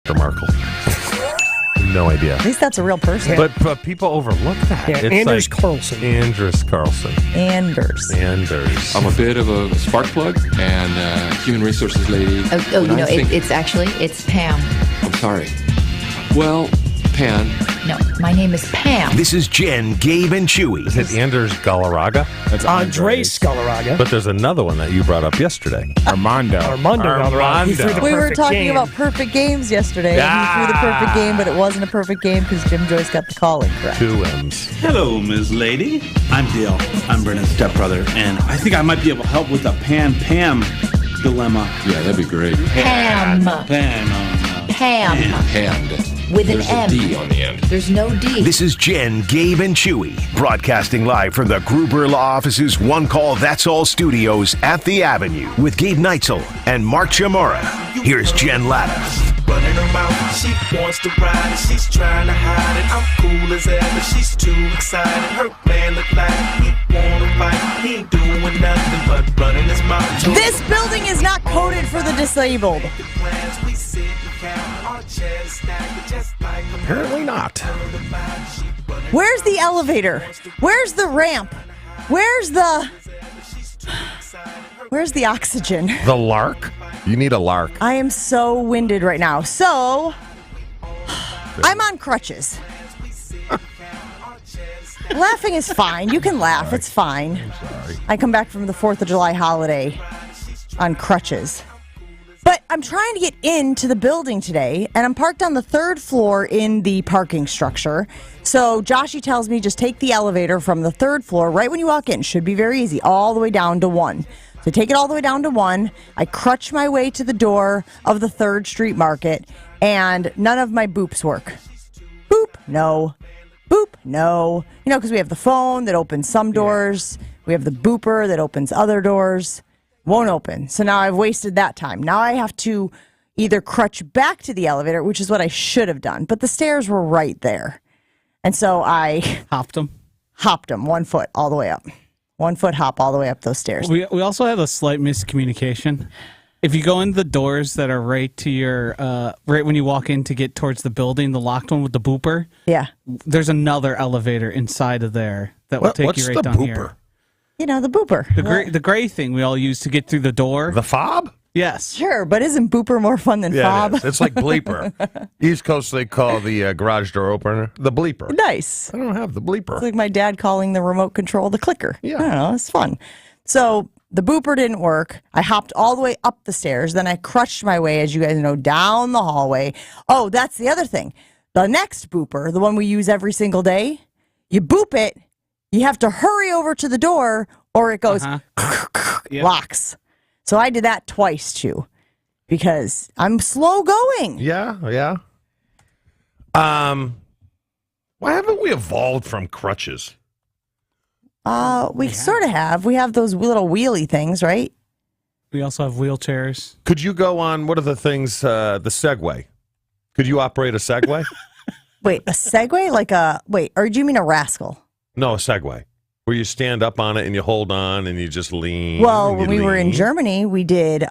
Mr. Markle. No idea. At least that's a real person. But people overlook that. Yeah, It's Anders like Carlson. Anders Carlson. Anders. I'm a bit of a spark plug and human resources lady. It's Pam. I'm sorry. Well, Pan. No, my name is Pam. This is Jen, Gabe, and Chewy. Is it Anders Galarraga? That's Andres Galarraga. But there's another one that you brought up yesterday. Armando. Galarraga. He threw the We were perfect talking game. about perfect games yesterday. And he threw the perfect game, but it wasn't a perfect game because Jim Joyce got the call incorrect. 2 M's. Hello, Ms. Lady. I'm Dale. I'm Brendan's stepbrother, and I think I might be able to help with the Pan-Pam dilemma. Yeah, that'd be great. Pam. Pam. Hand. With an There's M. a D on the end. There's no D. This is Jen, Gabe, and Chewy, broadcasting live from the Gruber Law Office's One Call That's All studios at the Avenue with Gabe Neitzel and Mark Chamorro. Here's Jen Latta. Running her mouth, she wants to ride it, she's trying to hide it. I'm cool as ever, she's too excited. Her man look like he wanna fight, he ain't doing nothing but running his mouth. This building is not coded for the disabled. Apparently not. Where's the elevator? Where's the ramp? Where's the oxygen? The lark? You need a lark. I am so winded right now. So, I'm on crutches. Laughing is fine. You can laugh. It's fine. I'm sorry. I come back from the 4th of July holiday on crutches. But I'm trying to get into the building today, and I'm parked on the 3rd floor in the parking structure. So Joshy tells me just take the elevator from the 3rd floor right when you walk in. Should be very easy, all the way down to 1. So take it all the way down to 1. I crutch my way to the door of the 3rd Street Market, and none of my boops work. Boop, no. Boop, no. You know, because we have the phone that opens some doors. We have the booper that opens other doors. Won't open. So now I've wasted that time. Now I have to either crutch back to the elevator, which is what I should have done, but the stairs were right there. And so I Hopped them. 1 foot all the way up. 1 foot hop all the way up those stairs. We also had a slight miscommunication. If you go in the doors that are right to your, right when you walk in to get towards the building, the locked one with the booper, Yeah. there's another elevator inside of there that will take What's you right the down booper? here. You know, the booper. The gray thing we all use to get through the door. The fob? Yes. Sure, but isn't booper more fun than fob? It is. It's like bleeper. East Coast, they call the garage door opener the bleeper. Nice. I don't have the bleeper. It's like my dad calling the remote control the clicker. Yeah. I don't know. It's fun. So the booper didn't work. I hopped all the way up the stairs. Then I crutched my way, as you guys know, down the hallway. Oh, that's the other thing. The next booper, the one we use every single day, you boop it, you have to hurry over to the door or it goes locks. So I did that twice too because I'm slow going. Yeah. Why haven't we evolved from crutches? We sort of have. We have those little wheelie things, right? We also have wheelchairs. Could you go on, what are the things, the Segway? Could you operate a Segway? Wait, a Segway? Or do you mean a rascal? No, a Segway. Where you stand up on it and you hold on and you just lean. Well, and when you we were in lean. Germany, we did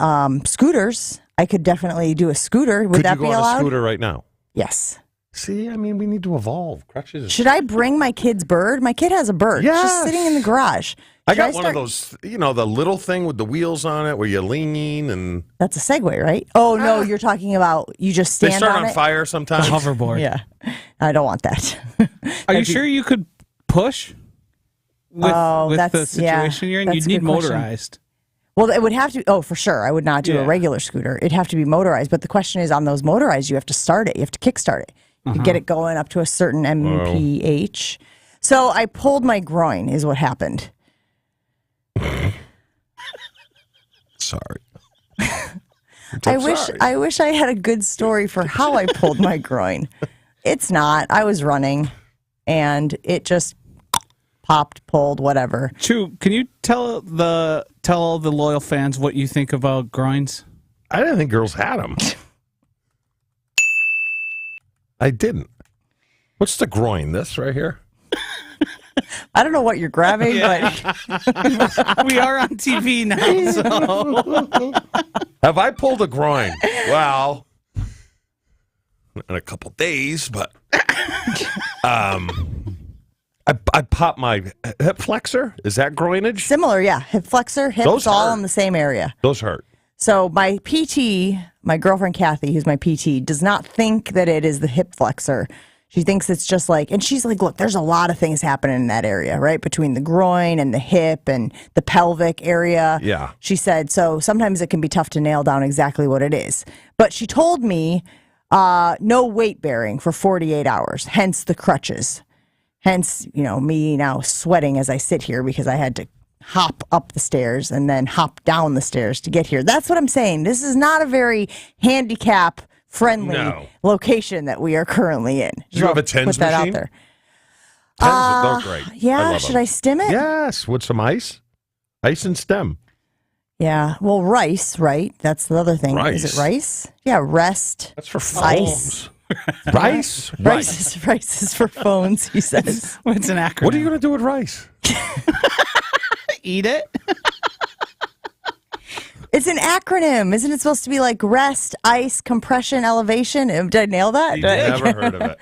scooters. I could definitely do a scooter. Would Could that you go be on allowed? a scooter right now? Yes. See, I mean, we need to evolve. Crutches. Should I bring my kid's bird? My kid has a bird. It's just Yes. sitting in the garage. I Should got one start- of those, the little thing with the wheels on it where you lean and That's a Segway, right? Oh, no, you're talking about you just they stand start on on it? fire The sometimes. hoverboard. Yeah. I don't want that. Are you sure you could push with the that's- yeah, situation you're in? that's You'd a need good question. motorized. Well, it would have to. Oh, for sure. I would not do Yeah. a regular scooter. It'd have to be motorized. But the question is, on those motorized, you have to start it. You have to kickstart it. You get it going up to a certain mph. So I pulled my groin, is what happened. Sorry. I wish I had a good story for how I pulled my groin. It's not. I was running, and it just popped, pulled, whatever. Chew, can you tell all the loyal fans what you think about groins? I didn't think girls had them. I didn't. What's the groin? This right here? I don't know what you're grabbing, but We are on TV now, so Have I pulled a groin? Well, in a couple days, but I popped my hip flexor. Is that groinage? Similar, yeah. Hip flexor, hips, Those all hurt. in the same area. Those hurt. So my PT, my girlfriend Kathy, who's my PT, does not think that it is the hip flexor. She thinks it's just like, and she's like, look, there's a lot of things happening in that area, right? Between the groin and the hip and the pelvic area. Yeah. She said, so sometimes it can be tough to nail down exactly what it is. But she told me no weight bearing for 48 hours, hence the crutches. Hence, me now sweating as I sit here because I had to hop up the stairs and then hop down the stairs to get here. That's what I'm saying. This is not a very handicap-friendly location that we are currently in. Do you have a TENS put that machine? out there. TENS, they're great. Yeah, should I stim it? Yes, with some ice. Ice and stem. Yeah, well, rice, right? That's the other thing. Rice. Is it rice? Yeah, rest. That's for Ice. phones. Rice? Rice is for phones, he says. It's an acronym. What are you going to do with rice? Eat it? It's an acronym. Isn't it supposed to be like rest, ice, compression, elevation? Did I nail that? Never heard of it.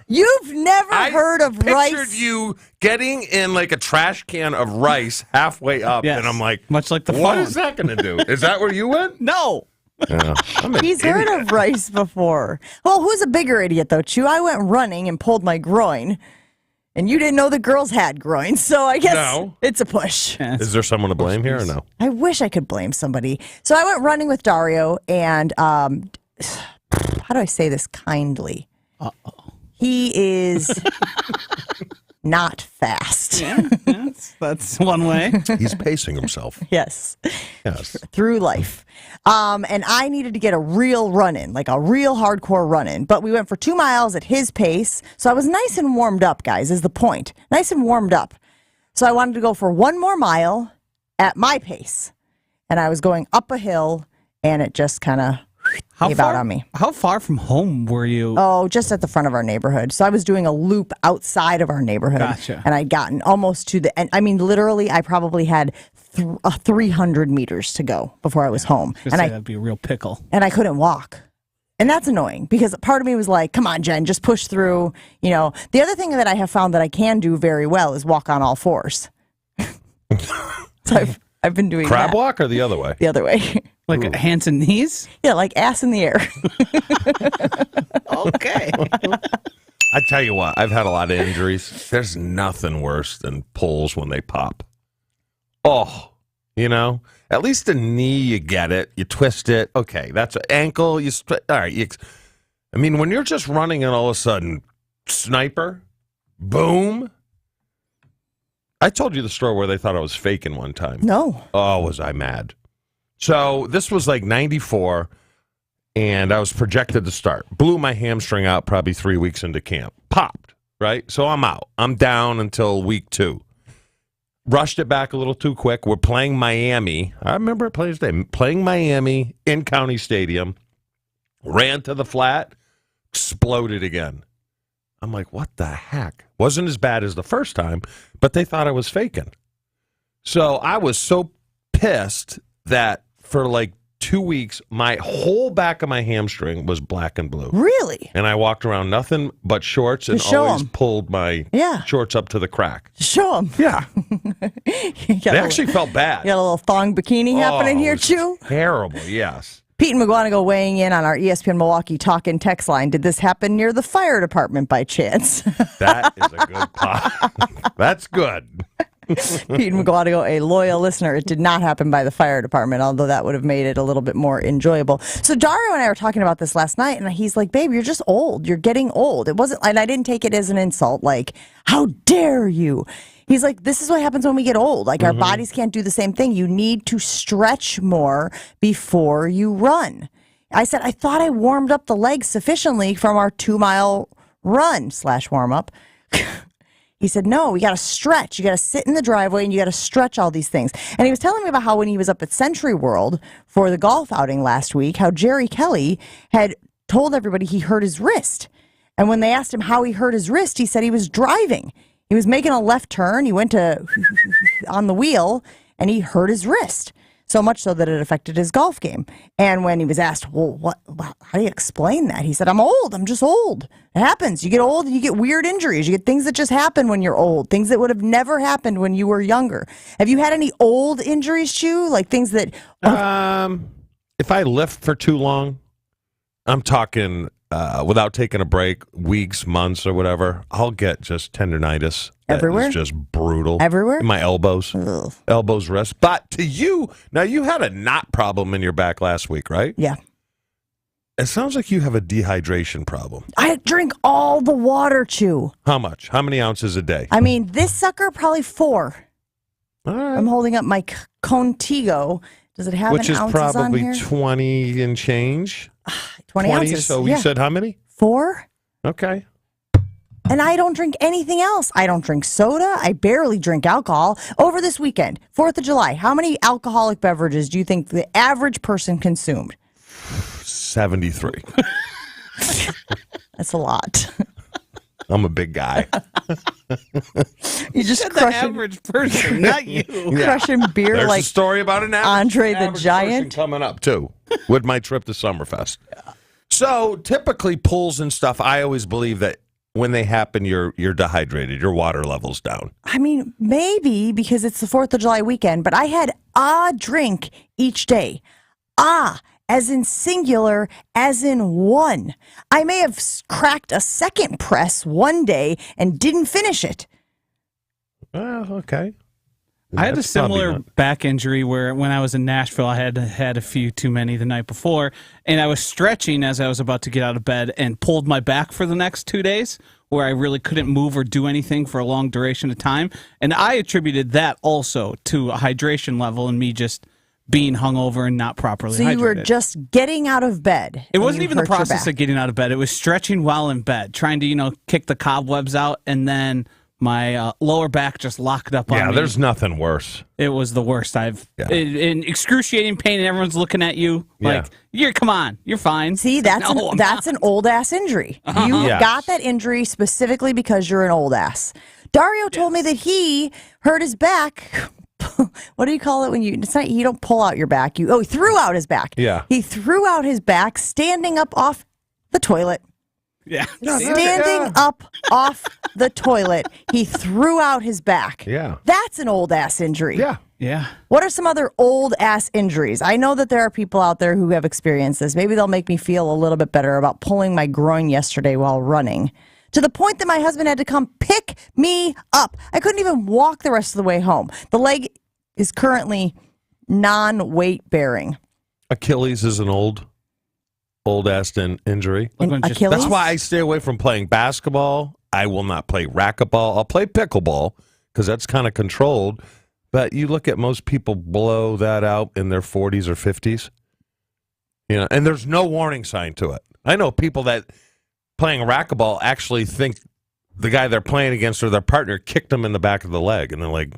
You've never heard of pictured rice? you getting in like a trash can of rice halfway up, Yes. and I'm like, Much like the what phone. is that going to do? Is that where you went? No. Yeah, I'm an He's idiot. heard of rice before. Well, who's a bigger idiot, though, Chew? I went running and pulled my groin, and you didn't know the girls had groins, so I guess No. it's a push. Is there someone to blame here or no? I wish I could blame somebody. So I went running with Dario, and how do I say this kindly? He is not fast. That's one way. He's pacing himself. Yes. Yes. Through life. And I needed to get a real run in, like a real hardcore run in. But we went for 2 miles at his pace. So I was nice and warmed up, guys, is the point. Nice and warmed up. So I wanted to go for 1 more mile at my pace. And I was going up a hill, and it just kind of gave out on me. How far from home were you? Oh, just at the front of our neighborhood. So I was doing a loop outside of our neighborhood. Gotcha. And I'd gotten almost to the end. I mean, literally, I probably had 300 meters to go before I was home. And that'd be a real pickle. And I couldn't walk. And that's annoying because part of me was like, come on, Jen, just push through. The other thing that I have found that I can do very well is walk on all fours. So I've been doing Crab that. walk or the other way? The other way. Like hands and knees? Yeah, like ass in the air. Okay. I tell you what, I've had a lot of injuries. There's nothing worse than pulls when they pop. Oh, at least the knee, you get it. You twist it. Okay, that's an ankle. All right. When you're just running and all of a sudden, sniper, boom. I told you the story where they thought I was faking one time. No. Oh, was I mad. So this was like 94, and I was projected to start. Blew my hamstring out probably 3 weeks into camp. Popped, right? So I'm out. I'm down until week 2. Rushed it back a little too quick. We're playing Miami. I remember it plays day. Playing Miami in County Stadium. Ran to the flat. Exploded again. I'm like, what the heck? Wasn't as bad as the first time, but they thought I was faking. So I was so pissed that for like 2 weeks, my whole back of my hamstring was black and blue. Really? And I walked around nothing but shorts and show always 'em. pulled my shorts up to the crack. Show them. Yeah. They actually felt bad. You got a little thong bikini happening here, it was Chew? Terrible, yes. Pete and McGuanago weighing in on our ESPN Milwaukee talk and text line. Did this happen near the fire department by chance? That is a good pop. That's good. Pete and McGuanago, a loyal listener. It did not happen by the fire department, although that would have made it a little bit more enjoyable. So Dario and I were talking about this last night, and he's like, babe, you're just old. You're getting old. It wasn't, and I didn't take it as an insult, like, how dare you? He's like, this is what happens when we get old. Like, our bodies can't do the same thing. You need to stretch more before you run. I said, I thought I warmed up the legs sufficiently from our 2 mile run / warm up. He said, no, we got to stretch. You got to sit in the driveway and you got to stretch all these things. And he was telling me about how when he was up at Century World for the golf outing last week, how Jerry Kelly had told everybody he hurt his wrist. And when they asked him how he hurt his wrist, he said he was driving. He was making a left turn. He went to on the wheel and he hurt his wrist. So much so that it affected his golf game. And when he was asked, well, how do you explain that? He said, I'm old. I'm just old. It happens. You get old and you get weird injuries. You get things that just happen when you're old, things that would have never happened when you were younger. Have you had any old injuries, Chew? Like things that... If I lift for too long, I'm talking without taking a break, weeks, months, or whatever, I'll get just tendonitis. Everywhere? It's just brutal. Everywhere? In my elbows. Ugh. Elbows, wrists. But to you, now you had a knot problem in your back last week, right? Yeah. It sounds like you have a dehydration problem. I drink all the water, Chew. How much? How many ounces a day? I mean, this sucker, probably 4. All right. I'm holding up my Contigo. Does it have Which an is ounces on probably here? 20 and change. 20 ounces. So yeah. you said how many? 4. Okay. And I don't drink anything else. I don't drink soda. I barely drink alcohol. Over this weekend, 4th of July, how many alcoholic beverages do you think the average person consumed? 73. That's a lot. I'm a big guy. You just The crushing, average person, not you. crushing beer There's like a story about an Andre the average person Giant. coming up too with my trip to Summerfest. So typically pulls and stuff, I always believe that when they happen, you're dehydrated, your water level's down. I mean, maybe because it's the 4th of July weekend, but I had a drink each day. As in singular, as in one. I may have cracked a second press one day and didn't finish it. Okay. I had a That's probably similar not- back injury where when I was in Nashville, I had a few too many the night before, and I was stretching as I was about to get out of bed and pulled my back for the next 2 days, where I really couldn't move or do anything for a long duration of time. And I attributed that also to a hydration level and me just being hungover and not properly So hydrated. you were just getting out of bed. It and wasn't you even the hurt your process back. of getting out of bed. It was stretching while in bed, trying to, kick the cobwebs out, and then my lower back just locked up on me. Yeah, there's nothing worse. It was the worst Yeah. in excruciating pain, and everyone's looking at you like, come on, you're fine. See, that's No, I'm that's an old ass injury. You Yes. got that injury specifically because you're an old ass. Dario told me that he hurt his back. What do you call it when you? It's not you don't pull out your back. He threw out his back. Yeah. He threw out his back standing up off the toilet. Yeah. Standing up off the toilet, he threw out his back. Yeah. That's an old ass injury. Yeah. Yeah. What are some other old ass injuries? I know that there are people out there who have experienced this. Maybe they'll make me feel a little bit better about pulling my groin yesterday while running, to the point that my husband had to come pick me up. I couldn't even walk the rest of the way home. The leg is currently non-weight bearing. Achilles is an old ass injury. Like when And just- Achilles? That's why I stay away from playing basketball. I will not play racquetball. I'll play pickleball because that's kind of controlled. But you look at most people blow that out in their 40s or 50s. And there's no warning sign to it. I know people that playing racquetball actually think the guy they're playing against or their partner kicked them in the back of the leg, and they're like,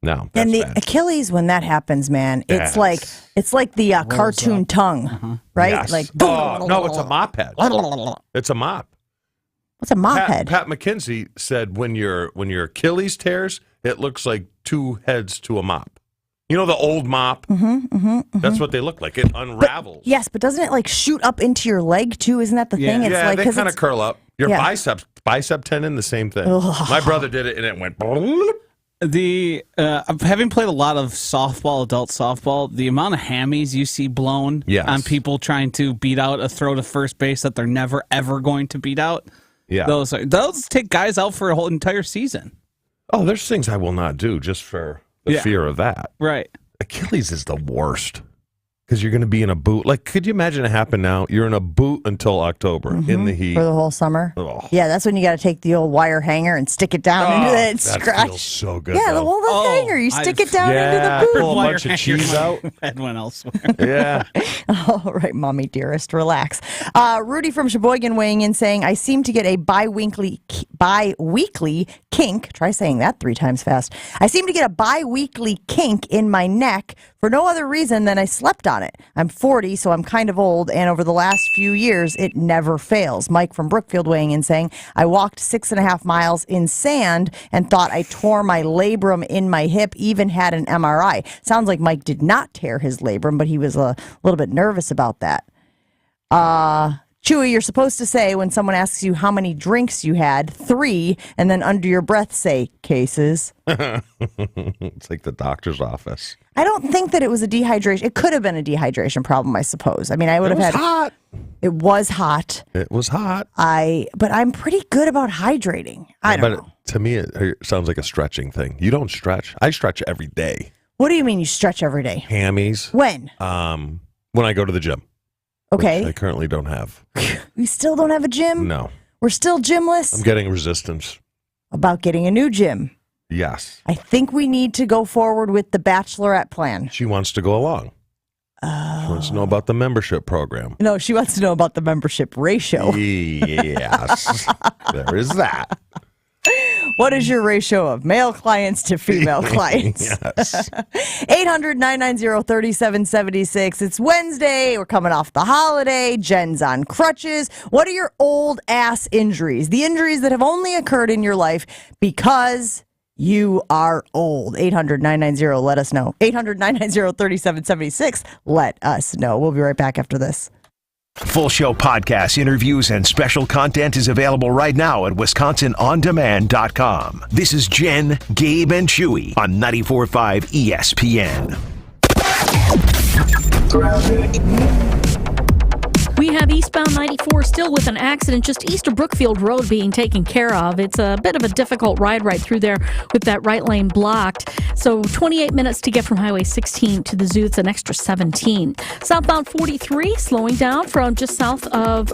"No." That's And the bad. Achilles, when that happens, man, Yes. it's like the cartoon tongue, right? Yes. Like no, it's a mop head. It's a mop. What's a mop head? Pat McKenzie said when your Achilles tears, it looks like two heads to a mop. You know the old mop? That's what they look like. It unravels. Yes, but doesn't it like shoot up into your leg too? Isn't that the thing? It's Yeah, like they 'cause kind of it's- curl up. Your Yeah. bicep tendon, the same thing. Ugh. My brother did it, and it went. Having played a lot of softball, adult softball, the amount of hammies you see blown Yes. on people trying to beat out a throw to first base that they're never ever going to beat out. Yeah. Those take guys out for a whole entire season. Oh, there's things I will not do just for the Yeah. fear of that. Right. Achilles is the worst because you're going to be in a boot. Like, could you imagine it happen now? You're in a boot until October in the heat. for the whole summer. Oh. Yeah, that's when you got to take the old wire hanger and stick it down into that that scratch. feels so good. Yeah, the though. whole hanger. You stick it down Yeah, into the boot. pull a Wire bunch of hanger cheese my out. head went elsewhere. Yeah. All right, mommy dearest, relax. Rudy from Sheboygan weighing in saying, I seem to get a bi-weekly kink. Try saying that 3 times fast. I seem to get a bi-weekly kink in my neck for no other reason than I slept on on it. I'm 40, so I'm kind of old, and over the last few years, it never fails. Mike from Brookfield weighing in saying, I walked 6.5 miles in sand and thought I tore my labrum in my hip, even had an MRI. Sounds like Mike did not tear his labrum, but he was a little bit nervous about that. Chewy, you're supposed to say when someone asks you how many drinks you had, 3, and then under your breath say, cases. It's like the doctor's office. I don't think that it was a dehydration. It could have been a dehydration problem, I suppose. I mean, I would have had. Hot. It was hot. It was hot. But I'm pretty good about hydrating. I don't know. To me, it sounds like a stretching thing. You don't stretch. I stretch every day. What do you mean you stretch every day? Hammies. When? When I go to the gym. Okay. Which I currently don't have. We still don't have a gym? No. We're still gymless? I'm getting resistance. About getting a new gym. Yes. I think we need to go forward with the bachelorette plan. She wants to go along. She wants to know about the membership program. No, she wants to know about the membership ratio. Yes. There is that. What is your ratio of male clients to female clients? Yes. 800-990-3776. It's Wednesday. We're coming off the holiday. Jen's on crutches. What are your old ass injuries? The injuries that have only occurred in your life because you are old. 800-990. Let us know. 800-990-3776. Let us know. We'll be right back after this. Full show podcasts, interviews, and special content is available right now at WisconsinOnDemand.com. This is Jen, Gabe, and Chewy on 94.5 ESPN. We have eastbound 94 still with an accident just east of Brookfield Road being taken care of. It's a bit of a difficult ride right through there with that right lane blocked. So 28 minutes to get from Highway 16 to the zoo. It's an extra 17. Southbound 43 slowing down from just north of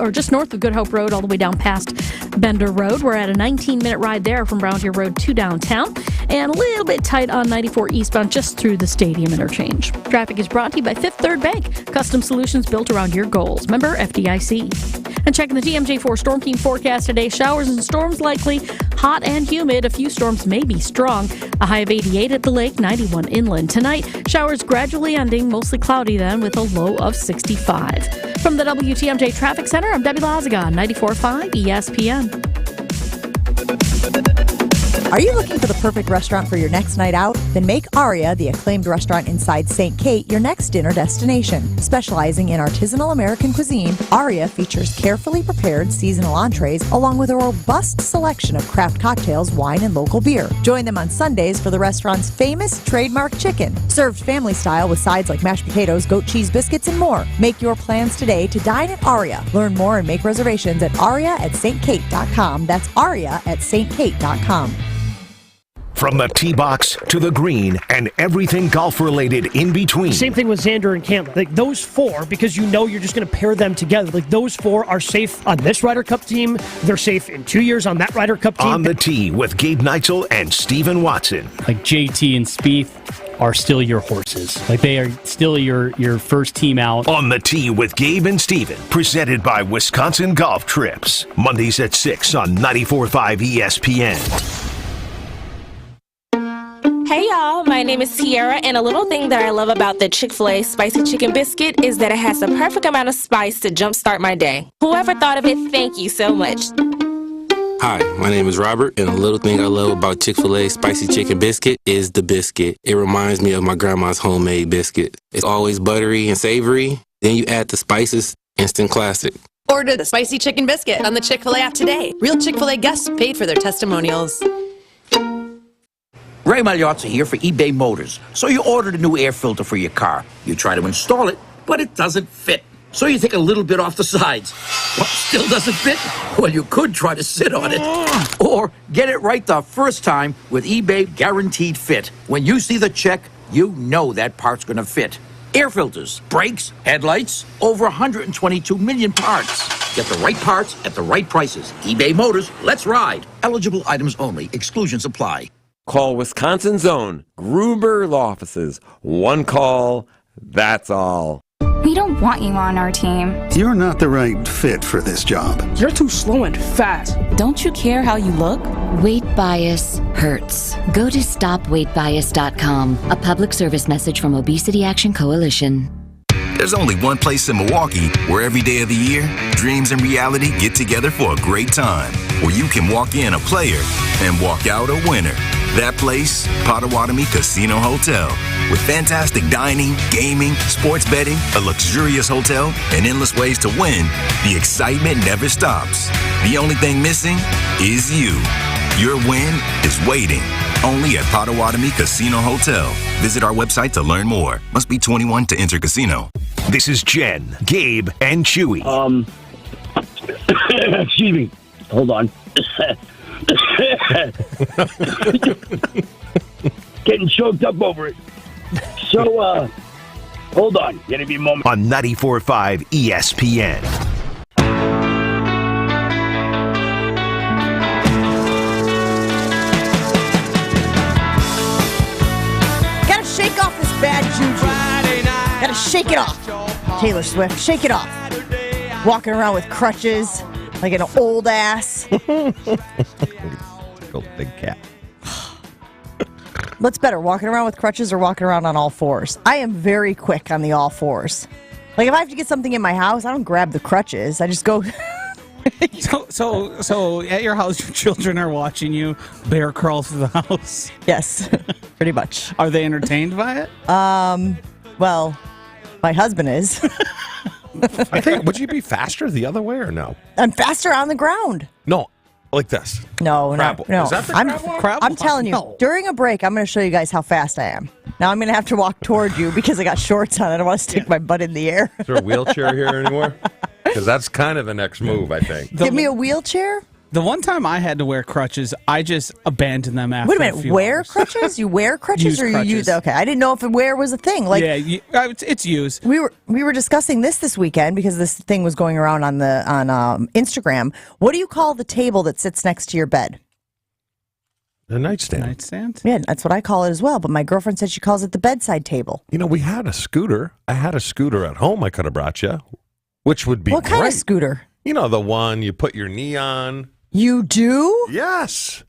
Good Hope Road all the way down past Bender Road. We're at a 19-minute ride there from Round Hill Road to downtown. And a little bit tight on 94 eastbound just through the stadium interchange. Traffic is brought to you by Fifth Third Bank. Custom solutions built around your goals. Member FDIC. And checking the TMJ4 Storm Team forecast today. Showers and storms likely. Hot and humid. A few storms may be strong. A high of 88 at the lake, 91 inland. Tonight, showers gradually ending. Mostly cloudy then with a low of 65. From the WTMJ Traffic Center, I'm Debbie Lazaga, 94.5 ESPN. Are you looking for the perfect restaurant for your next night out? Then make Aria, the acclaimed restaurant inside St. Kate, your next dinner destination. Specializing in artisanal American cuisine, Aria features carefully prepared seasonal entrees along with a robust selection of craft cocktails, wine, and local beer. Join them on Sundays for the restaurant's famous trademark chicken, served family style with sides like mashed potatoes, goat cheese biscuits, and more. Make your plans today to dine at Aria. Learn more and make reservations at aria@stkate.com. That's aria@stkate.com. From the tee box to the green and everything golf-related in between. Same thing with Xander and Cantley. Like those four, because you know you're just going to pair them together. Like those four are safe on this Ryder Cup team. They're safe in 2 years on that Ryder Cup team. On the tee with Gabe Neitzel and Stephen Watson. Like JT and Spieth are still your horses. Like they are still your first team out. On the tee with Gabe and Stephen. Presented by Wisconsin Golf Trips. Mondays at 6 on 94.5 ESPN. Hey y'all, my name is Tiara, and a little thing that I love about the Chick-fil-A Spicy Chicken Biscuit is that it has the perfect amount of spice to jumpstart my day. Whoever thought of it, thank you so much. Hi, my name is Robert, and a little thing I love about Chick-fil-A Spicy Chicken Biscuit is the biscuit. It reminds me of my grandma's homemade biscuit. It's always buttery and savory. Then you add the spices, instant classic. Order the Spicy Chicken Biscuit on the Chick-fil-A app today. Real Chick-fil-A guests paid for their testimonials. Ray Magliozzi here for eBay Motors. So you ordered a new air filter for your car. You try to install it, but it doesn't fit. So you take a little bit off the sides. What, still doesn't fit? Well, you could try to sit on it. Or get it right the first time with eBay Guaranteed Fit. When you see the check, you know that part's going to fit. Air filters, brakes, headlights, over 122 million parts. Get the right parts at the right prices. eBay Motors, let's ride. Eligible items only. Exclusions apply. Call Wisconsin's own Gruber Law Offices. One call, that's all. We don't want you on our team. You're not the right fit for this job. You're too slow and fast. Don't you care how you look? Weight bias hurts. Go to stopweightbias.com. A public service message from Obesity Action Coalition. There's only one place in Milwaukee where every day of the year, dreams and reality get together for a great time. Where you can walk in a player and walk out a winner. That place, Potawatomi Casino Hotel. With fantastic dining, gaming, sports betting, a luxurious hotel, and endless ways to win, the excitement never stops. The only thing missing is you. Your win is waiting. Only at Potawatomi Casino Hotel. Visit our website to learn more. Must be 21 to enter casino. This is Jen, Gabe, and Chewy. Excuse me. Hold on. Getting choked up over it. So, hold on. Give me a moment. On 94.5 ESPN. Gotta shake off this bad juju. Gotta shake it off. Taylor Swift, shake it off. Walking around with crutches like an old ass. Old big cat. What's better, walking around with crutches or walking around on all fours? I am very quick on the all fours. Like, if I have to get something in my house, I don't grab the crutches. I just go... So at your house, your children are watching you bear crawl through the house? Yes, pretty much. Are they entertained by it? Well, my husband is. I think, would you be faster the other way or no? I'm faster on the ground. No, like this. No. Is that the crab walk? I'm telling you, No. during a break, I'm going to show you guys how fast I am. Now I'm going to have to walk toward you because I got shorts on. I don't want to stick my butt in the air. Is there a wheelchair here anymore? Because that's kind of the next move, I think. Give me a wheelchair? The one time I had to wear crutches, I just abandoned them after Wait a a minute, few wear hours. crutches? You wear crutches Use or you use... crutches. Okay, I didn't know if wear was a thing. Like, Yeah, it's used. We were discussing this weekend because this thing was going around on Instagram. What do you call the table that sits next to your bed? The nightstand. Nightstand? Yeah, that's what I call it as well. But my girlfriend said she calls it the bedside table. You know, we had a scooter. I had a scooter at home I could have brought you, which would be What kind of great. scooter? You know, the one you put your knee on. You do? Yes.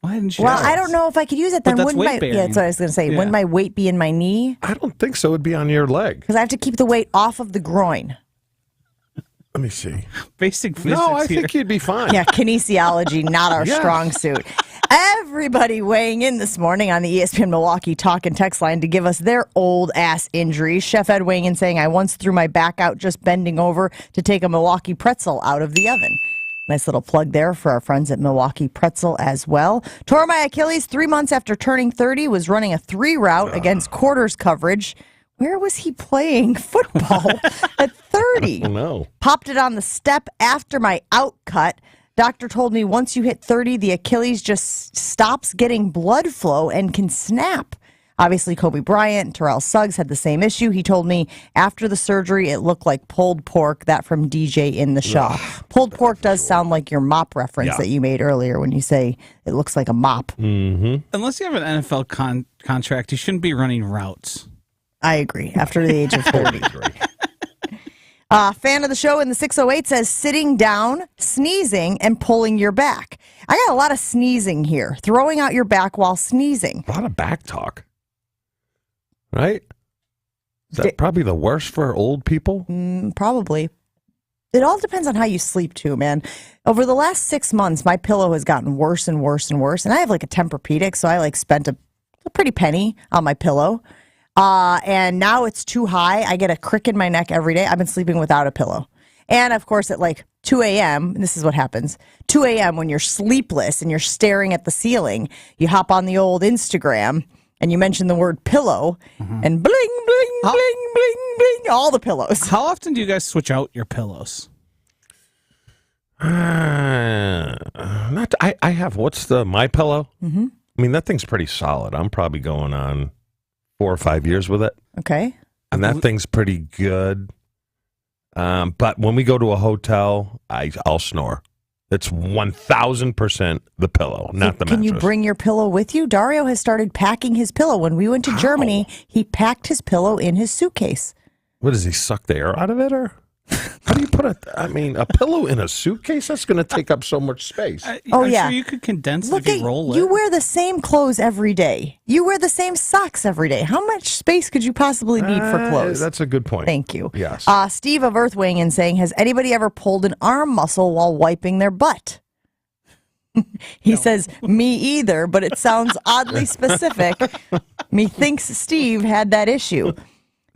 Why didn't you? Well, I don't know if I could use it then. But that's Wouldn't weight my, yeah, bearing. that's what I was going to say. Yeah. Wouldn't my weight be in my knee? I don't think so. It would be on your leg. Because I have to keep the weight off of the groin. Let me see. Basic physics No, I here. think you'd be fine. Yeah, kinesiology, not our Yeah. strong suit. Everybody weighing in this morning on the ESPN Milwaukee talk and text line to give us their old ass injuries. Chef Ed weighing in saying, I once threw my back out just bending over to take a Milwaukee pretzel out of the oven. Nice little plug there for our friends at Milwaukee Pretzel as well. Tore my Achilles 3 months after turning 30, was running a 3 route against quarters coverage. Where was he playing football at 30? Oh, no. Popped it on the step after my out cut. Doctor told me once you hit 30, the Achilles just stops getting blood flow and can snap. Obviously, Kobe Bryant and Terrell Suggs had the same issue. He told me after the surgery, it looked like pulled pork, that from DJ in the Shaw. Pulled pork does sound like your mop reference that you made earlier when you say it looks like a mop. Mm-hmm. Unless you have an NFL contract, you shouldn't be running routes. I agree. After the age of 30. Fan of the show in the 608 says sitting down, sneezing, and pulling your back. I got a lot of sneezing here. Throwing out your back while sneezing. A lot of back talk. Right? Is that probably the worst for old people? Probably. It all depends on how you sleep, too, man. Over the last 6 months, my pillow has gotten worse and worse and worse. And I have like a Tempur-Pedic, so I spent a pretty penny on my pillow. And now it's too high. I get a crick in my neck every day. I've been sleeping without a pillow. And of course, at like 2 a.m., this is what happens. 2 a.m., when you're sleepless and you're staring at the ceiling, you hop on the old Instagram and you mention the word pillow and bling, bling, bling, bling, bling, all the pillows. How often do you guys switch out your pillows? I have, what's the My Pillow? Mm-hmm. I mean, that thing's pretty solid. I'm probably going on 4 or 5 years with it. Okay. And that thing's pretty good. But when we go to a hotel, I'll snore. It's 1,000% the pillow, not the mattress. Can you bring your pillow with you? Dario has started packing his pillow. When we went to Germany, he packed his pillow in his suitcase. What does he suck the air out of it, or? How do you put a pillow in a suitcase? That's going to take up so much space. I'm sure you could condense it if you roll it. You wear the same clothes every day. You wear the same socks every day. How much space could you possibly need for clothes? That's a good point. Thank you. Yes. Steve of Earth weighing in saying, has anybody ever pulled an arm muscle while wiping their butt? He says, me either, but it sounds oddly specific. Methinks Steve had that issue.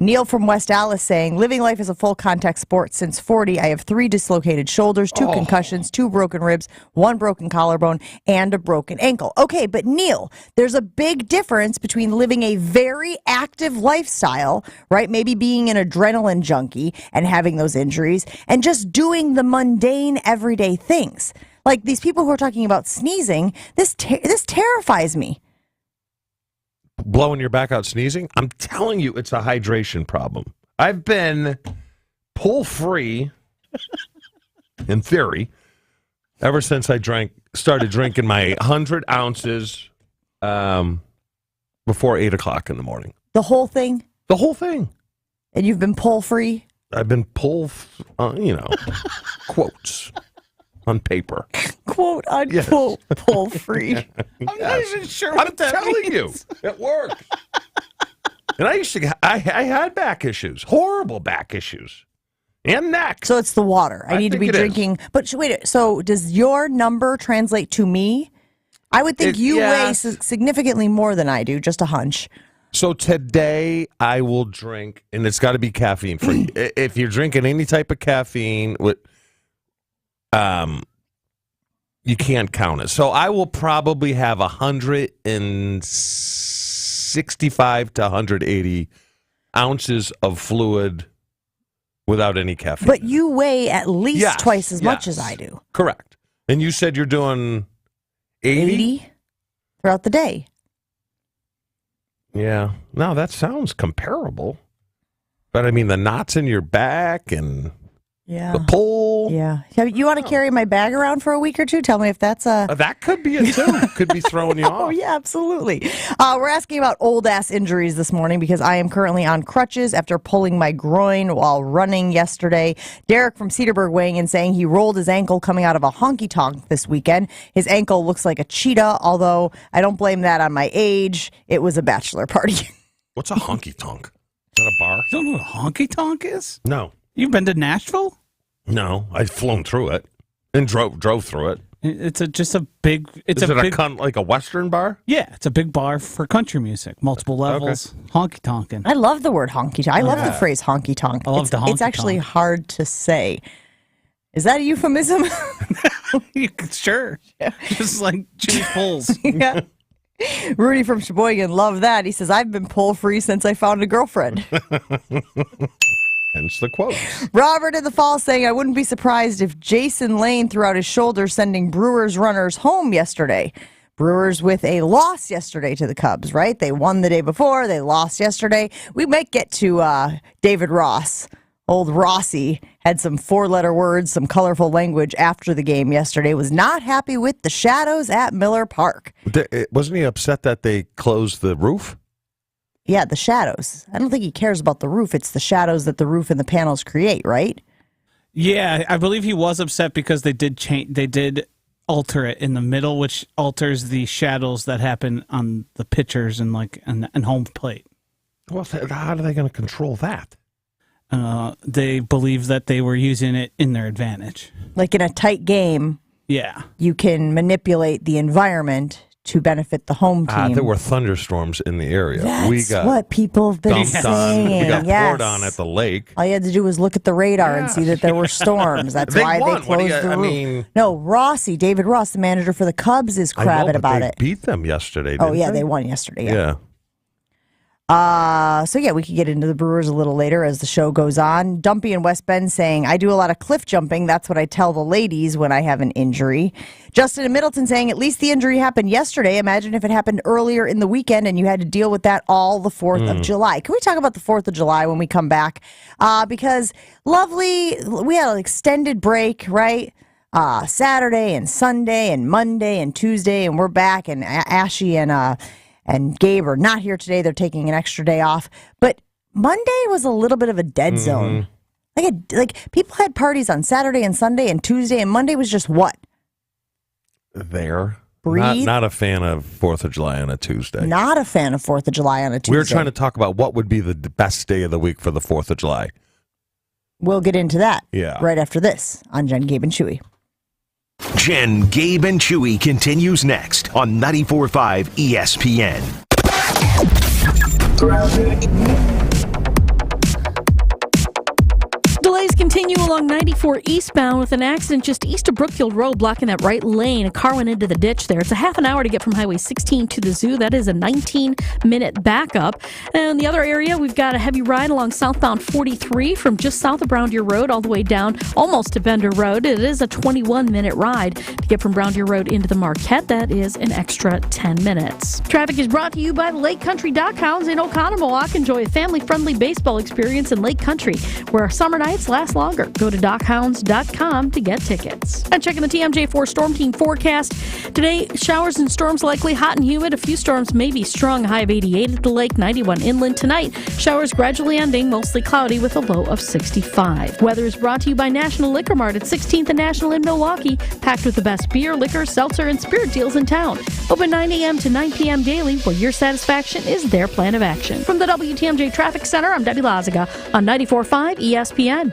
Neil from West Allis saying, living life as a full contact sport since 40. I have 3 dislocated shoulders, 2 concussions, 2 broken ribs, 1 broken collarbone, and a broken ankle. Okay, but Neil, there's a big difference between living a very active lifestyle, right? Maybe being an adrenaline junkie and having those injuries, and just doing the mundane everyday things. Like these people who are talking about sneezing, this terrifies me. Blowing your back out sneezing? I'm telling you, it's a hydration problem. I've been pull-free, in theory, ever since I started drinking my 100 ounces before 8 o'clock in the morning. The whole thing? The whole thing. And you've been pull-free? I've been quotes on paper. Quote, unquote, pull-free. I'm not even sure I'm what that telling means. you, it works. And I had back issues, horrible back issues, and neck. So it's the water. I need to be drinking. But wait, so does your number translate to me? I would think you weigh significantly more than I do, just a hunch. So today I will drink, and it's got to be caffeine free. If you're drinking any type of caffeine, you can't count it. So I will probably have 165 to 180 ounces of fluid without any caffeine. But you weigh at least twice as much as I do. Correct. And you said you're doing 80 throughout the day. Yeah. No, that sounds comparable. But I mean, the knots in your back and the pull. Yeah. You want to carry my bag around for a week or two? Tell me if that's that could be it too. Could be throwing you off. Oh, yeah, absolutely. We're asking about old-ass injuries this morning because I am currently on crutches after pulling my groin while running yesterday. Derek from Cedarburg weighing in saying he rolled his ankle coming out of a honky-tonk this weekend. His ankle looks like a cheetah, although I don't blame that on my age. It was a bachelor party. What's a honky-tonk? Is that a bar? You don't know what a honky-tonk is? No. You've been to Nashville? No, I've flown through it and drove through it. It's like a Western bar? Yeah, it's a big bar for country music, multiple levels, honky tonkin'. I love the word honky tonk. I love the phrase honky tonk. I love the honky It's actually hard to say. Is that a euphemism? Sure. Yeah. Just like Chewy pulls. Yeah. Rudy from Sheboygan loved that. He says, I've been pull free since I found a girlfriend. Hence the quote. Robert in the Falls saying, I wouldn't be surprised if Jason Lane threw out his shoulder sending Brewers runners home yesterday. Brewers with a loss yesterday to the Cubs, right? They won the day before. They lost yesterday. We might get to David Ross. Old Rossi had some 4-letter words, some colorful language after the game yesterday. Was not happy with the shadows at Miller Park. Wasn't he upset that they closed the roof? Yeah, the shadows. I don't think he cares about the roof. It's the shadows that the roof and the panels create, right? Yeah, I believe he was upset because they did alter it in the middle, which alters the shadows that happen on the pitchers and and home plate. Well, how are they going to control that? They believe that they were using it in their advantage. Like in a tight game, yeah, you can manipulate the environment to benefit the home team. There were thunderstorms in the area. That's what people have been saying. We got poured on at the lake. All you had to do was look at the radar and see that there were storms. That's why they closed the roof. No, Rossi, David Ross, the manager for the Cubs, is crabbing about it. They beat them yesterday, Oh, yeah, they won yesterday. Yeah. So we could get into the Brewers a little later as the show goes on. Dumpy in West Bend saying, I do a lot of cliff jumping. That's what I tell the ladies when I have an injury. Justin in Middleton saying, at least the injury happened yesterday. Imagine if it happened earlier in the weekend and you had to deal with that all the 4th of July. Can we talk about the 4th of July when we come back? Because we had an extended break, right? Saturday and Sunday and Monday and Tuesday, and we're back, and Ashy and Gabe are not here today. They're taking an extra day off. But Monday was a little bit of a dead zone. Like people had parties on Saturday and Sunday and Tuesday, and Monday was just what? There. Breathe. Not a fan of 4th of July on a Tuesday. Not a fan of 4th of July on a Tuesday. We were trying to talk about what would be the best day of the week for the 4th of July. We'll get into that right after this on Jen, Gabe, and Chewy. Jen, Gabe, and Chewy continues next on 94.5 ESPN. Delays continue along 94 eastbound with an accident just east of Brookfield Road blocking that right lane. A car went into the ditch there. It's a half an hour to get from Highway 16 to the zoo. That is a 19-minute backup. And in the other area, we've got a heavy ride along southbound 43 from just south of Brown Deer Road all the way down almost to Bender Road. It is a 21-minute ride to get from Brown Deer Road into the Marquette. That is an extra 10 minutes. Traffic is brought to you by the Lake Country Dockhounds in Oconomowoc. Enjoy a family-friendly baseball experience in Lake Country, where summer nights last longer. Go to dockhounds.com to get tickets. And checking the TMJ4 Storm Team forecast. Today, showers and storms likely, hot and humid. A few storms may be strong, high of 88 at the lake, 91 inland. Tonight, showers gradually ending, mostly cloudy with a low of 65. Weather is brought to you by National Liquor Mart at 16th and National in Milwaukee, packed with the best beer, liquor, seltzer, and spirit deals in town. Open 9 a.m. to 9 p.m. daily, where your satisfaction is their plan of action. From the WTMJ Traffic Center, I'm Debbie Lazaga on 94.5 ESPN.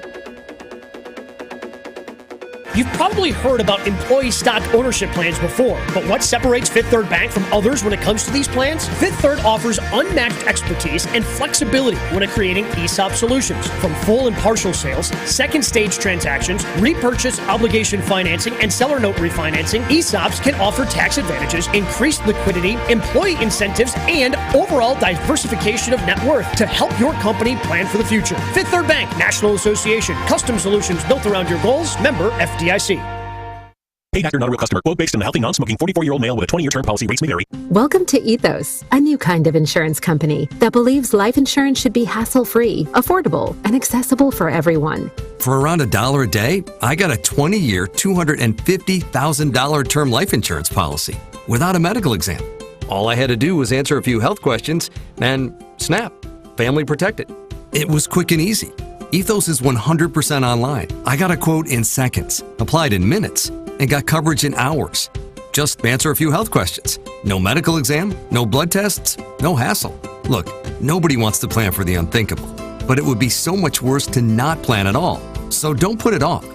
You've probably heard about employee stock ownership plans before, but what separates Fifth Third Bank from others when it comes to these plans? Fifth Third offers unmatched expertise and flexibility when creating ESOP solutions. From full and partial sales, second stage transactions, repurchase obligation financing, and seller note refinancing, ESOPs can offer tax advantages, increased liquidity, employee incentives, and overall diversification of net worth to help your company plan for the future. Fifth Third Bank, National Association, custom solutions built around your goals, member FDIC. Paid actor, not a real customer. Quote based on a healthy, non-smoking 44-year-old male with a 20-year term policy. Rates may vary. Welcome to Ethos, a new kind of insurance company that believes life insurance should be hassle-free, affordable, and accessible for everyone. For around $1 a day, I got a 20-year, $250,000 term life insurance policy without a medical exam. All I had to do was answer a few health questions and snap, family protected. It was quick and easy. Ethos is 100% online. I got a quote in seconds, applied in minutes, and got coverage in hours. Just answer a few health questions. No medical exam, no blood tests, no hassle. Look, nobody wants to plan for the unthinkable, but it would be so much worse to not plan at all. So don't put it off.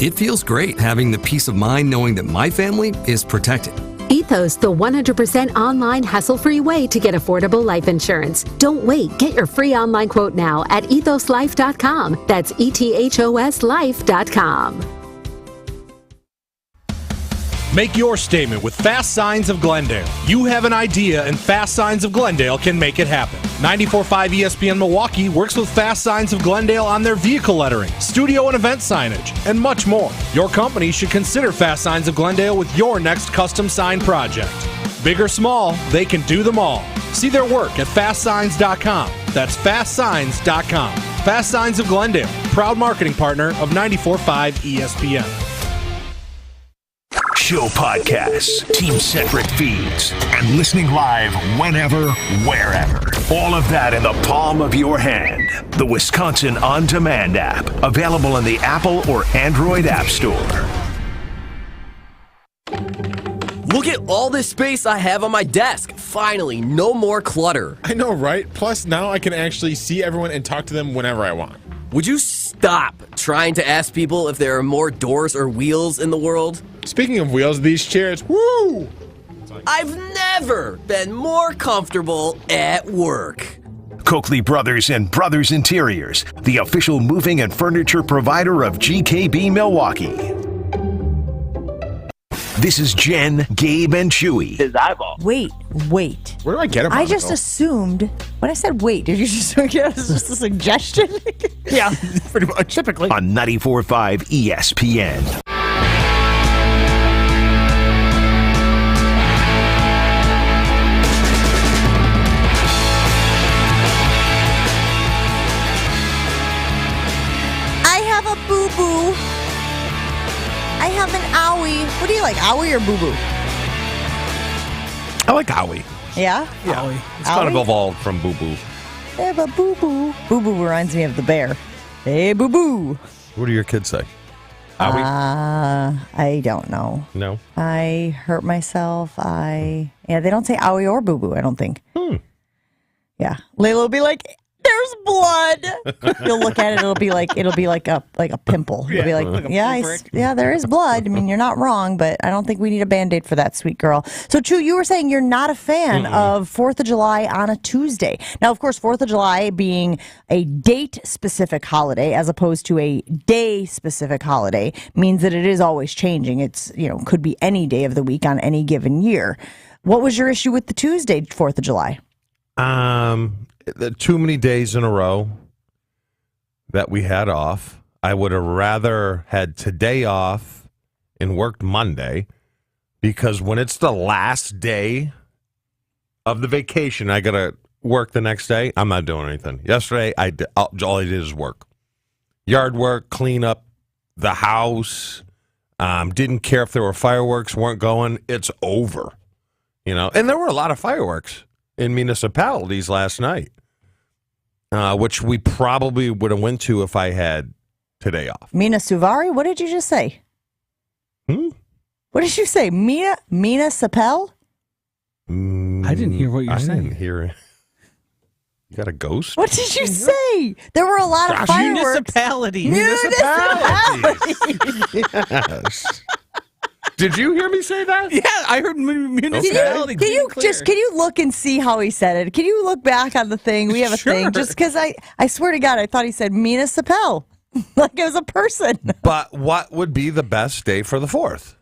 It feels great having the peace of mind knowing that my family is protected. Ethos, the 100% online hassle-free way to get affordable life insurance. Don't wait. Get your free online quote now at ethoslife.com. That's ethoslife.com. Make your statement with Fast Signs of Glendale. You have an idea, and Fast Signs of Glendale can make it happen. 94.5 ESPN Milwaukee works with Fast Signs of Glendale on their vehicle lettering, studio and event signage, and much more. Your company should consider Fast Signs of Glendale with your next custom sign project. Big or small, they can do them all. See their work at fastsigns.com. That's fastsigns.com. Fast Signs of Glendale, proud marketing partner of 94.5 ESPN. Show podcasts, team-centric feeds, and listening live whenever, wherever. All of that in the palm of your hand. The Wisconsin On Demand app, available in the Apple or Android App Store. Look at all this space I have on my desk. Finally, no more clutter. I know, right? Plus, now I can actually see everyone and talk to them whenever I want. Would you stop trying to ask people if there are more doors or wheels in the world? Speaking of wheels, these chairs, woo! I've never been more comfortable at work. Coakley Brothers and Brothers Interiors, the official moving and furniture provider of GKB Milwaukee. This is Jen, Gabe, and Chewy. His eyeball. Wait. Where do I get him? I just assumed, when I said wait, did you just think it was just a suggestion? Yeah, pretty much. Typically. On 94.5 ESPN. I have a boo-boo. I have an owie. What do you like, owie or boo-boo? I like owie. Yeah? Yeah. It's kind of evolved from boo-boo. I have a boo-boo. Boo-boo reminds me of the bear. Hey, boo-boo. What do your kids say? I don't know. No. I hurt myself. They don't say owie or boo-boo, I don't think. Yeah. Layla will be like, there's blood. You'll look at it, it'll be like a pimple. It'll be like there is blood. I mean, you're not wrong, but I don't think we need a Band-Aid for that, sweet girl. So, Chew, you were saying you're not a fan of 4th of July on a Tuesday. Now, of course, 4th of July being a date-specific holiday as opposed to a day-specific holiday means that it is always changing. It's, could be any day of the week on any given year. What was your issue with the Tuesday 4th of July? Too many days in a row that we had off. I would have rather had today off and worked Monday, because when it's the last day of the vacation, I got to work the next day. I'm not doing anything. Yesterday, all I did is work. Yard work, clean up the house. Didn't care if there were fireworks, weren't going. It's over. And there were a lot of fireworks in municipalities last night, which we probably would have went to if I had today off. Mina Suvari, what did you just say? What did you say? Mina Sapel? I didn't hear what you were saying. I didn't hear it. You got a ghost? What did you say? There were a lot of fireworks. Municipalities. Yes. Did you hear me say that? Yeah, I heard municipality. Can you look and see how he said it? Can you look back on the thing? We have a thing. Just because I swear to God, I thought he said municipal, like it was a person. But what would be the best day for the 4th?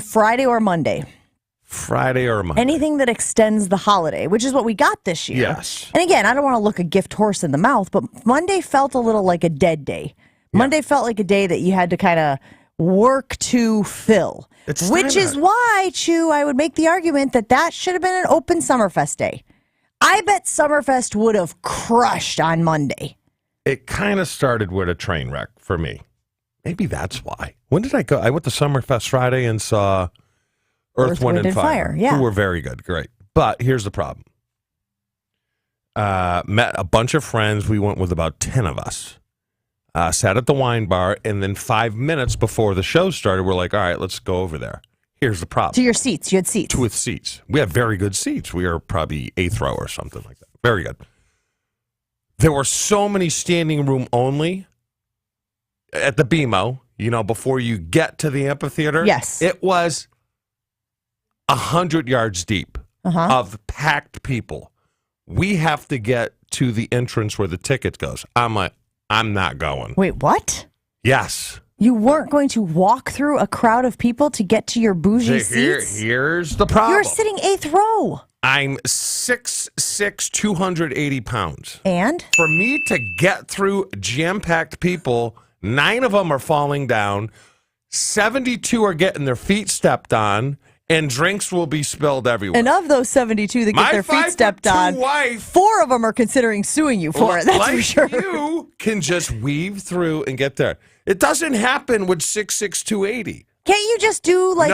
Friday or Monday. Friday or Monday. Anything that extends the holiday, which is what we got this year. Yes. And again, I don't want to look a gift horse in the mouth, but Monday felt a little like a dead day. Yeah. Monday felt like a day that you had to kind of work to fill, which is why, Chew, I would make the argument that should have been an open Summerfest day. I bet Summerfest would have crushed on Monday. It kind of started with a train wreck for me. Maybe that's why. When did I go? I went to Summerfest Friday and saw Earth, Wind, and Fire. Yeah. Who were very good. Great. But here's the problem. Met a bunch of friends. We went with about 10 of us. Sat at the wine bar, and then 5 minutes before the show started, we're like, all right, let's go over there. Here's the problem. To your seats. You had seats. With seats. We have very good seats. We are probably 8th row or something like that. Very good. There were so many standing room only at the BMO, before you get to the amphitheater. Yes. It was 100 yards deep of packed people. We have to get to the entrance where the ticket goes. I'm like, I'm not going. Wait, what? Yes. You weren't going to walk through a crowd of people to get to your bougie seats? Here's the problem. You're sitting 8th row. I'm 6'6", 280 pounds. And? For me to get through jam-packed people, 9 of them are falling down, 72 are getting their feet stepped on, and drinks will be spilled everywhere. And of those 72 that get their feet stepped on, 4 of them are considering suing you for it. That's for sure. You can just weave through and get there. It doesn't happen with 6'6", 280. Can't you just do like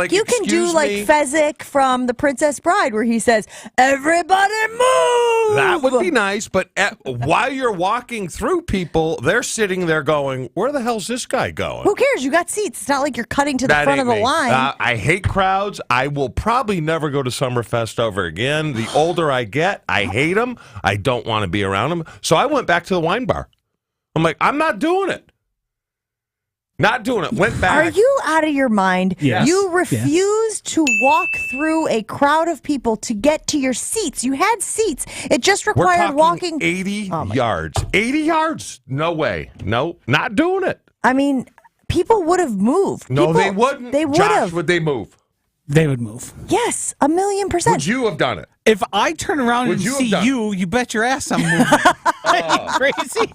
you can do like Fezzik from The Princess Bride where he says, everybody move! That would be nice, but while you're walking through people, they're sitting there going, where the hell's this guy going? Who cares? You got seats. It's not like you're cutting to the front of the line. I hate crowds. I will probably never go to Summerfest over again. The older I get, I hate them. I don't want to be around them. So I went back to the wine bar. I'm like, I'm not doing it. Not doing it. Went back. Are you out of your mind? Yes. You refused to walk through a crowd of people to get to your seats. You had seats. It just required walking 80 yards. 80 yards? No way. No, not doing it. I mean, people would have moved. No, they wouldn't. They would Josh, have. would they move? They would move. Yes, 1,000,000%. Would you have done it? If I turn around and see you bet your ass I'm moving. Crazy.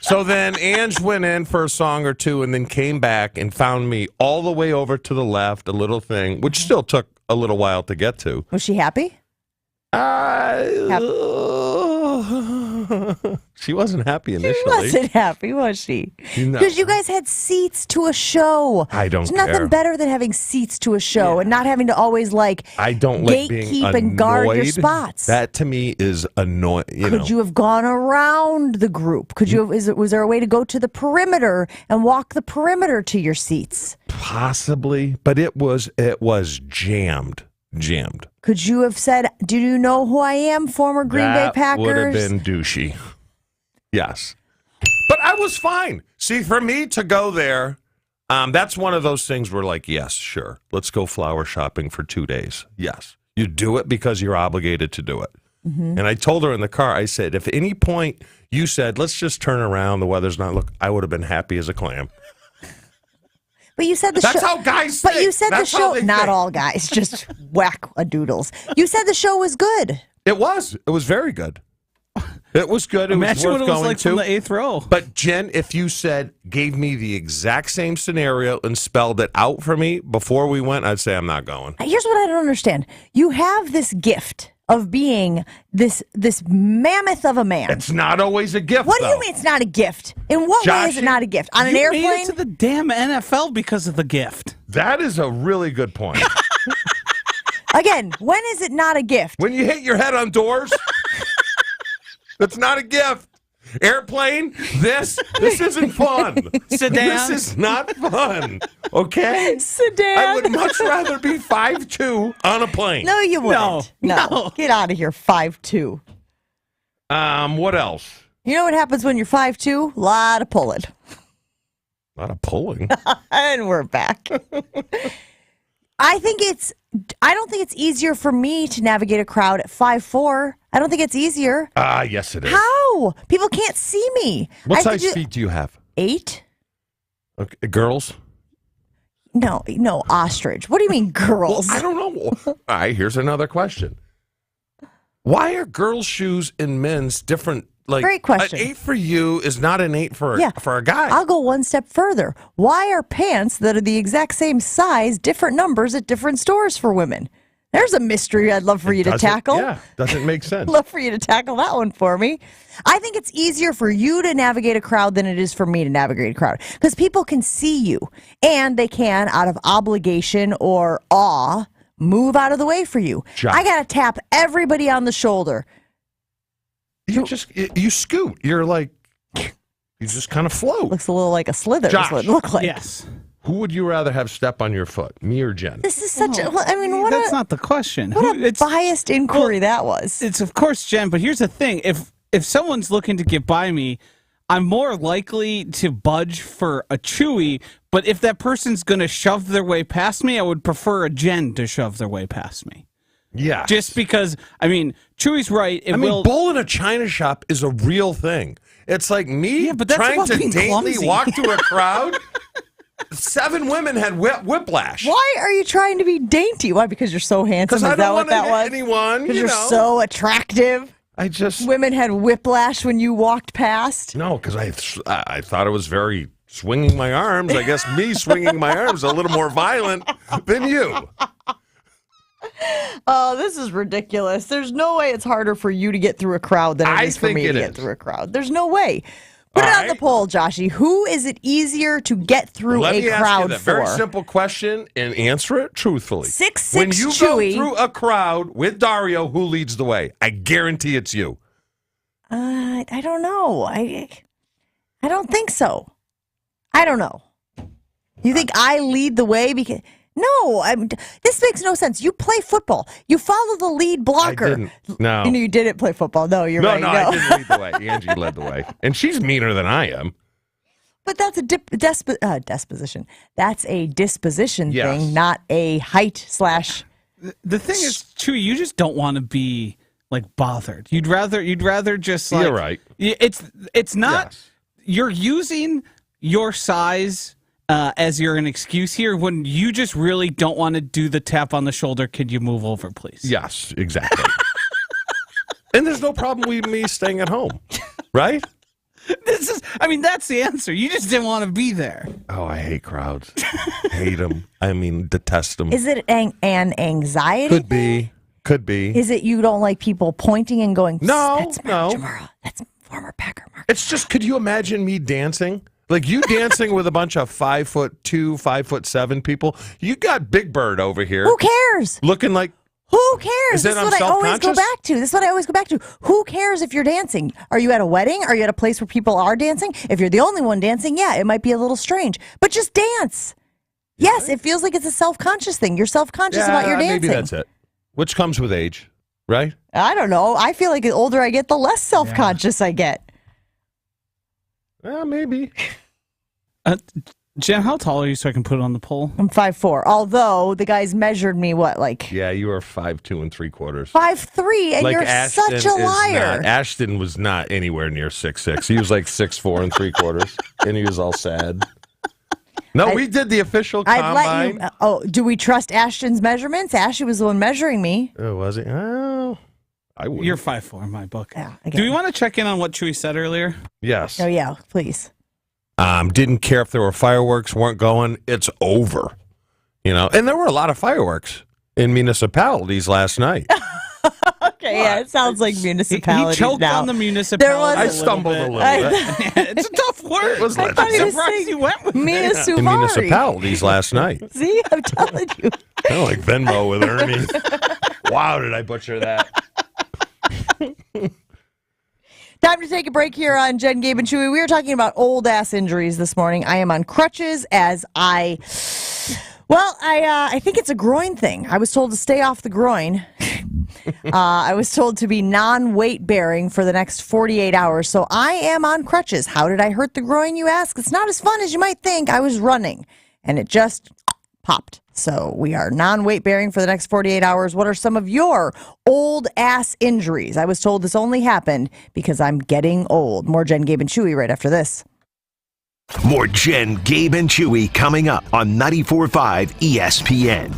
So then Ange went in for a song or two and then came back and found me all the way over to the left, a little thing, which still took a little while to get to. Was she happy? She wasn't happy initially. She wasn't happy, was she? No. Because you guys had seats to a show. I don't There's nothing care. better than having seats to a show and not having to always I don't like being gatekeep annoyed. and guard your spots. That to me is annoying. Could you have gone around the group? Could you have, was there a way to go to the perimeter and walk the perimeter to your seats? Possibly, but it was jammed. Could you have said, "Do you know who I am, former Green Bay Packers"? Would have been douchey. Yes. But I was fine. See, for me to go there, that's one of those things where, like, yes, sure, let's go flower shopping for 2 days. Yes. You do it because you're obligated to do it. Mm-hmm. And I told her in the car, I said, if at any point you said, let's just turn around, the weather's not, look, I would have been happy as a clam. But you said the show. That's how guys But think. you said That's the how show. they Not think. all guys, just whack-a-doodles. You said the show was good. It was. It was very good. It was good. It Imagine was what worth it was going like to. from the 8th row. But Jen, if you gave me the exact same scenario and spelled it out for me before we went, I'd say I'm not going. Here's what I don't understand. You have this gift of being this mammoth of a man. It's not always a gift. What do though. you mean it's not a gift? In what way is it Joshy, not a gift? On an You airplane? made it to the damn NFL because of the gift. That is a really good point. Again, when is it not a gift? When you hit your head on doors, that's not a gift. Airplane, this isn't fun. Sedan. This is not fun. Okay? Sedan. I would much rather be 5'2" on a plane. No, you wouldn't. No. Get out of here, 5'2". What else? You know what happens when you're 5'2"? A lot of pulling. A lot of pulling. And we're back. I don't think it's easier for me to navigate a crowd at 5'4". I don't think it's easier. Yes, it is. How? People can't see me. What size feet do you have? 8? Okay, girls? No, ostrich. What do you mean, girls? Well, I don't know. All right, here's another question. Why are girls' shoes and men's different? Like, Great question. An 8 for you is not an 8 for a guy. I'll go one step further. Why are pants that are the exact same size different numbers at different stores for women? There's a mystery I'd love for you to tackle. Yeah, doesn't make sense. Love for you to tackle that one for me. I think it's easier for you to navigate a crowd than it is for me to navigate a crowd because people can see you and they can, out of obligation or awe, move out of the way for you. Josh. I got to tap everybody on the shoulder. You scoot. You're like, you just kind of float. Looks a little like a slither. Josh. Is what it looked like. Yes. Who would you rather have step on your foot, me or Jen? This is such a. I mean, what That's a not the question. what a biased inquiry that was. It's of course Jen, but here's the thing: if someone's looking to get by me, I'm more likely to budge for a Chewy. But if that person's going to shove their way past me, I would prefer a Jen to shove their way past me. Yeah. Just because, I mean, Chewy's right. Bull in a china shop is a real thing. It's like me but that's trying about to being daintily clumsy. walk to a crowd. 7 women had whiplash. Why are you trying to be dainty? Why? Because you're so handsome? Because Is I that don't what want to that hit was? anyone. Because You you're know. so attractive. Women had whiplash when you walked past. No, because I thought it was very swinging my arms. I guess me swinging my arms a little more violent than you. Oh, this is ridiculous. There's no way it's harder for you to get through a crowd than it is for think me it to get is. through a crowd. There's no way. Put it on the poll, Joshy. Who is it easier to get through Let a me ask crowd you that for? very simple question and answer it truthfully. 6'6" When you Chewy. go through a crowd with Dario, who leads the way? I guarantee it's you. I don't know. I don't think so. I don't know. You think I lead the way because? No, this makes no sense. You play football. You follow the lead blocker. I didn't. No. You didn't play football. No, you're right. No, I didn't lead the way. Angie led the way. And she's meaner than I am. But that's a disposition. That's a disposition Yes. thing, not a height / The thing is, Chewy, you just don't want to be like bothered. You'd rather just like. You're right. It's not. Yes. You're using your size as an excuse here when you just really don't want to do the tap on the shoulder. Could you move over, please? Yes, exactly. And there's no problem with me staying at home, right? That's the answer. You just didn't want to be there. Oh, I hate crowds. Hate them. Detest them. Is it an anxiety? Could be. Is it you don't like people pointing and going? No, That's Mark Jamara. That's Former Packer Mark. It's just, could you imagine me dancing? Like you dancing with a bunch of 5'2", 5'7" people. You got Big Bird over here. Who cares? Looking like. Who cares? Is This is what I always go back to. This is what I always go back to. Who cares if you're dancing? Are you at a wedding? Are you at a place where people are dancing? If you're the only one dancing, yeah, it might be a little strange. But just dance. Yes, it feels like it's a self-conscious thing. You're self-conscious about your dancing. Maybe that's it. Which comes with age, right? I don't know. I feel like the older I get, the less self-conscious I get. Maybe. Jen, how tall are you so I can put it on the poll? I'm 5'4", although the guys measured me, Yeah, you are 5'2"3/4". 5'3", and you're Ashton such a liar. Ashton was not anywhere near 6'6". He was like 6'4" 3/4", and he was all sad. No, we did the official combine. Do we trust Ashton's measurements? Ashton was the one measuring me. Oh, was he? Oh, I would. You're 5'4" in my book. Yeah, do we want to check in on what Chewy said earlier? Yes. Oh, yeah, please. Didn't care if there were fireworks, weren't going. It's over. And there were a lot of fireworks in municipalities last night. Okay, yeah, it sounds like municipalities He choked now. on the municipality. I stumbled a little bit. It's a tough word. I thought he was saying you went with In municipalities last night. See, I'm telling you. Kind of like Venmo with Ernie. Wow, did I butcher that? Time to take a break here on Jen, Gabe, and Chewy. We are talking about old-ass injuries this morning. I am on crutches as I think it's a groin thing. I was told to stay off the groin. I was told to be non-weight bearing for the next 48 hours. So I am on crutches. How did I hurt the groin, you ask? It's not as fun as you might think. I was running, and it just popped. So we are non-weight bearing for the next 48 hours. What are some of your old-ass injuries? I was told this only happened because I'm getting old. More Jen, Gabe, and Chewy right after this. More Jen, Gabe, and Chewy coming up on 94.5 ESPN.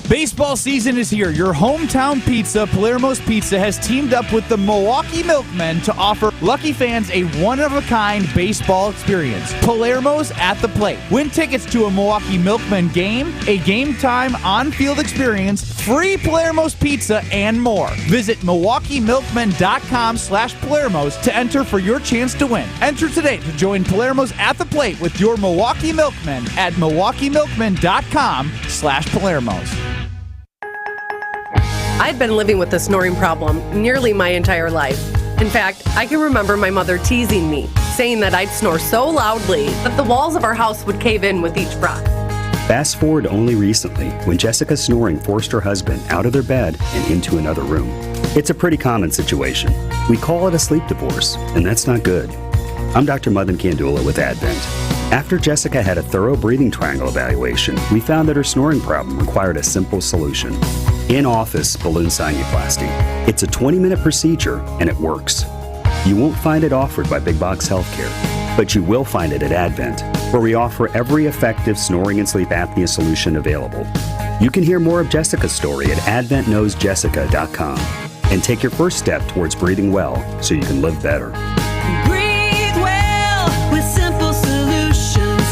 Baseball season is here. Your hometown pizza, Palermo's Pizza, has teamed up with the Milwaukee Milkmen to offer lucky fans a one-of-a-kind baseball experience. Palermo's at the plate. Win tickets to a Milwaukee Milkmen game, a game-time on-field experience, free Palermo's Pizza, and more. Visit MilwaukeeMilkmen.com/Palermo's to enter for your chance to win. Enter today to join Palermo's at the plate with your Milwaukee Milkmen at MilwaukeeMilkmen.com/Palermo's. I've been living with a snoring problem nearly my entire life. In fact, I can remember my mother teasing me, saying that I'd snore so loudly that the walls of our house would cave in with each breath. Fast forward only recently, when Jessica's snoring forced her husband out of their bed and into another room. It's a pretty common situation. We call it a sleep divorce, and that's not good. I'm Dr. Madan Kandula with Advent. After Jessica had a thorough breathing triangle evaluation, we found that her snoring problem required a simple solution. In-office balloon sinuplasty. It's a 20-minute procedure, and it works. You won't find it offered by big box healthcare, but you will find it at Advent, where we offer every effective snoring and sleep apnea solution available. You can hear more of Jessica's story at adventknowsjessica.com and take your first step towards breathing well so you can live better. Breathe well with simple solutions.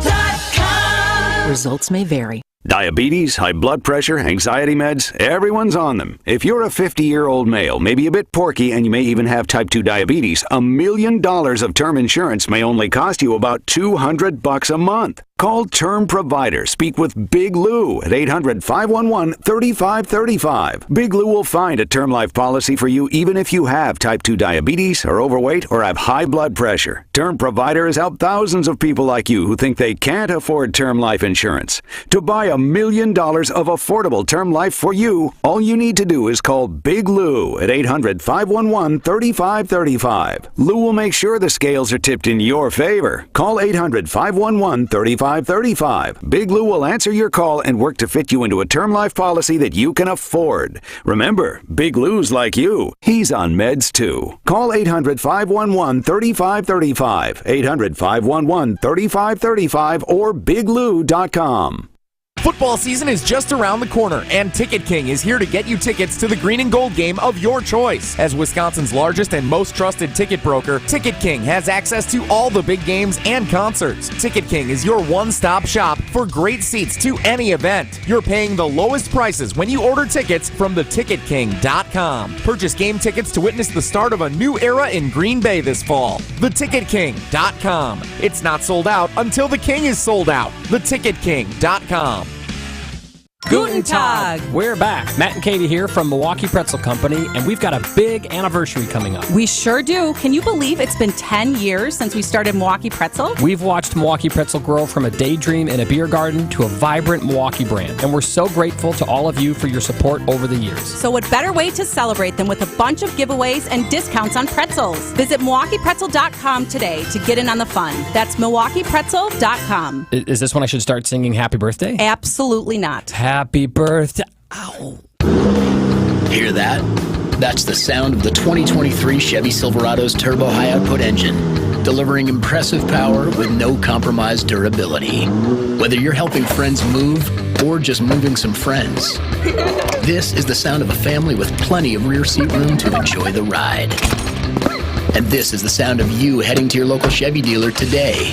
AdventKnows.com. Results may vary. Diabetes, high blood pressure, anxiety meds, everyone's on them. If you're a 50-year-old male, maybe a bit porky, and you may even have type 2 diabetes, $1 million of term insurance may only cost you about $200 a month. Call Term Provider. Speak with Big Lou at 800-511-3535. Big Lou will find a term life policy for you even if you have type 2 diabetes, are overweight, or have high blood pressure. Term Provider has helped thousands of people like you who think they can't afford term life insurance. To buy $1 million of affordable term life for you, all you need to do is call Big Lou at 800-511-3535. Lou will make sure the scales are tipped in your favor. Call 800-511-3535. Big Lou will answer your call and work to fit you into a term life policy that you can afford. Remember, Big Lou's like you. He's on meds too. Call 800-511-3535, 800-511-3535, or biglou.com. Football season is just around the corner, and Ticket King is here to get you tickets to the green and gold game of your choice. As Wisconsin's largest and most trusted ticket broker, Ticket King has access to all the big games and concerts. Ticket King is your one-stop shop for great seats to any event. You're paying the lowest prices when you order tickets from theticketking.com. Purchase game tickets to witness the start of a new era in Green Bay this fall. Theticketking.com. It's not sold out until the king is sold out. Theticketking.com. Guten Tag! We're back. Matt and Katie here from Milwaukee Pretzel Company, and we've got a big anniversary coming up. We sure do. Can you believe it's been 10 years since we started Milwaukee Pretzel? We've watched Milwaukee Pretzel grow from a daydream in a beer garden to a vibrant Milwaukee brand, and we're so grateful to all of you for your support over the years. So what better way to celebrate than with a bunch of giveaways and discounts on pretzels? Visit MilwaukeePretzel.com today to get in on the fun. That's MilwaukeePretzel.com. Is this when I should start singing Happy Birthday? Absolutely not. Happy birthday. Ow. Hear that? That's the sound of the 2023 Chevy Silverado's turbo high output engine, delivering impressive power with no compromised durability. Whether you're helping friends move or just moving some friends, this is the sound of a family with plenty of rear seat room to enjoy the ride. And this is the sound of you heading to your local Chevy dealer today.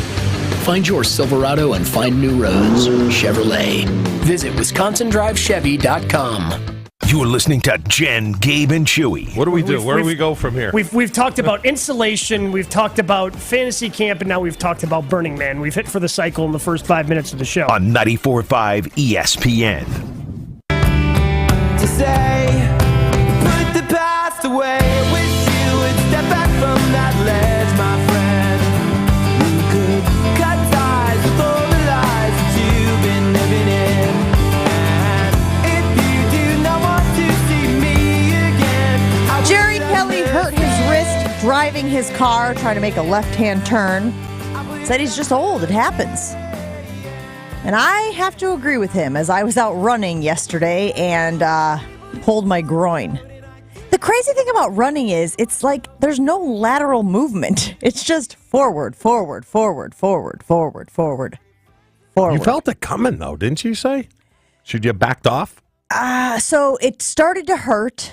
Find your Silverado and find new roads. Chevrolet. Visit WisconsinDriveChevy.com. You're listening to Jen, Gabe, and Chewy. What do we do? Where do we go from here? We've talked about insulation, we've talked about fantasy camp, and now we've talked about Burning Man. We've hit for the cycle in the first 5 minutes of the show. On 94.5 ESPN. To say, put the past away. Wish you would step back from that ledge, my friend. We could cut ties with all the lies that you've been living in. And if you do not want to see me again, Jerry Kelly hurt his wrist driving his car, trying to make a left-hand turn. Said he's just old. It happens. And I have to agree with him, as I was out running yesterday and pulled my groin. The crazy thing about running is it's like there's no lateral movement. It's just forward, forward, forward, forward, forward, forward, forward. You felt it coming, though, didn't you say? Should you have backed off? So it started to hurt.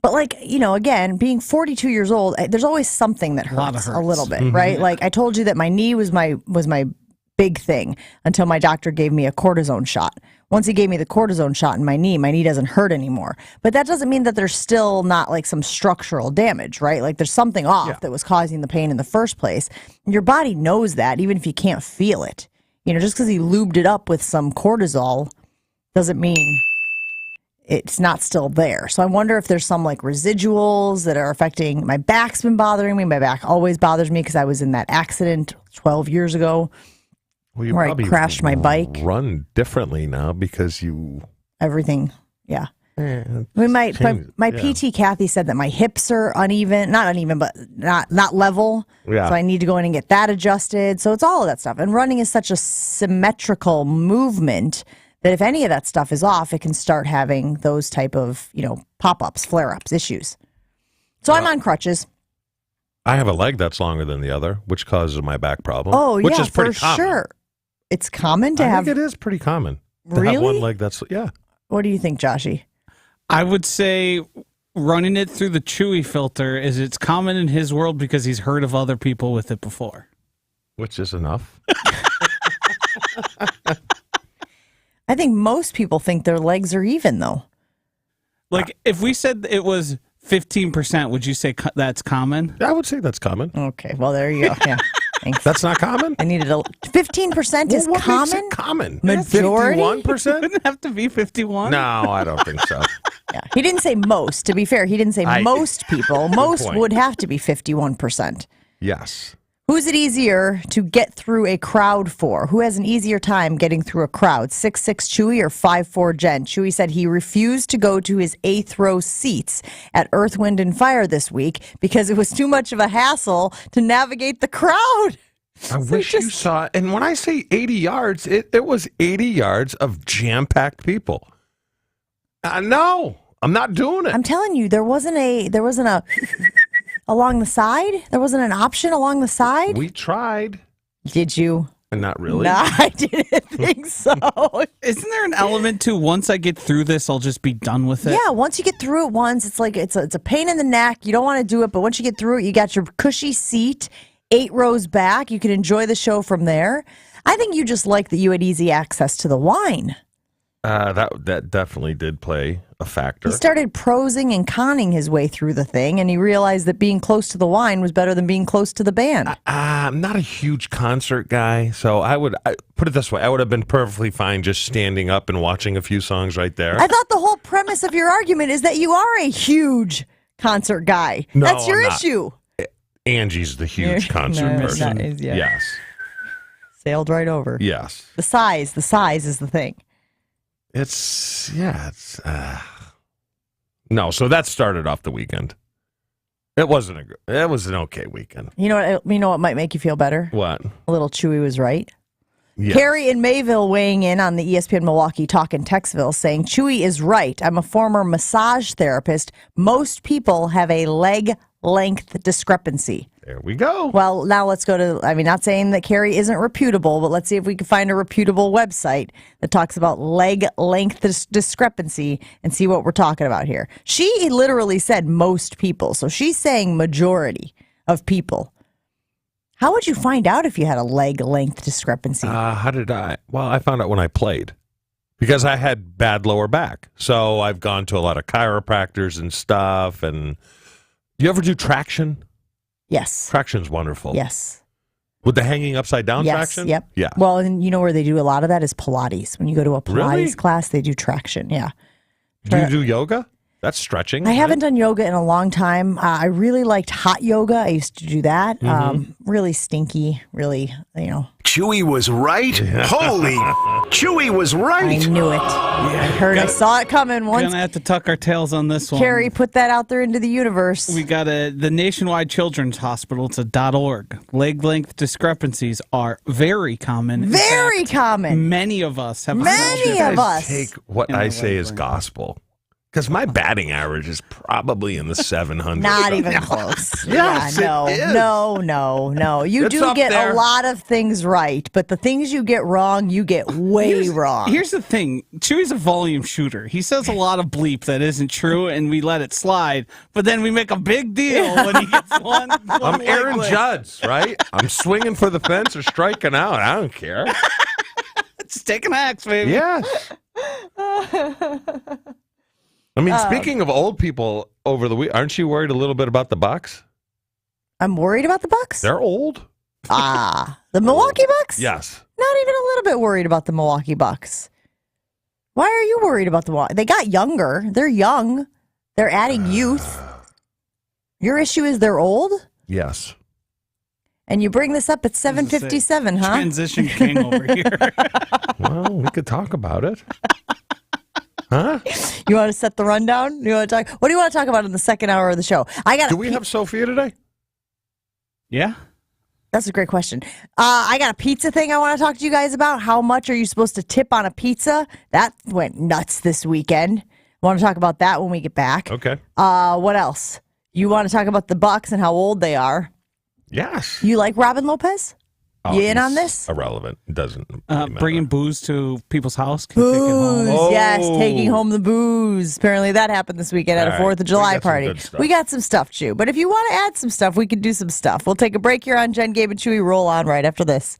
But again, being 42 years old, there's always something that hurts a little bit, right? Like I told you that my knee was my big thing until my doctor gave me a cortisone shot. Once he gave me the cortisone shot in my knee doesn't hurt anymore. But that doesn't mean that there's still not like some structural damage, right? Like there's something off that was causing the pain in the first place. Your body knows that, even if you can't feel it. Just because he lubed it up with some cortisol doesn't mean it's not still there. So I wonder if there's some like residuals that are affecting. My back's been bothering me. My back always bothers me because I was in that accident 12 years ago. Well, where I crashed my bike. Run differently now because everything, yeah. My PT Kathy said that my hips are not uneven, but not level. Yeah. So I need to go in and get that adjusted. So it's all of that stuff. And running is such a symmetrical movement that if any of that stuff is off, it can start having those type of pop-ups, flare-ups, issues. So I'm on crutches. I have a leg that's longer than the other, which causes my back problem. Oh, which yeah, is pretty for common. sure. It's common to I have. think it is pretty common. To Really? have one leg that's, yeah. What do you think, Joshy? I would say running it through the Chewy filter it's common in his world because he's heard of other people with it before. Which is enough. I think most people think their legs are even, though. Like, if we said it was 15%, would you say that's common? I would say that's common. Okay, well, there you go. Yeah. Thanks. That's not common? I needed 15% is what common? Makes it common? Majority? 51%? Wouldn't have to be 51? No, I don't think so. Yeah. He didn't say most. To be fair, he didn't say most people. Most point. would have to be 51%. Yes. Who's it easier to get through a crowd for? Who has an easier time getting through a crowd? 6'6" Chewy or 5'4" Jen? Chewy said he refused to go to his 8th row seats at Earth, Wind, and Fire this week because it was too much of a hassle to navigate the crowd. I wish you saw, and when I say 80 yards, it was 80 yards of jam-packed people. No, I'm not doing it. I'm telling you, there wasn't a along the side? There wasn't an option along the side? We tried. Did you? Not really. Nah, I didn't think so. Isn't there an element to once I get through this, I'll just be done with it? Yeah, once you get through it once, it's like it's a pain in the neck. You don't want to do it, but once you get through it, you got your cushy seat 8 rows back. You can enjoy the show from there. I think you just like that you had easy access to the wine. That definitely did play a factor. He started prosing and conning his way through the thing, and he realized that being close to the wine was better than being close to the band. I'm not a huge concert guy, so I put it this way. I would have been perfectly fine just standing up and watching a few songs right there. I thought the whole premise of your argument is that you are a huge concert guy. No, That's your I'm not. issue. Angie's the huge concert person. That is, yeah. Yes. Sailed right over. Yes. The size is the thing. No, so that started off the weekend. It was an okay weekend. You know what might make you feel better? What? A little Chewy was right. Yeah. Carrie in Mayville weighing in on the ESPN Milwaukee Talk in Texville saying, Chewy is right. I'm a former massage therapist. Most people have a leg length discrepancy. There we go. Well, now let's go to, not saying that Carrie isn't reputable, but let's see if we can find a reputable website that talks about leg length discrepancy and see what we're talking about here. She literally said most people, so she's saying majority of people. How would you find out if you had a leg length discrepancy? How did I? Well, I found out when I played because I had bad lower back. So I've gone to a lot of chiropractors and stuff. And you ever do traction? Yes. Traction's wonderful. Yes. With the hanging upside down Yes, traction? yep. Yeah. Well, and you know where they do a lot of that is Pilates. When you go to a Pilates Really? class, they do traction. Yeah. Do you do yoga? That's stretching. I haven't done yoga in a long time. I really liked hot yoga. I used to do that. Really stinky, really, Chewy was right. Holy, Chewy was right. I knew it. I saw it coming once. Gonna have to tuck our tails on this one. Carrie put that out there into the universe. We got the Nationwide Children's Hospital. It's a .org. Leg length discrepancies are very common. In Very fact, common. Many of us have. Many of us. Take what I say as gospel. Because my batting average is probably in the 700s. Not even close. Yes, yeah, it is. No. You It's do up get there. a lot of things right, but the things you get wrong, you get way wrong. Here's the thing. Chewy's a volume shooter. He says a lot of bleep that isn't true, and we let it slide. But then we make a big deal when he gets one. I'm Aaron Judge, right? I'm swinging for the fence or striking out. I don't care. Just take an axe, baby. Yes. I mean, speaking of old people over the week, aren't you worried a little bit about the Bucks? I'm worried about the Bucks. They're old. The Milwaukee Bucks? Yes. Not even a little bit worried about the Milwaukee Bucks. Why are you worried about the Milwaukee? They got younger. They're young. They're adding youth. Your issue is they're old? Yes. And you bring this up at 7:57, huh? Transition king over here. Well, we could talk about it. Huh? You want to set the rundown? You want to talk? What do you want to talk about in the second hour of the show? Do we have Sophia today? Yeah. That's a great question. I got a pizza thing I want to talk to you guys about. How much are you supposed to tip on a pizza? That went nuts this weekend. I want to talk about that when we get back. Okay. What else? You want to talk about the Bucks and how old they are? Yes. You like Robin Lopez? You in on this? Irrelevant. Doesn't really matter. Bringing booze to people's house. Can you take it home? Booze, yes, taking home the booze. Apparently that happened this weekend at a All right. 4th of July We got some party. good stuff. We got some stuff, Chew. But if you want to add some stuff, we could do some stuff. We'll take a break here on Jen, Gabe, and Chewy. Roll on right after this.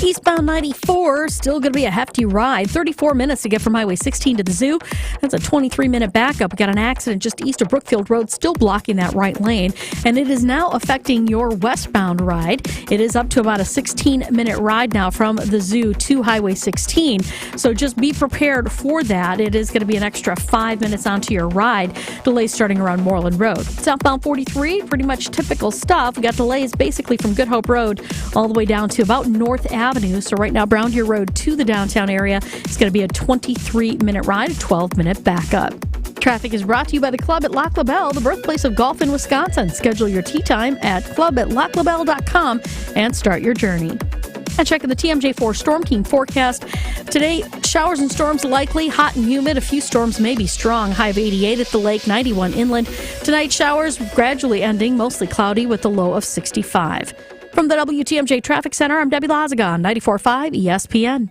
Eastbound 94, still going to be a hefty ride. 34 minutes to get from Highway 16 to the zoo. That's a 23-minute backup. We got an accident just east of Brookfield Road, still blocking that right lane. And it is now affecting your westbound ride. It is up to about a 16-minute ride now from the zoo to Highway 16. So just be prepared for that. It is going to be an extra 5 minutes onto your ride. Delays starting around Moreland Road. Southbound 43, pretty much typical stuff. We got delays basically from Good Hope Road all the way down to about North Avenue. So right now, Brown Deer Road to the downtown area is going to be a 23-minute ride, a 12-minute backup. Traffic is brought to you by the Club at Lac La Belle, the birthplace of golf in Wisconsin. Schedule your tee time at club@laclabelle.com and start your journey. And checking the TMJ4 Storm Team forecast. Today, showers and storms likely, hot and humid. A few storms may be strong. High of 88 at the lake, 91 inland. Tonight, showers gradually ending, mostly cloudy with a low of 65. From the WTMJ Traffic Center, I'm Debbie Lazagon, 94.5 ESPN.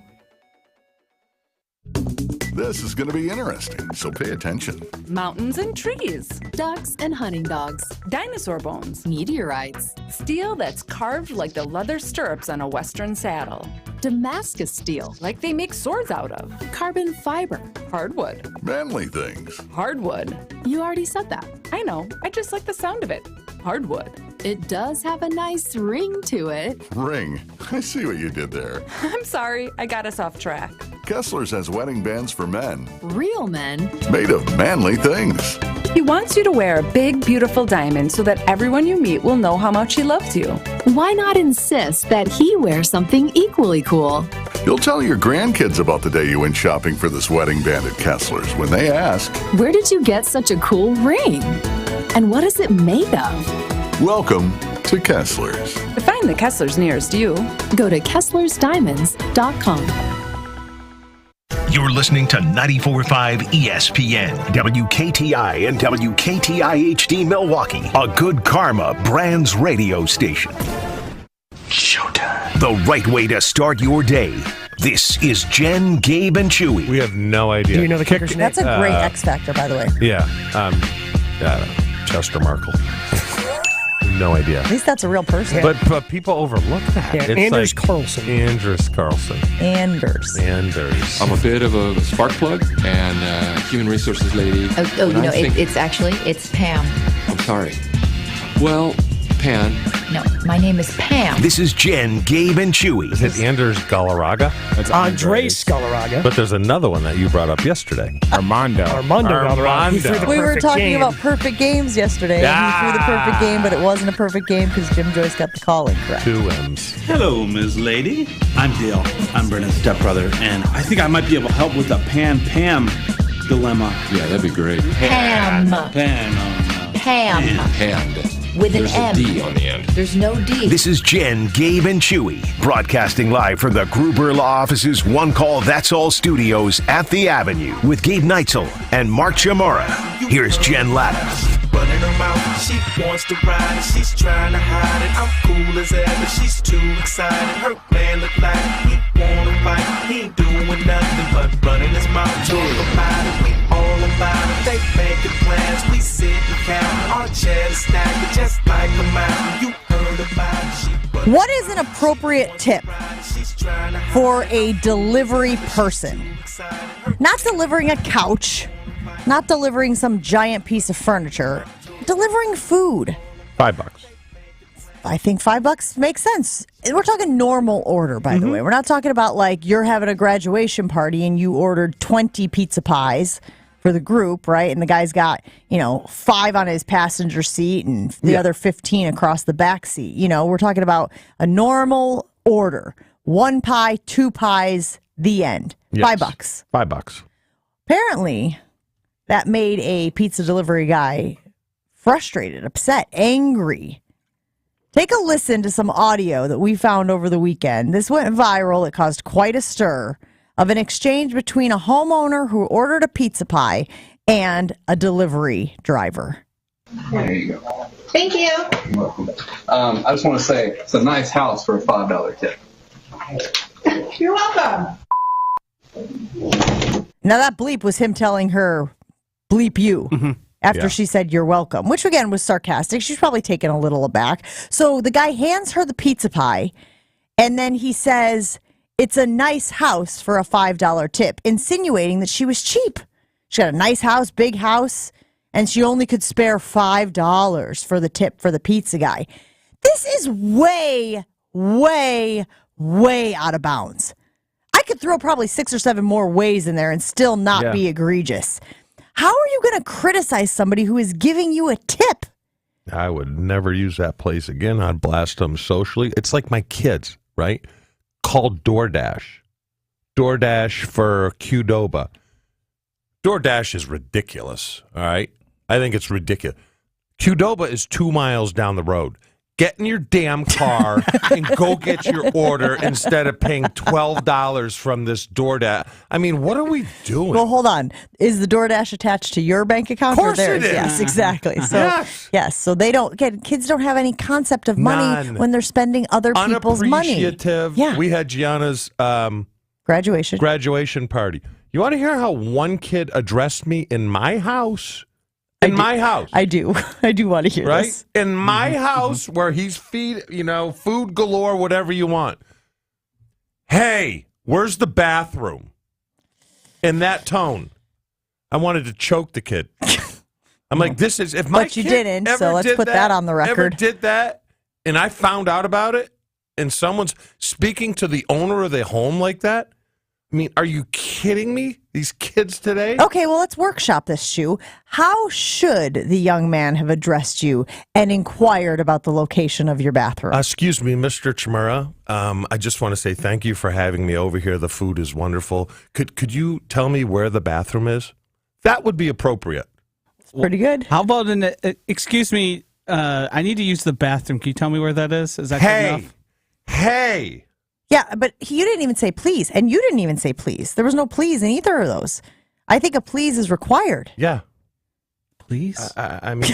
This is going to be interesting, so pay attention. Mountains and trees. Ducks and hunting dogs. Dinosaur bones. Meteorites. Steel that's carved like the leather stirrups on a Western saddle. Damascus steel, like they make swords out of. Carbon fiber. Hardwood. Manly things. Hardwood. You already said that. I know. I just like the sound of it. Hardwood. It does have a nice ring to it. Ring. I see what you did there. I'm sorry. I got us off track. Kessler's has wedding bands for men. Real men. Made of manly things. He wants you to wear a big, beautiful diamond so that everyone you meet will know how much he loves you. Why not insist that he wears something equally cool? You'll tell your grandkids about the day you went shopping for this wedding band at Kessler's when they ask, "Where did you get such a cool ring? And what is it made of?" Welcome to Kessler's. To find the Kessler's nearest you, go to KesslersDiamonds.com. You're listening to 94.5 ESPN, WKTI and WKTI-HD Milwaukee, a Good Karma Brands radio station. Showtime. The right way to start your day. This is Jen, Gabe, and Chewy. We have no idea. Do you know the kicker's name? That's a great X Factor, by the way. Yeah. Chester Markle. No idea. At least that's a real person. But people overlook that. Yeah, It's Anders like Carlson. Anders Carlson. Anders. I'm a bit of a spark plug and human resources lady. It's Pam. I'm sorry. Well, Pan. No, my name is Pam. This is Jen, Gabe, and Chewy. Is it Anders Galarraga? That's Andres Galarraga. But there's another one that you brought up yesterday. Armando Galarraga. He threw the We were perfect talking game. about perfect games yesterday. And he threw the perfect game, but it wasn't a perfect game because Jim Joyce got the calling correct. 2 M's. Hello, Ms. Lady. I'm Dale. I'm Brendan's stepbrother, and I think I might be able to help with the Pan-Pam dilemma. Yeah, that'd be great. Pam. Pan. Pam. Hand. With There's an M. a D on the end. There's no D. This is Jen, Gabe, and Chewy, broadcasting live from the Gruber Law Office's One Call That's All studios at the Avenue with Gabe Neitzel and Mark Chamorro. Here's Jen Latta. Running her mouth, she wants to ride it, she's trying to hide it. I'm cool as ever, she's too excited. Her man look like he wanna fight, he ain't doing nothing but running his mouth. Talk about it, we all about it. They making plans, we sit and count. Our chair is stacked just like a mountain. You heard about it. What is an appropriate tip for a delivery person? Not delivering a couch, not delivering some giant piece of furniture, delivering food. $5. I think $5 makes sense. We're talking normal order, by the way. We're not talking about like you're having a graduation party and you ordered 20 pizza pies for the group, right? And the guy's got, 5 on his passenger seat and the other 15 across the back seat. We're talking about a normal order. 1 pie, 2 pies, the end. Yes. $5. $5. Apparently, that made a pizza delivery guy frustrated, upset, angry. Take a listen to some audio that we found over the weekend. This went viral. It caused quite a stir of an exchange between a homeowner who ordered a pizza pie and a delivery driver. There you go. Thank you. You're welcome. I just want to say it's a nice house for a $5 tip. You're welcome. Now that bleep was him telling her, bleep you. After she said, you're welcome, which again was sarcastic. She's probably taken a little aback. So the guy hands her the pizza pie, and then he says, it's a nice house for a $5 tip, insinuating that she was cheap. She got a nice house, big house, and she only could spare $5 for the tip for the pizza guy. This is way, way, way out of bounds. I could throw probably 6 or 7 more ways in there and still not be egregious. How are you going to criticize somebody who is giving you a tip? I would never use that place again. I'd blast them socially. It's like my kids, right? Call DoorDash. DoorDash for Qdoba. DoorDash is ridiculous, all right? I think it's ridiculous. Qdoba is 2 miles down the road. get in your damn car and go get your order instead of paying $12 from this DoorDash. I mean, what are we doing? Well, hold on. Is the DoorDash attached to your bank account? Of course or theirs? it is. Yes, exactly. So, yes. So they don't get, kids don't have any concept of money None. when they're spending other people's money. Unappreciative. Yeah. We had Gianna's graduation party. You want to hear how one kid addressed me in my house? My house. I do. I do want to hear right? this. In my house where he's food galore, whatever you want. Hey, where's the bathroom? In that tone. I wanted to choke the kid. I'm like, this is, if my But you kid didn't, ever so let's did put that on the Ever record. did that, and I found out about it, and someone's speaking to the owner of the home like that, I mean, are you kidding me? These kids today? Okay, well, let's workshop this, Shu. How should the young man have addressed you and inquired about the location of your bathroom? Excuse me, Mr. Chimera. I just want to say thank you for having me over here. The food is wonderful. Could you tell me where the bathroom is? That would be appropriate. It's pretty good. How about excuse me, I need to use the bathroom. Can you tell me where that is? Is that good enough? Hey. Yeah, but you didn't even say please, and you didn't even say please. There was no please in either of those. I think a please is required. Yeah. Please? I mean,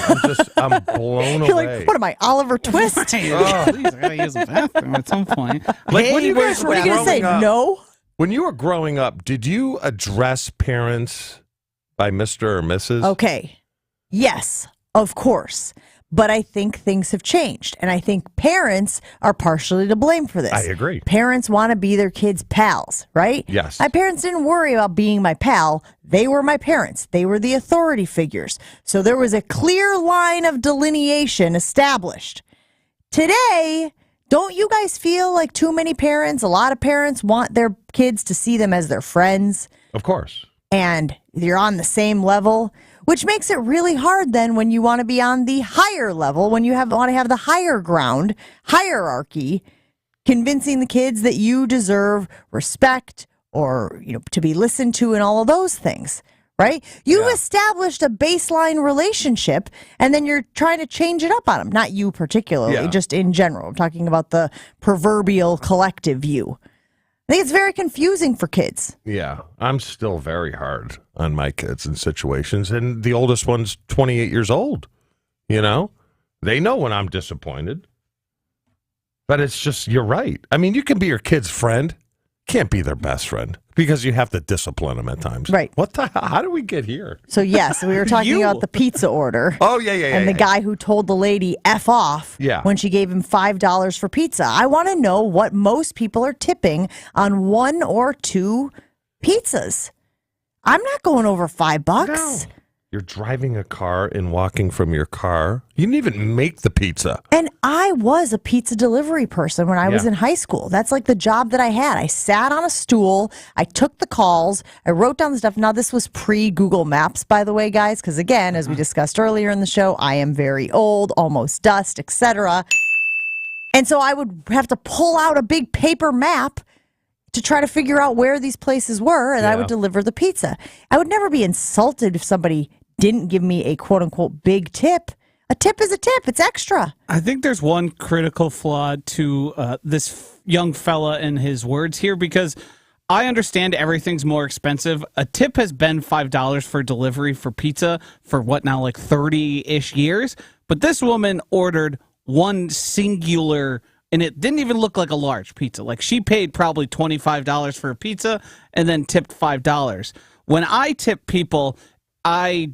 I'm blown You're away. like, what am I, Oliver Twist? Please, I gotta use the bathroom at some point. Like, when you guys were what are you going to say, growing up- no? When you were growing up, did you address parents by Mr. or Mrs.? Okay. Yes, of course. But I think things have changed, and I think parents are partially to blame for this. I agree. Parents want to be their kids' pals, right? Yes. My parents didn't worry about being my pal. They were my parents. They were the authority figures. So there was a clear line of delineation established. Today, don't you guys feel like too many parents, a lot of parents want their kids to see them as their friends? Of course. And you're on the same level, which makes it really hard then when you want to be on the higher level, when you want to have the higher ground, hierarchy, convincing the kids that you deserve respect or, to be listened to and all of those things, right? You established a baseline relationship and then you're trying to change it up on them. Not you particularly, just in general. I'm talking about the proverbial collective view. I think it's very confusing for kids. Yeah, I'm still very hard on my kids in situations, and the oldest one's 28 years old. They know when I'm disappointed. But it's just, you're right. I mean, you can be your kid's friend, can't be their best friend because you have to discipline them at times. Right. What the hell? How do we get here? So, yes, we were talking about the pizza order. Oh, yeah. And the guy who told the lady F off when she gave him $5 for pizza. I want to know what most people are tipping on 1 or 2 pizzas. I'm not going over $5. No. You're driving a car and walking from your car. You didn't even make the pizza. And I was a pizza delivery person when I was in high school. That's like the job that I had. I sat on a stool. I took the calls. I wrote down the stuff. Now, this was pre-Google Maps, by the way, guys, because, again, as we discussed earlier in the show, I am very old, almost dust, etc. And so I would have to pull out a big paper map to try to figure out where these places were, and I would deliver the pizza. I would never be insulted if somebody didn't give me a quote-unquote big tip. A tip is a tip. It's extra. I think there's one critical flaw to this young fella and his words here, because I understand everything's more expensive. A tip has been $5 for delivery for pizza for what now, like 30-ish years? But this woman ordered one singular, and it didn't even look like a large pizza. Like, she paid probably $25 for a pizza and then tipped $5. When I tip people, I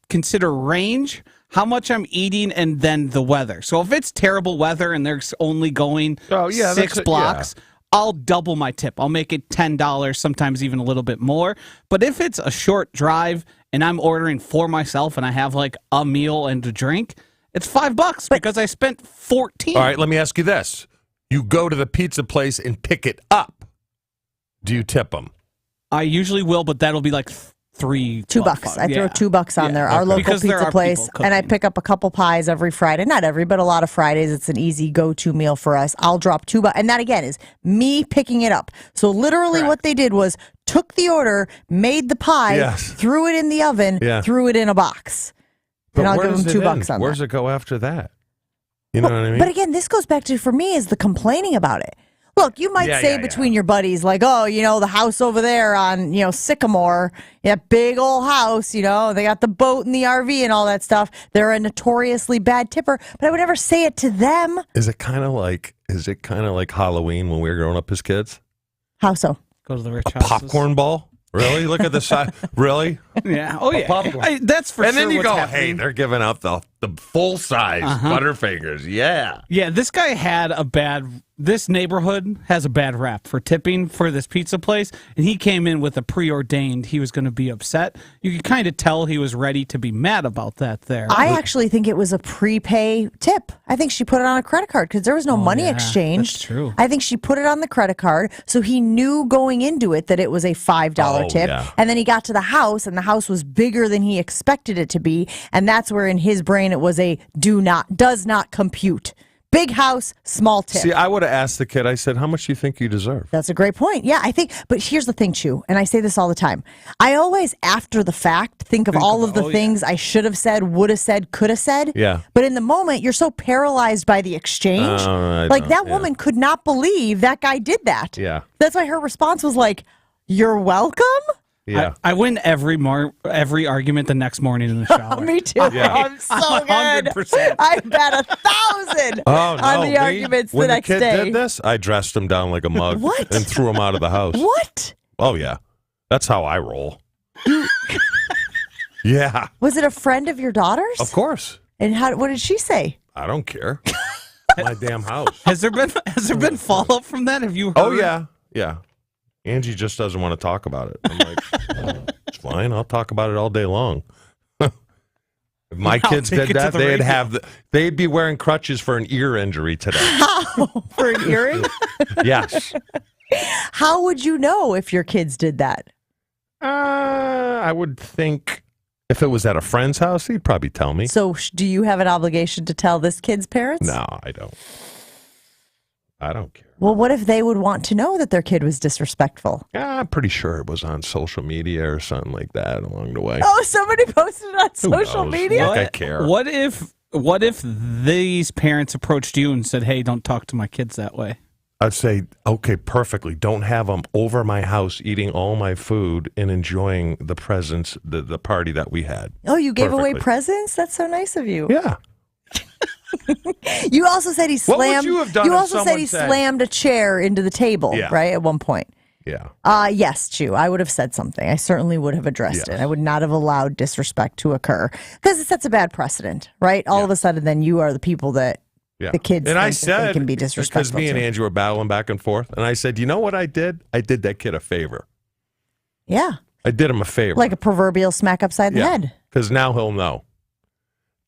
consider range, how much I'm eating, and then the weather. So if it's terrible weather and they're only going 6 blocks, I'll double my tip. I'll make it $10, sometimes even a little bit more. But if it's a short drive and I'm ordering for myself and I have like a meal and a drink, it's $5 because I spent $14. All right, let me ask you this. You go to the pizza place and pick it up. Do you tip them? I usually will, but that'll be like $2. I throw $2 on there. Our local pizza place, and I pick up a couple pies every Friday. Not every, but a lot of Fridays. It's an easy go-to meal for us. I'll drop $2, and that again is me picking it up. So literally, what they did was took the order, made the pie, threw it in the oven, threw it in a box, and I'll give them $2 on that. Where does it go after that? You know what I mean? But again, this goes back to, for me, is the complaining about it. Look, you might say between your buddies, like, oh, the house over there on, Sycamore, big old house, they got the boat and the RV and all that stuff. They're a notoriously bad tipper, but I would never say it to them. Is it kind of like Halloween when we were growing up as kids? How so? Go to the rich A houses. popcorn ball? Really? Look at the size. Really? Yeah. Oh, yeah. Popcorn. That's for and sure. then you what's go, happening. hey, they're giving out the full size Butterfingers. Yeah. Yeah, this guy had this neighborhood has a bad rap for tipping for this pizza place, and he came in with a preordained he was going to be upset. You could kind of tell he was ready to be mad about that there. I actually think it was a prepay tip. I think she put it on a credit card because there was no money exchanged. That's true. I think she put it on the credit card, so he knew going into it that it was a $5 tip. Yeah. And then he got to the house, and the house was bigger than he expected it to be, and that's where in his brain it was a does not compute. Big house, small tip. See, I would have asked the kid, I said, how much do you think you deserve? That's a great point. Yeah, I think, but here's the thing, Chew, and I say this all the time. I always, after the fact, think of all of the things I should have said, would have said, could have said. Yeah. But in the moment, you're so paralyzed by the exchange. That woman could not believe that guy did that. Yeah. That's why her response was like, "You're welcome." Yeah. I win every argument the next morning in the shower. Me too. Yeah. I'm so good. 100%. I bet 1,000 on the arguments when the next kid day. did this, I dressed him down like a mug What? and threw him out of the house. What? Oh, yeah. That's how I roll. Yeah. Was it a friend of your daughter's? Of course. And what did she say? I don't care. My damn house. Has there been follow-up from that? Have you heard? Oh, yeah. Yeah. Angie just doesn't want to talk about it. I'm like, it's fine. I'll talk about it all day long. If my kids did that, they'd be wearing crutches for an ear injury today. How? For an earring? Yes. How would you know if your kids did that? I would think if it was at a friend's house, he'd probably tell me. So do you have an obligation to tell this kid's parents? No, I don't. I don't care. Well, what if they would want to know that their kid was disrespectful? Yeah, I'm pretty sure it was on social media or something like that along the way. Oh, somebody posted it on Who social knows? media? Like I care. What if these parents approached you and said, "Hey, don't talk to my kids that way"? I'd say, okay, perfectly. Don't have them over my house eating all my food and enjoying the presents, the party that we had. Oh, you gave away Perfectly. presents? That's so nice of you. Yeah. You also said he What would slammed. you have done if also said someone he said- slammed a chair into the table, Yeah. right? At one point. Yeah. Yes, Chew. I would have said something. I certainly would have addressed it. I would not have allowed disrespect to occur because it sets a bad precedent, right? All of a sudden, then you are the people that the kids and think I that said, they can be because disrespectful me and to. Angie were battling back and forth, and I said, you know what I did? I did that kid a favor. Yeah, I did him a favor. like a proverbial smack upside the head. Because now he'll know.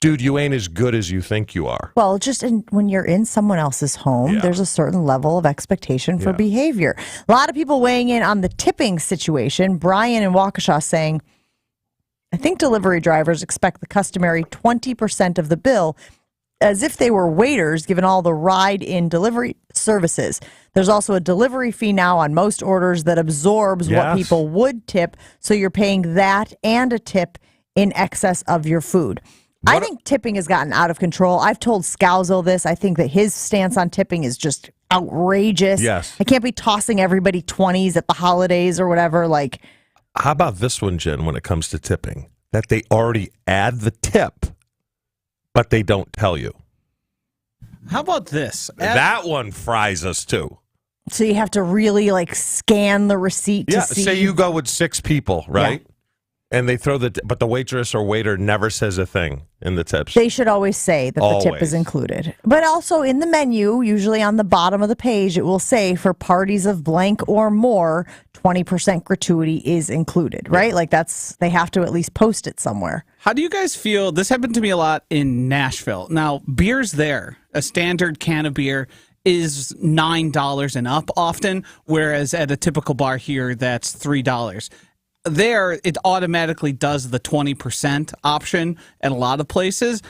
Dude, you ain't as good as you think you are. Well, when you're in someone else's home, there's a certain level of expectation for behavior. A lot of people weighing in on the tipping situation. Brian in Waukesha saying, I think delivery drivers expect the customary 20% of the bill as if they were waiters, given all the ride-in delivery services. There's also a delivery fee now on most orders that absorbs what Yes. people would tip, so you're paying that and a tip in excess of your food. I think tipping has gotten out of control. I've told Scalzo this. I think that his stance on tipping is just outrageous. Yes. I can't be tossing everybody 20s at the holidays or whatever. Like, How about this one, Jen, when it comes to tipping? That they already add the tip, but they don't tell you. How about this? That one fries us too. so you have to really like scan the receipt to see. Say you go with 6 people, right? And they throw but the waitress or waiter never says a thing in the tips. They should always say that the tip Always. is included. But also in the menu, usually on the bottom of the page, it will say for parties of blank or more, 20% gratuity is included, right? Like they have to at least post it somewhere. How do you guys feel? This happened to me a lot in Nashville. Now, beer's there. A standard can of beer is $9 and up often, whereas at a typical bar here, that's $3. There, it automatically does the 20% option at a lot of places.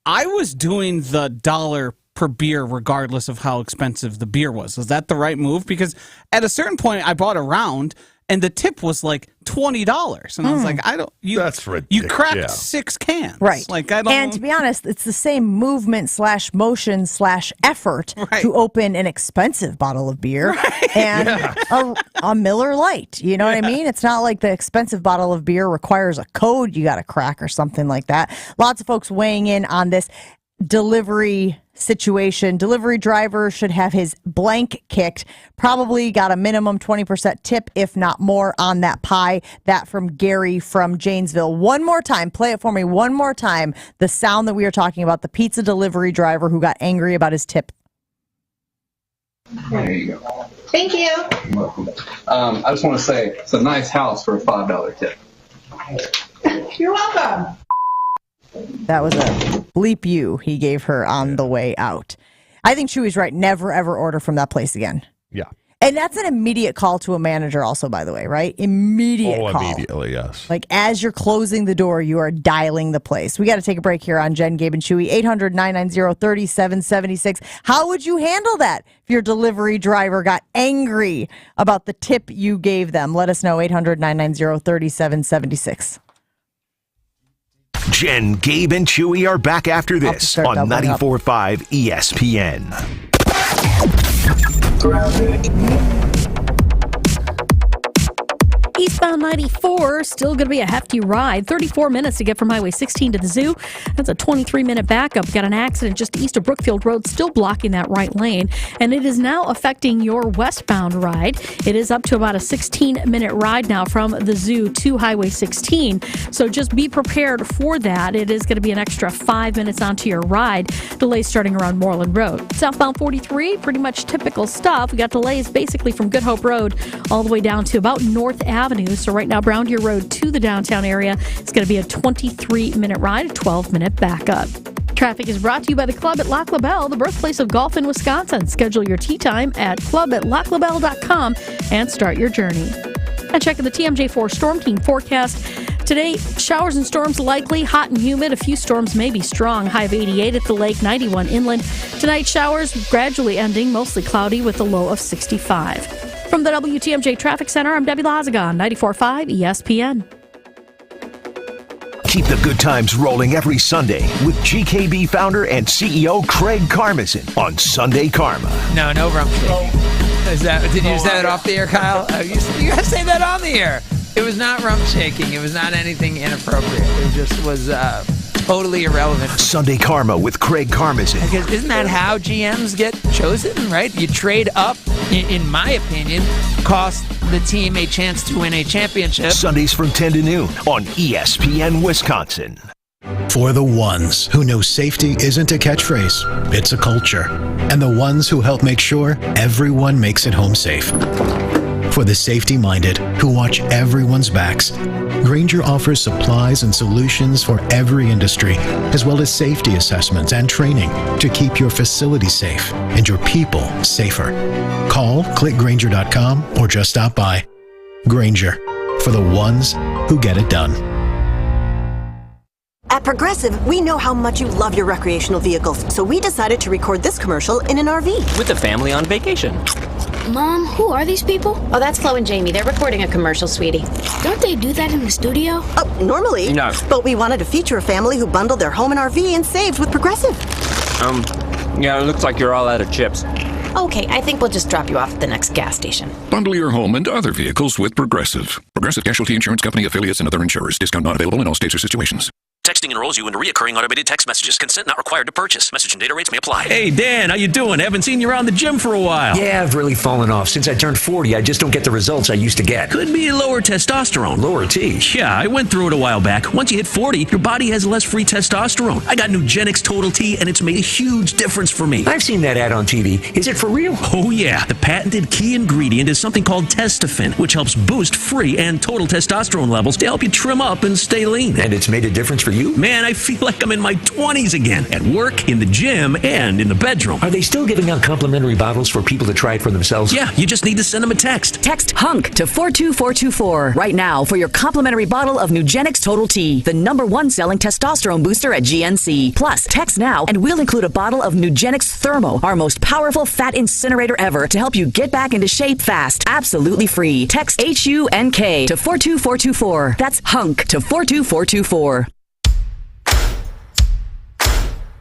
I was doing the dollar per beer regardless of how expensive the beer was. Is that the right move? Because at a certain point, I bought a round, and the tip was like $20. And I was like, That's ridiculous. You cracked 6 cans. Right. Like, I don't. And to be honest, it's the same movement / motion / effort to open an expensive bottle of beer and a Miller Lite. You know what I mean? It's not like the expensive bottle of beer requires a code you got to crack or something like that. Lots of folks weighing in on this delivery situation. Delivery driver should have his blank kicked. Probably got a minimum 20% tip, if not more, on that pie. That from Gary from Janesville. One more time. Play it for me one more time. The sound that we are talking about. The pizza delivery driver who got angry about his tip. There you go. Thank you. You're welcome. I just want to say it's a nice house for a $5 tip. You're welcome. That was a bleep you he gave her on the way out. I think Chewy's right. Never, ever order from that place again. Yeah. And that's an immediate call to a manager also, by the way, right? Immediate call. Immediately, yes. Like as you're closing the door, you are dialing the place. We got to take a break here on Jen, Gabe, and Chewy. 800-990-3776. How would you handle that if your delivery driver got angry about the tip you gave them? Let us know. 800-990-3776. Jen, Gabe, and Chewy are back after this on 94.5 ESPN. Eastbound 94, still going to be a hefty ride. 34 minutes to get from Highway 16 to the zoo. That's a 23-minute backup. Got an accident just east of Brookfield Road, still blocking that right lane. And it is now affecting your westbound ride. It is up to about a 16-minute ride now from the zoo to Highway 16. So just be prepared for that. It is going to be an extra 5 minutes onto your ride. Delays starting around Moreland Road. Southbound 43, pretty much typical stuff. We got delays basically from Good Hope Road all the way down to about North Avenue. So right now, Brown Deer Road to the downtown area is going to be a 23-minute ride, a 12-minute backup. Traffic is brought to you by the Club at Lac La Belle, the birthplace of golf in Wisconsin. Schedule your tee time at clubatlaclabelle.com and start your journey. And checking the TMJ4 Storm Team forecast. Today, showers and storms likely, hot and humid. A few storms may be strong. High of 88 at the lake, 91 inland. Tonight, showers gradually ending, mostly cloudy with a low of 65. From the WTMJ Traffic Center, I'm Debbie Lazagon, 94.5 ESPN. Keep the good times rolling every Sunday with GKB founder and CEO Craig Karmazin on Sunday Karma. No rump shaking. Did you say that off the air, Kyle? You got to say that on the air. It was not rump shaking. It was not anything inappropriate. It just was totally irrelevant. Sunday Karma with Craig Karmazin. Because isn't that how GMs get chosen, right? You trade up, in my opinion, cost the team a chance to win a championship. Sundays from 10 to noon on ESPN Wisconsin. For the ones who know safety isn't a catchphrase, it's a culture. And the ones who help make sure everyone makes it home safe. For the safety-minded who watch everyone's backs, Grainger offers supplies and solutions for every industry, as well as safety assessments and training to keep your facility safe and your people safer. Call, click Grainger.com, or just stop by. Grainger, for the ones who get it done. At Progressive, we know how much you love your recreational vehicles, so we decided to record this commercial in an RV. With a family on vacation. Mom, who are these people? Oh, that's Flo and Jamie. They're recording a commercial, sweetie. Don't they do that in the studio? Oh, normally. No. But we wanted to feature a family who bundled their home and RV and saved with Progressive. Yeah, it looks like you're all out of chips. Okay, I think we'll just drop you off at the next gas station. Bundle your home and other vehicles with Progressive. Progressive Casualty Insurance Company, affiliates, and other insurers. Discount not available in all states or situations. Texting enrolls you into recurring automated text messages. Consent not required to purchase. Message and data rates may apply. Hey, Dan, how you doing? Haven't seen you around the gym for a while. Yeah, I've really fallen off. Since I turned 40, I just don't get the results I used to get. Could be lower testosterone. Lower T? Yeah, I went through it a while back. Once you hit 40, your body has less free testosterone. I got Nugenix Total T, and it's made a huge difference for me. I've seen that ad on TV. Is it for real? Oh, yeah. The patented key ingredient is something called Testofen, which helps boost free and total testosterone levels to help you trim up and stay lean. And it's made a difference for you? you? Man, I feel like I'm in my 20s again. At work, in the gym, and in the bedroom. Are they still giving out complimentary bottles for people to try it for themselves? Yeah, you just need to send them a text. Text HUNK to 42424 right now for your complimentary bottle of Nugenix Total T, the #1 selling testosterone booster at GNC. Plus, text now and we'll include a bottle of Nugenix Thermo, our most powerful fat incinerator ever, to help you get back into shape fast. Absolutely free. Text HUNK to 42424. That's HUNK to 42424.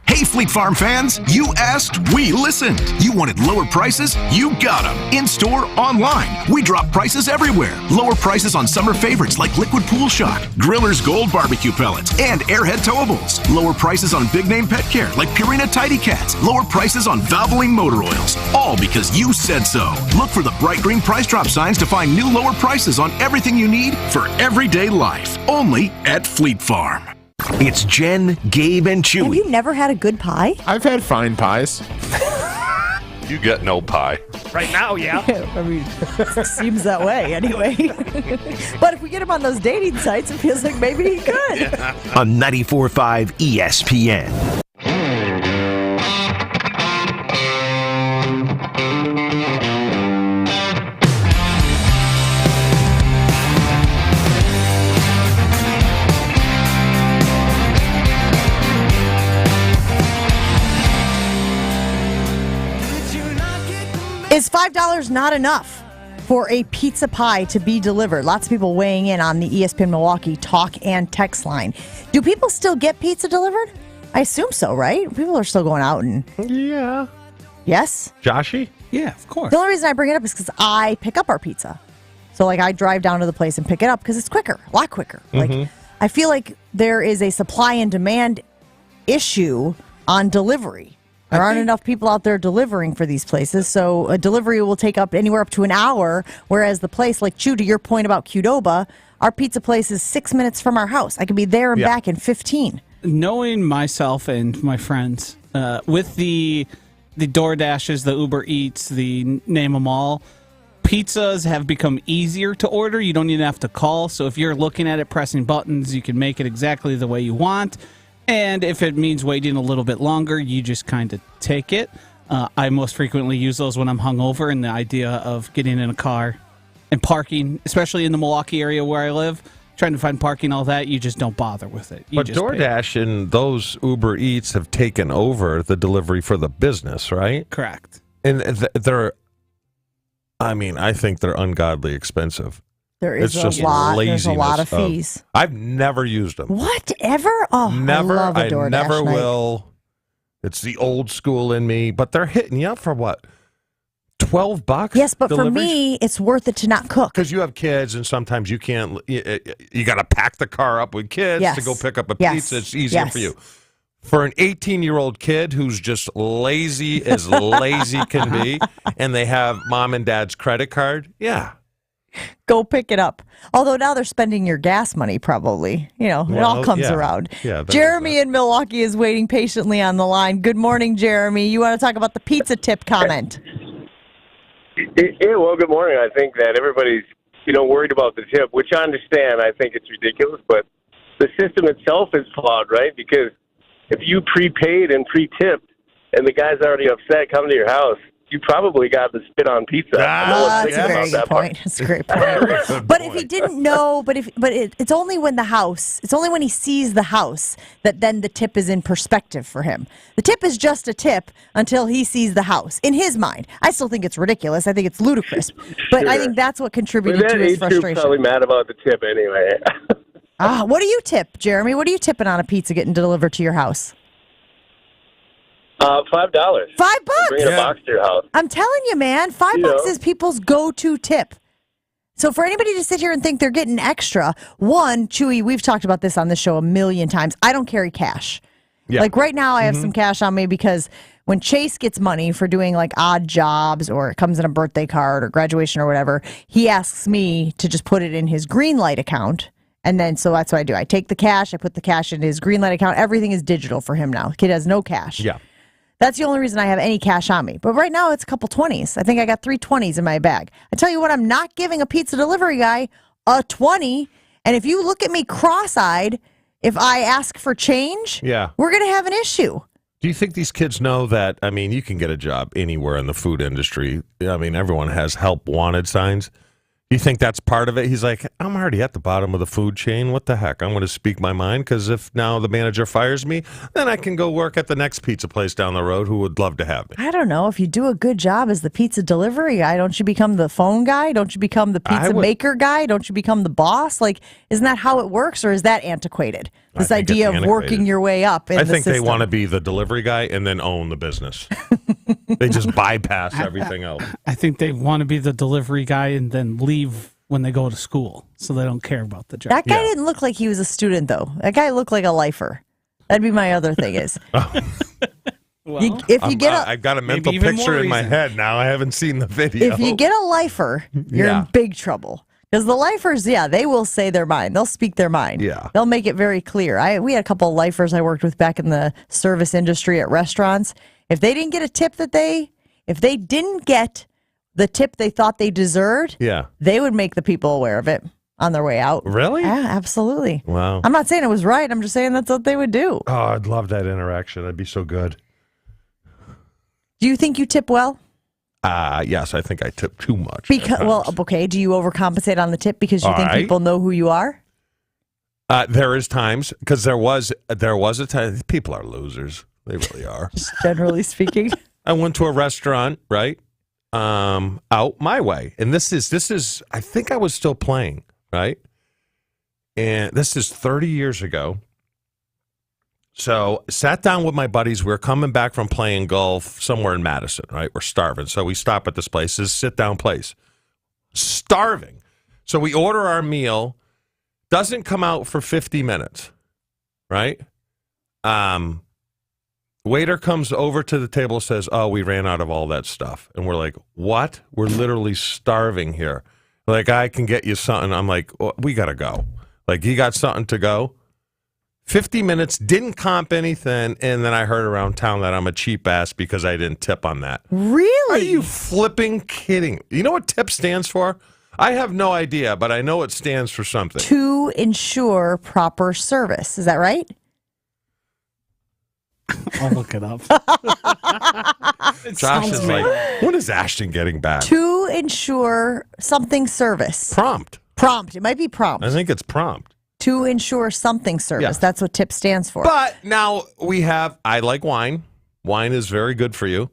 Hey, Fleet Farm fans, you asked, we listened. You wanted lower prices? You got them. In-store, online. We drop prices everywhere. Lower prices on summer favorites like Liquid Pool Shock, Griller's Gold Barbecue Pellets, and Airhead Towables. Lower prices on big name pet care like Purina Tidy Cats. Lower prices on Valvoline Motor Oils. All because you said so. Look for the bright green price drop signs to find new lower prices on everything you need for everyday life. Only at Fleet Farm. It's Jen, Gabe, and Chewy. Have you never had a good pie? I've had fine pies. You get no pie. Right now, yeah. I mean, seems that way anyway. But if we get him on those dating sites, it feels like maybe he could. Yeah. On 94.5 ESPN. Is $5 not enough for a pizza pie to be delivered? Lots of people weighing in on the ESPN Milwaukee talk and text line. Do people still get pizza delivered? I assume so, right? People are still going out and... Yeah. Yes? Joshy? Yeah, of course. The only reason I bring it up is because I pick up our pizza. So, like, I drive down to the place and pick it up because it's quicker, a lot quicker. Like, I feel like there is a supply and demand issue on delivery. There aren't enough people out there delivering for these places, so a delivery will take up anywhere up to an hour, whereas the place, like Chew, to your point about Qdoba, our pizza place is 6 minutes from our house. I could be there and back in 15. Knowing myself and my friends, with the DoorDashes, the Uber Eats, the name them all, pizzas have become easier to order. You don't even have to call, so if you're looking at it, pressing buttons, you can make it exactly the way you want. And if it means waiting a little bit longer, you just kind of take it. I most frequently use those when I'm hungover, and the idea of getting in a car and parking, especially in the Milwaukee area where I live, trying to find parking, all that, you just don't bother with it. But DoorDash and those Uber Eats have taken over the delivery for the business, right? Correct. And I think they're ungodly expensive. There's a lot of fees. I've never used them. Whatever? Oh, never. I love a DoorDash I never night. will. It's the old school in me, but they're hitting you up for what? $12? Yes, but deliveries? for me, it's worth it to not cook. Because you have kids, and sometimes you can't. You got to pack the car up with kids to go pick up a pizza. It's easier for you. For an 18-year-old kid who's just lazy as lazy can be, and they have mom and dad's credit card, go pick it up. Although now they're spending your gas money, probably. You know, it all comes around. Yeah, Jeremy in Milwaukee is waiting patiently on the line. Good morning, Jeremy. You want to talk about the pizza tip comment? Yeah, well, good morning. I think that everybody's, worried about the tip, which I understand. I think it's ridiculous, but the system itself is flawed, right? Because if you prepaid and pre-tipped and the guy's already upset coming to your house, you probably got the spit on pizza. That's a very good point. That's a great point. But if he didn't know, it's only when it's only when he sees the house that then the tip is in perspective for him. The tip is just a tip until he sees the house. In his mind, I still think it's ridiculous. I think it's ludicrous. But I think that's what contributed to his frustration. Probably mad about the tip anyway. What do you tip, Jeremy? What are you tipping on a pizza getting delivered to your house? $5. $5? Bringing a box to your house. I'm telling you, man, $5 is people's go-to tip. So for anybody to sit here and think they're getting extra, one, Chewy, we've talked about this on the show a million times. I don't carry cash. Yeah. Like right now I have some cash on me because when Chase gets money for doing like odd jobs or it comes in a birthday card or graduation or whatever, he asks me to just put it in his Greenlight account. And then so that's what I do. I take the cash, I put the cash in his Greenlight account. Everything is digital for him now. The kid has no cash. Yeah. That's the only reason I have any cash on me. But right now, it's a couple 20s. I think I got 3 20s in my bag. I tell you what, I'm not giving a pizza delivery guy a 20. And if you look at me cross-eyed, if I ask for change, Yeah. we're going to have an issue. Do you think these kids know that, I mean, you can get a job anywhere in the food industry. I mean, everyone has help wanted signs. Do you think that's part of it? He's like, I'm already at the bottom of the food chain. What the heck? I'm going to speak my mind because if now the manager fires me, then I can go work at the next pizza place down the road who would love to have me. I don't know. If you do a good job as the pizza delivery guy, don't you become the phone guy? Don't you become the pizza maker guy? Don't you become the boss? Like, isn't that how it works, or is that antiquated? This idea of working your way up in I the think they system. want to be the delivery guy and then own the business. They just bypass everything else. I think they want to be the delivery guy and then leave when they go to school, so they don't care about the job. That guy didn't look like he was a student, though. That guy looked like a lifer. That'd be my other thing is. I've got a mental picture in my head now. I haven't seen the video. If you get a lifer, you're in big trouble. Because the lifers, they will say their mind. They'll speak their mind. Yeah. They'll make it very clear. We had a couple of lifers I worked with back in the service industry at restaurants. If they didn't get a tip if they didn't get the tip they thought they deserved, they would make the people aware of it on their way out. Really? Yeah, absolutely. Wow. I'm not saying it was right. I'm just saying that's what they would do. Oh, I'd love that interaction. That'd be so good. Do you think you tip well? Yes, I think I tip too much. Okay. Do you overcompensate on the tip because you think people know who you are? There is times because there was a time. People are losers. They really are. Just generally speaking. I went to a restaurant, right? Out my way, and this is. I think I was still playing, right? And this is 30 years ago. So sat down with my buddies. We were coming back from playing golf somewhere in Madison, right? We're starving. So we stop at this place. This sit-down place. Starving. So we order our meal. Doesn't come out for 50 minutes, right? Waiter comes over to the table, says, oh, we ran out of all that stuff. And we're like, what? We're literally starving here. Like, I can get you something. I'm like, oh, we got to go. Like, you got something to go? 50 minutes, didn't comp anything, and then I heard around town that I'm a cheap ass because I didn't tip on that. Really? Are you flipping kidding? You know what TIP stands for? I have no idea, but I know it stands for something. To ensure proper service. Is that right? I'll look it up. Josh is like, when is Ashton getting back? To ensure something service. Prompt. It might be prompt. I think it's prompt. To ensure something service. Yes. That's what TIP stands for. But now I like wine. Wine is very good for you.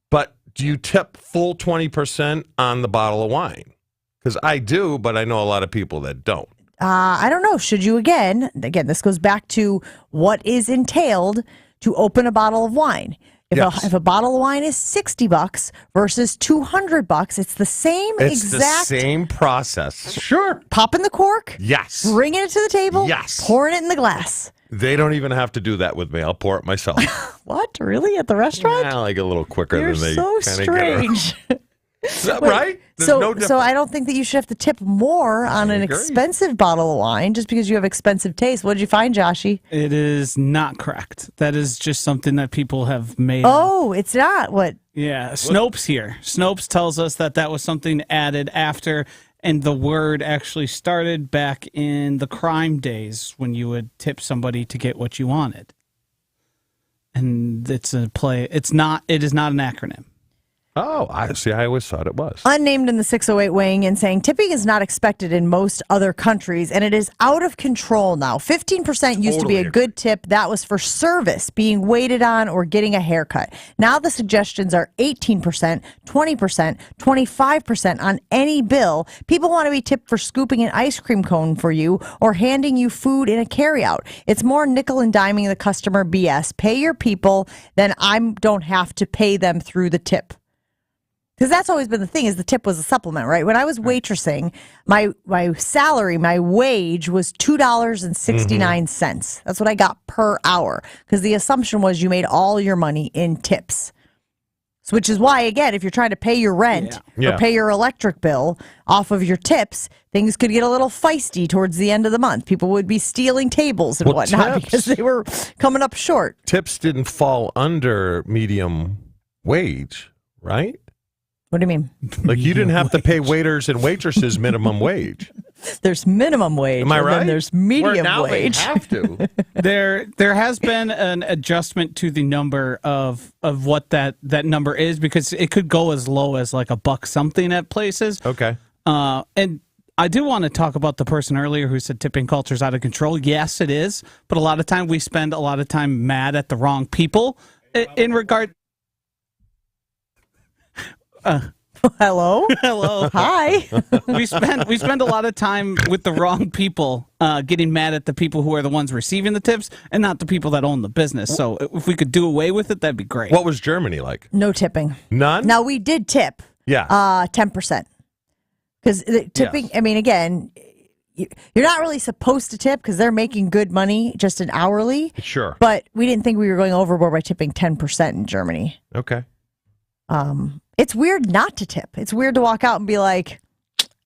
But do you tip full 20% on the bottle of wine? Because I do, but I know a lot of people that don't. I don't know. Should you again, this goes back to what is entailed to open a bottle of wine. If a bottle of wine is $60 versus $200, it's the same the same process. Sure. Popping the cork. Yes. Bringing it to the table. Yes. Pouring it in the glass. They don't even have to do that with me. I'll pour it myself. What? Really? At the restaurant? Yeah, like a little quicker You're than they so kinda strange. Is that right? There's So no difference. I don't think that you should have to tip more on an expensive bottle of wine just because you have expensive taste. What did you find, Joshy? It is not correct. That is just something that people have made. Oh, it's not? What? Yeah, Snopes here. Snopes tells us that was something added after, and the word actually started back in the crime days when you would tip somebody to get what you wanted. And it's a play. It is not an acronym. Oh, I see. I always thought it was. Unnamed in the 608 weighing in saying tipping is not expected in most other countries, and it is out of control now. 15% used to be a good tip. That was for service, being waited on, or getting a haircut. Now the suggestions are 18%, 20%, 25% on any bill. People want to be tipped for scooping an ice cream cone for you or handing you food in a carryout. It's more nickel and diming the customer BS. Pay your people, then I don't have to pay them through the tip. Because that's always been the thing, is the tip was a supplement, right? When I was waitressing, my salary, my wage was $2.69. That's what I got per hour. Because the assumption was you made all your money in tips. So, which is why, again, if you're trying to pay your rent or pay your electric bill off of your tips, things could get a little feisty towards the end of the month. People would be stealing tables and whatnot because they were coming up short. Tips didn't fall under medium wage, right? What do you mean? Like you didn't have to pay waiters and waitresses minimum wage. There's minimum wage. Am I right? And then there's medium now wage. They have to. There has been an adjustment to the number of what that number is, because it could go as low as like $1 something at places. Okay. And I do want to talk about the person earlier who said tipping culture is out of control. Yes, it is, but a lot of time we spend a lot of time mad at the wrong people in regard. Hello. Hello. Hi. we spend a lot of time with the wrong people, getting mad at the people who are the ones receiving the tips and not the people that own the business. So if we could do away with it, that'd be great. What was Germany like? No tipping. None? Now, we did tip. Yeah. 10%. Because tipping, Yes. I mean, again, you're not really supposed to tip because they're making good money just an hourly. Sure. But we didn't think we were going overboard by tipping 10% in Germany. Okay. It's weird not to tip. It's weird to walk out and be like,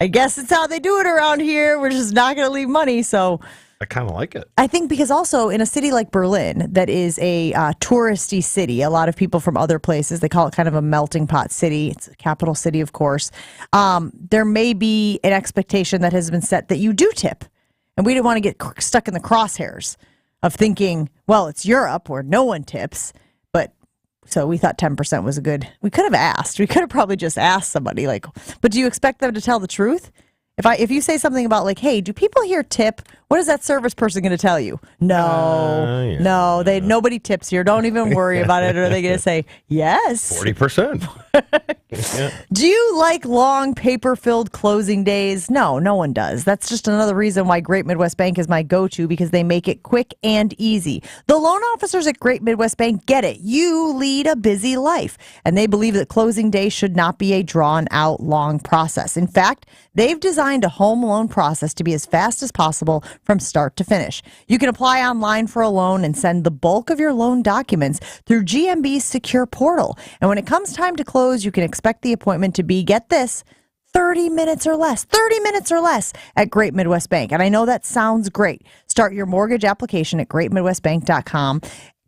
I guess it's how they do it around here. We're just not going to leave money. So I kind of like it. I think because also in a city like Berlin, that is a touristy city, a lot of people from other places, they call it kind of a melting pot city. It's a capital city, of course. There may be an expectation that has been set that you do tip. And we didn't want to get stuck in the crosshairs of thinking, well, it's Europe where no one tips. So we thought 10% was a good. We could have asked. We could have probably just asked somebody, like, but do you expect them to tell the truth? If you say something about like, hey, do people here tip? What is that service person going to tell you? No, nobody tips here. Don't even worry about it. Or are they going to say yes? 40%. Do you like long paper-filled closing days? No one does. That's just another reason why Great Midwest Bank is my go-to, because they make it quick and easy. The loan officers at Great Midwest Bank get it. You lead a busy life, and they believe that closing day should not be a drawn-out long process. In fact, they've designed a home loan process to be as fast as possible from start to finish. You can apply online for a loan and send the bulk of your loan documents through GMB's secure portal. And when it comes time to close, you can expect the appointment to be, get this, 30 minutes or less. 30 minutes or less at Great Midwest Bank. And I know that sounds great. Start your mortgage application at greatmidwestbank.com.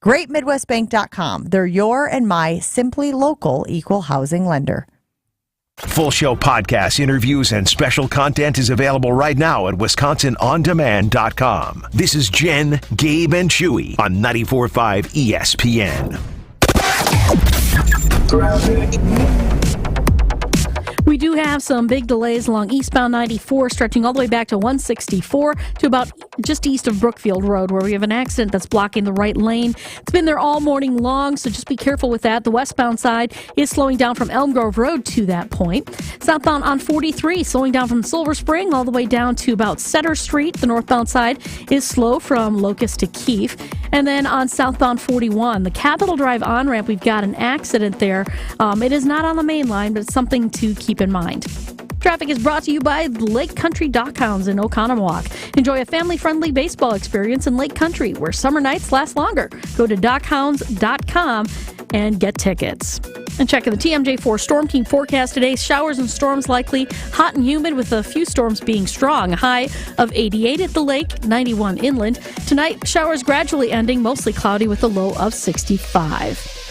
greatmidwestbank.com. They're your and my simply local equal housing lender. Full show podcasts, interviews, and special content is available right now at WisconsinOnDemand.com. This is Jen, Gabe, and Chewy on 94.5 ESPN. We do have some big delays along eastbound 94, stretching all the way back to 164 to about just east of Brookfield Road, where we have an accident that's blocking the right lane. It's been there all morning long, so just be careful with that. The westbound side is slowing down from Elm Grove Road to that point. Southbound on 43, slowing down from Silver Spring all the way down to about Center Street. The northbound side is slow from Locust to Keefe. And then on southbound 41, the Capitol Drive on-ramp, we've got an accident there. It is not on the main line, but it's something to keep in mind. Traffic is brought to you by Lake Country Dockhounds in Oconomowoc. Enjoy a family-friendly baseball experience in Lake Country, where summer nights last longer. Go to dockhounds.com and get tickets. And checking the TMJ4 Storm Team forecast today, showers and storms likely, hot and humid with a few storms being strong. A high of 88 at the lake, 91 inland. Tonight, showers gradually ending, mostly cloudy with a low of 65.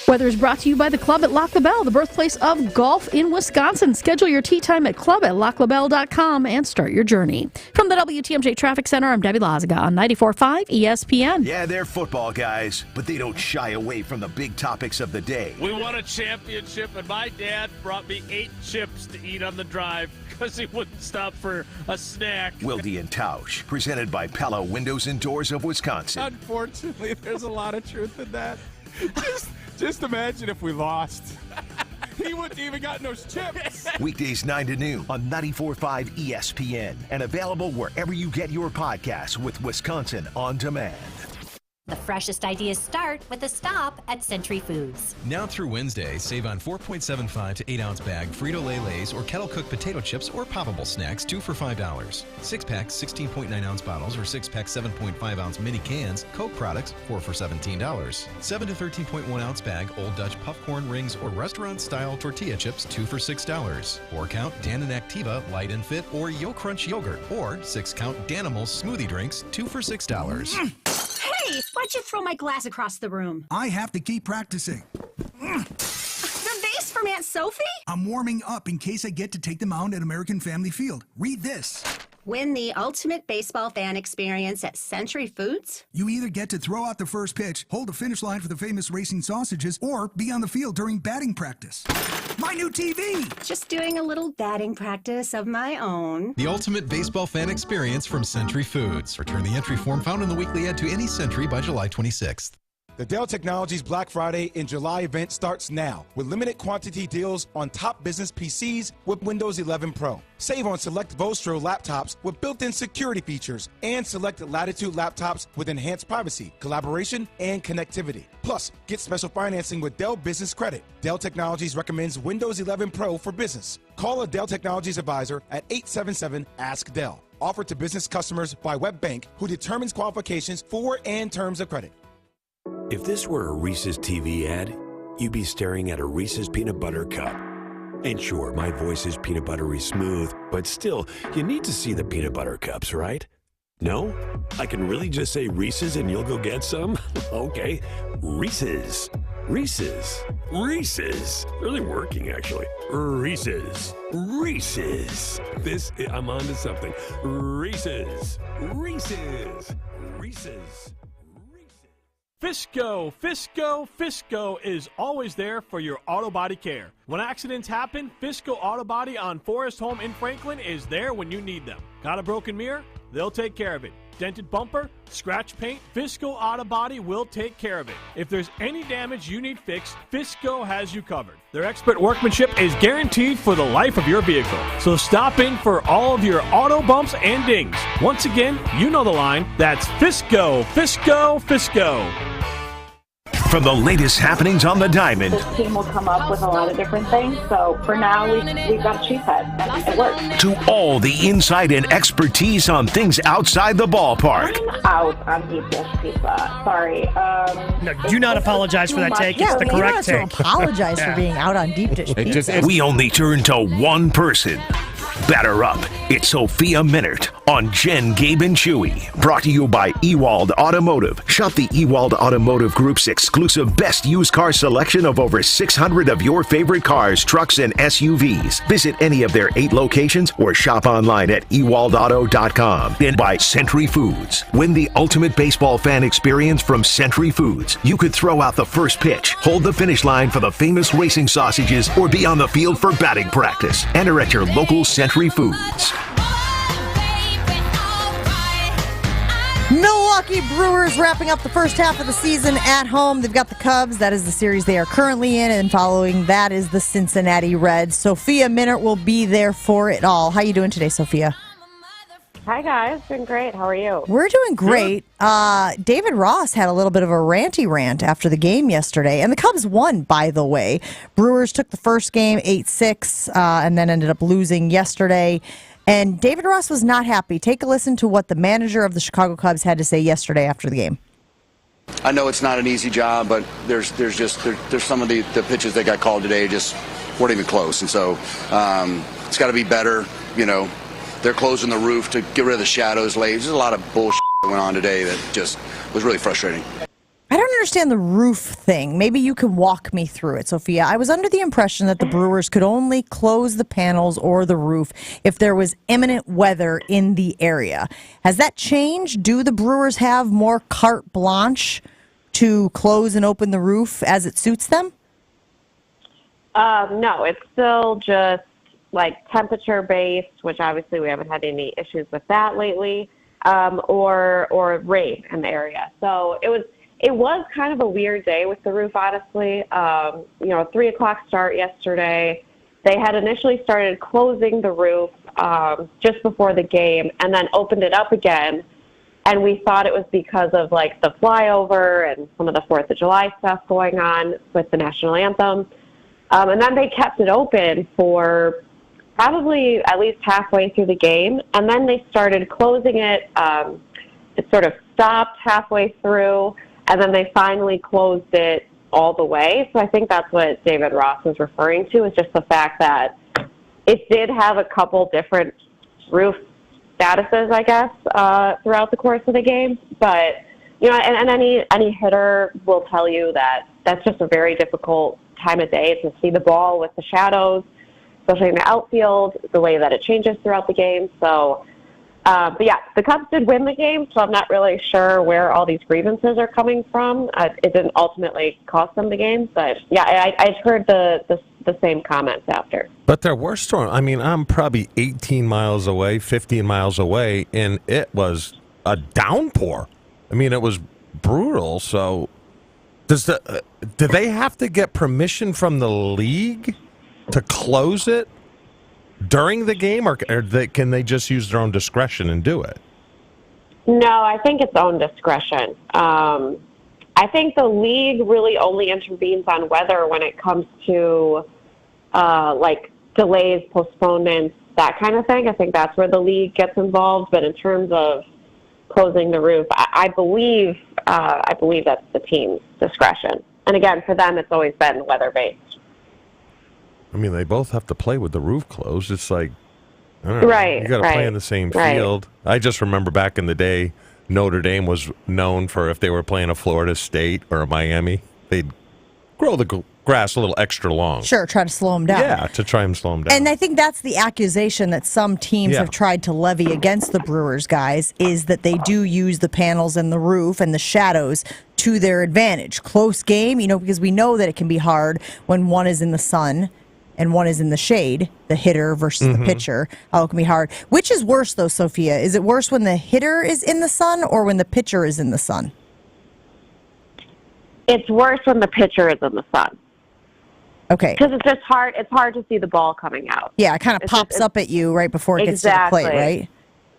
Weather is brought to you by the Club at Lac La Belle, the birthplace of golf in Wisconsin. Schedule your tee time at club@laclabelle.com and start your journey. From the WTMJ Traffic Center, I'm Debbie Lazaga on 94.5 ESPN. Yeah, they're football guys, but they don't shy away from the big topics of the day. We won a championship, and my dad brought me 8 chips to eat on the drive because he wouldn't stop for a snack. Wilde and Tausch, presented by Pella Windows and Doors of Wisconsin. Unfortunately, there's a lot of truth in that. Just imagine if we lost. He wouldn't even gotten those chips. Weekdays 9 to noon on 94.5 ESPN and available wherever you get your podcasts with Wisconsin On Demand. The freshest ideas start with a stop at Century Foods. Now through Wednesday, save on 4.75 to 8-ounce bag Frito-Lay Lays or kettle cooked potato chips or poppable snacks, 2 for $5. 6-pack 16.9-ounce bottles or 6-pack 7.5-ounce mini cans, Coke products, 4 for $17. 7 to 13.1-ounce bag Old Dutch popcorn rings or restaurant-style tortilla chips, 2 for $6. 4-count Dannon Activa Light and Fit or Yo Crunch yogurt or 6-count Danimals smoothie drinks, 2 for $6. Hey, why'd you throw my glass across the room? I have to keep practicing. The vase for Aunt Sophie? I'm warming up in case I get to take the mound at American Family Field. Read this. Win the ultimate baseball fan experience at Century Foods? You either get to throw out the first pitch, hold the finish line for the famous racing sausages, or be on the field during batting practice. My new TV! Just doing a little batting practice of my own. The ultimate baseball fan experience from Century Foods. Return the entry form found in the weekly ad to any Century by July 26th. The Dell Technologies Black Friday in July event starts now with limited quantity deals on top business PCs with Windows 11 Pro. Save on select Vostro laptops with built-in security features and select Latitude laptops with enhanced privacy, collaboration, and connectivity. Plus, get special financing with Dell Business Credit. Dell Technologies recommends Windows 11 Pro for business. Call a Dell Technologies advisor at 877-ASK-DELL. Offered to business customers by WebBank, who determines qualifications for and terms of credit. If this were a Reese's TV ad, you'd be staring at a Reese's peanut butter cup. And sure, my voice is peanut buttery smooth, but still, you need to see the peanut butter cups, right? No? I can really just say Reese's and you'll go get some? Okay, Reese's. Reese's. Reese's. Really working, actually. Reese's. Reese's. I'm on to something. Reese's. Reese's. Reese's. Fisco is always there for your auto body care. When accidents happen, Fisco Auto Body on Forest Home in Franklin is there when you need them. Got a broken mirror? They'll take care of it. Dented bumper? Scratch paint? Fisco Auto Body will take care of it. If there's any damage you need fixed, Fisco has you covered. Their expert workmanship is guaranteed for the life of your vehicle. So stop in for all of your auto bumps and dings. Once again, you know the line. That's Fisco, Fisco, Fisco. For the latest happenings on the diamond. This team will come up with a lot of different things. So for now, we've got a cheesehead. It works. To all the insight and expertise on things outside the ballpark. I'm out on deep dish pizza. Sorry. No, do not apologize for that take. It's the correct take. You don't have to apologize for being out on deep dish pizza. We only turn to one person. Batter up. It's Sophia Minnaert on Jen, Gabe, and Chewy. Brought to you by Ewald Automotive. Shop the Ewald Automotive Group's exclusive best used car selection of over 600 of your favorite cars, trucks, and SUVs. Visit any of their 8 locations or shop online at ewaldauto.com. And by Century Foods. Win the ultimate baseball fan experience from Century Foods. You could throw out the first pitch, hold the finish line for the famous racing sausages, or be on the field for batting practice. Enter at your local Century Foods. Milwaukee Brewers wrapping up the first half of the season at home. They've got the Cubs. That is the series they are currently in. And following that is the Cincinnati Reds. Sophia Minnaert will be there for it all. How you doing today, Sophia? Hi, guys. Doing great. How are you? We're doing great. David Ross had a little bit of a ranty rant after the game yesterday. And the Cubs won, by the way. Brewers took the first game 8-6 and then ended up losing yesterday. And David Ross was not happy. Take a listen to what the manager of the Chicago Cubs had to say yesterday after the game. I know it's not an easy job, but there's some of the pitches that got called today just weren't even close. And so it's got to be better. You know, they're closing the roof to get rid of the shadows late. There's a lot of bullshit that went on today that just was really frustrating. I don't understand the roof thing. Maybe you can walk me through it, Sophia. I was under the impression that the Brewers could only close the panels or the roof if there was imminent weather in the area. Has that changed? Do the Brewers have more carte blanche to close and open the roof as it suits them? No, it's still just like temperature based, which obviously we haven't had any issues with that lately, or rain in the area. So it was kind of a weird day with the roof, honestly. 3 o'clock start yesterday. They had initially started closing the roof just before the game and then opened it up again. And we thought it was because of like the flyover and some of the 4th of July stuff going on with the national anthem. And then they kept it open for probably at least halfway through the game. And then they started closing it. It sort of stopped halfway through. And then they finally closed it all the way. So I think that's what David Ross was referring to, is just the fact that it did have a couple different roof statuses, I guess, throughout the course of the game. But, and any hitter will tell you that that's just a very difficult time of day to see the ball with the shadows, especially in the outfield, the way that it changes throughout the game. So, but yeah, the Cubs did win the game, so I'm not really sure where all these grievances are coming from. It didn't ultimately cost them the game, but yeah, I'd heard the same comments after. But there were storms. I mean, I'm probably 18 miles away, 15 miles away, and it was a downpour. I mean, it was brutal. So, do they have to get permission from the league to close it during the game, or can they just use their own discretion and do it? No, I think it's own discretion. I think the league really only intervenes on weather when it comes to like delays, postponements, that kind of thing. I think that's where the league gets involved. But in terms of closing the roof, I believe that's the team's discretion. And again, for them, it's always been weather-based. I mean, they both have to play with the roof closed. It's like, I don't know, right, you got to play in the same field. I just remember back in the day, Notre Dame was known for if they were playing a Florida State or a Miami, they'd grow the grass a little extra long. Sure, try to slow them down. Yeah, to try and slow them down. And I think that's the accusation that some teams have tried to levy against the Brewers guys, is that they do use the panels and the roof and the shadows to their advantage. Close game, because we know that it can be hard when one is in the sun and one is in the shade, the hitter versus the pitcher. Oh, it can be hard. Which is worse, though, Sophia? Is it worse when the hitter is in the sun or when the pitcher is in the sun? It's worse when the pitcher is in the sun. Okay. Because it's just hard. It's hard to see the ball coming out. Yeah, it kind of pops up at you right before it gets to the plate, right?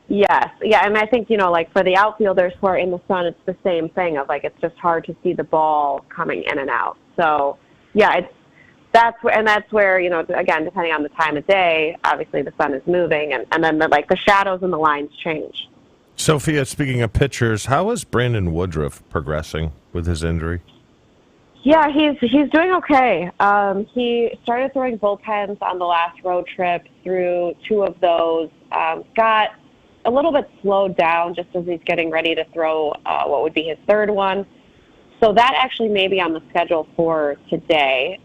Yes. Yeah, and I think, like for the outfielders who are in the sun, it's the same thing of it's just hard to see the ball coming in and out. So, yeah, that's where, again, depending on the time of day, obviously the sun is moving, and then the shadows and the lines change. Sophia, speaking of pitchers, how is Brandon Woodruff progressing with his injury? Yeah, he's doing okay. He started throwing bullpens on the last road trip, through two of those. Got a little bit slowed down just as he's getting ready to throw what would be his third one. So that actually may be on the schedule for today,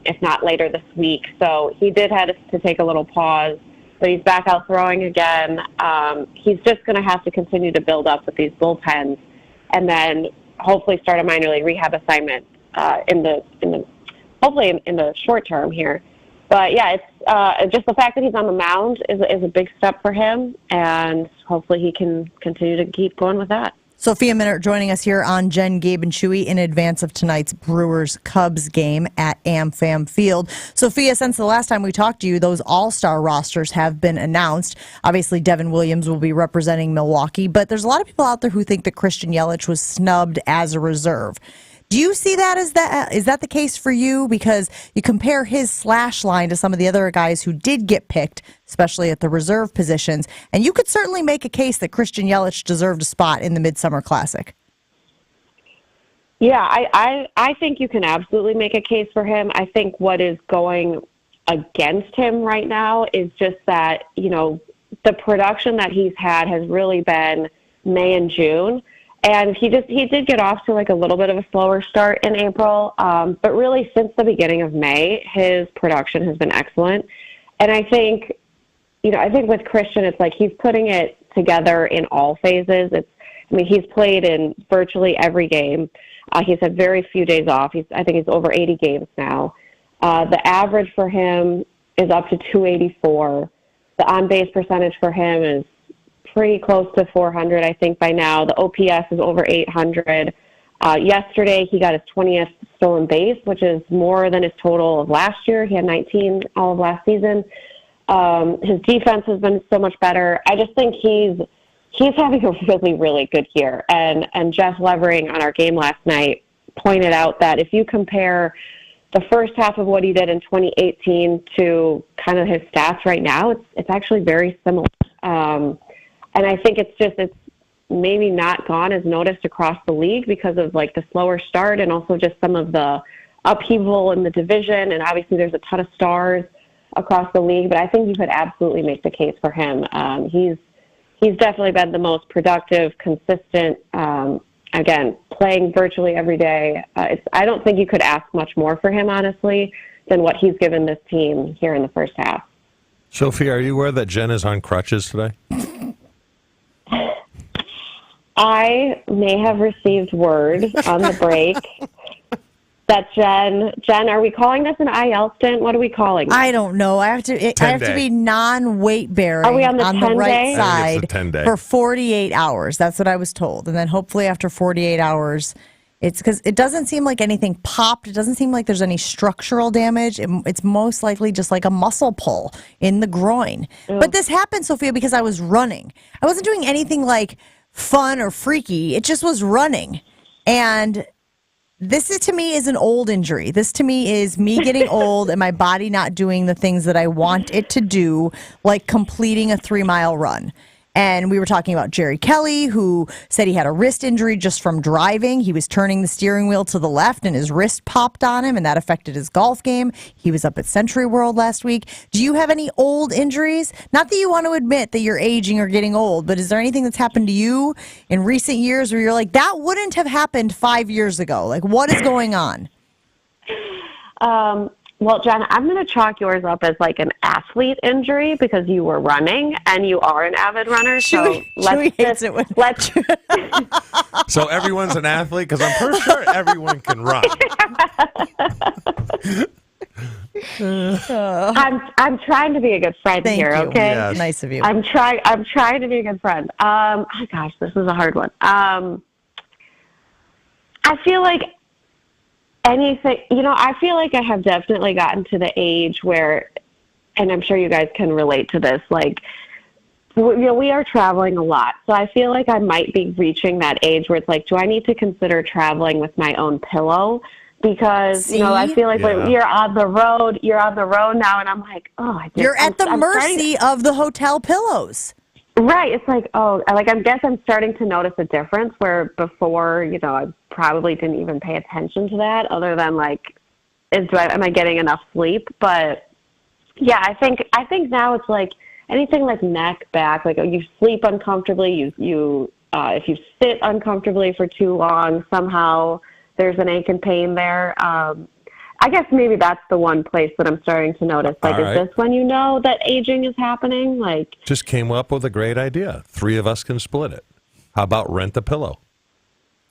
if not later this week. So he did have to take a little pause, but he's back out throwing again. He's just going to have to continue to build up with these bullpens, and then hopefully start a minor league rehab assignment hopefully in the short term here. But yeah, it's just the fact that he's on the mound is a big step for him, and hopefully he can continue to keep going with that. Sophia Minnaert joining us here on Jen, Gabe, and Chewy in advance of tonight's Brewers-Cubs game at AmFam Field. Sophia, since the last time we talked to you, those all-star rosters have been announced. Obviously, Devin Williams will be representing Milwaukee, but there's a lot of people out there who think that Christian Yelich was snubbed as a reserve. Do you see that is that the case for you? Because you compare his slash line to some of the other guys who did get picked, especially at the reserve positions, and you could certainly make a case that Christian Yelich deserved a spot in the Midsummer Classic. Yeah, I think you can absolutely make a case for him. I think what is going against him right now is just that, the production that he's had has really been May and June. And he did get off to a little bit of a slower start in April, but really since the beginning of May, his production has been excellent. And I think with Christian, it's he's putting it together in all phases. He's played in virtually every game. He's had very few days off. I think he's over 80 games now. The average for him is up to 284. The on-base percentage for him is pretty close to 400, I think, by now. The OPS is over 800. Yesterday, he got his 20th stolen base, which is more than his total of last year. He had 19 all of last season. His defense has been so much better. I just think he's having a really, really good year. And Jeff Levering on our game last night pointed out that if you compare the first half of what he did in 2018 to kind of his stats right now, it's actually very similar. And I think it's maybe not gone as noticed across the league because of the slower start and also just some of the upheaval in the division. And obviously there's a ton of stars across the league, but I think you could absolutely make the case for him. He's definitely been the most productive, consistent, again, playing virtually every day. I don't think you could ask much more for him, honestly, than what he's given this team here in the first half. Sophie, are you aware that Jen is on crutches today? I may have received word on the break that Jen, are we calling this an IL stint? What are we calling this? I don't know. I have to be non-weight bearing Are we on the 10 right day? I think side it's the 10-day. for 48 hours. That's what I was told. And then hopefully after 48 hours, it's because it doesn't seem like anything popped. It doesn't seem like there's any structural damage. It's most likely just like a muscle pull in the groin. But this happened, Sophia, because I was running. I wasn't doing anything like fun or freaky. It just was running. And this is, to me, is an old injury. This to me is me getting old and my body not doing the things that I want it to do, like completing a 3-mile run. And we were talking about Jerry Kelly, who said he had a wrist injury just from driving. He was turning the steering wheel to the left and his wrist popped on him, and that affected his golf game. He was up at Century World last week. Do you have any old injuries? Not that you want to admit that you're aging or getting old, but is there anything that's happened to you in recent years where you're like, that wouldn't have happened 5 years ago? Like, what is going on? Well, Jen, I'm going to chalk yours up as like an athlete injury because you were running and you are an avid runner. So let's So everyone's an athlete? Because I'm pretty sure everyone can run. I'm trying to be a good friend Thank here, you. okay? Yes. Nice of you. I'm trying to be a good friend. Oh gosh, this is a hard one. I feel like I feel like I have definitely gotten to the age where, and I'm sure you guys can relate to this, like, we are traveling a lot. So I feel like I might be reaching that age where it's like, do I need to consider traveling with my own pillow? Because, I feel like when you're on the road now, and I'm like, you're at the mercy of the hotel pillows. Right. It's like, I guess I'm starting to notice a difference where before, I probably didn't even pay attention to that other than like, am I getting enough sleep? But yeah, I think now it's like anything like neck, back, like you sleep uncomfortably, if you sit uncomfortably for too long, somehow there's an ache and pain there. I guess maybe that's the one place that I'm starting to notice. Like, is this when you know that aging is happening? Like, just came up with a great idea. 3 of us can split it. How about rent a pillow?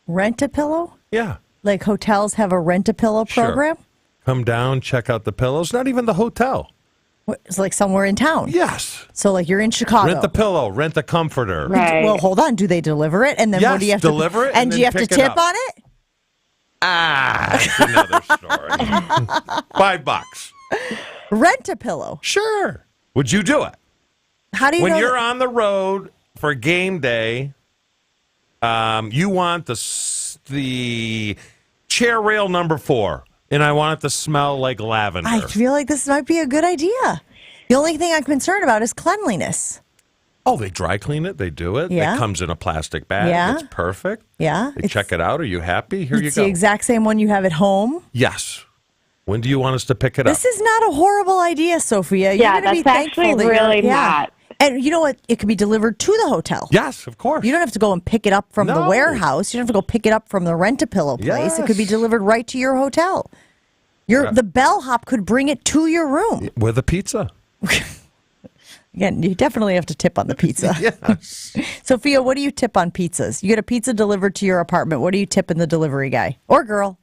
Rent a pillow? Yeah. Like hotels have a rent a pillow program? Sure. Come down, check out the pillows. Not even the hotel. It's like somewhere in town. Yes. So like you're in Chicago. Rent the pillow, rent the comforter. Right. Well, hold on. Do they deliver it? And then what do you have deliver to it? And do you have to tip on it? That's another story. $5. Rent a pillow. Sure. Would you do it? How do you when know you're on the road for game day, you want the chair rail number 4, and I want it to smell like lavender. I feel like this might be a good idea. The only thing I'm concerned about is cleanliness. Oh, they dry clean it. They do it. Yeah. It comes in a plastic bag. Yeah. It's perfect. Yeah. They check it out. Are you happy? Here you It's go. the exact same one you have at home. Yes. When do you want us to pick it up? This is not a horrible idea, Sophia. Yeah, You're going to be that's thankful actually that really you're, not. And you know what? It could be delivered to the hotel. Yes, of course. You don't have to go and pick it up from the warehouse. You don't have to go pick it up from the rent-a-pillow place. It could be delivered right to your hotel. The bellhop could bring it to your room. With a pizza. Again, you definitely have to tip on the pizza. Yes. Sophia, what do you tip on pizzas? You get a pizza delivered to your apartment. What do you tip in the delivery guy or girl?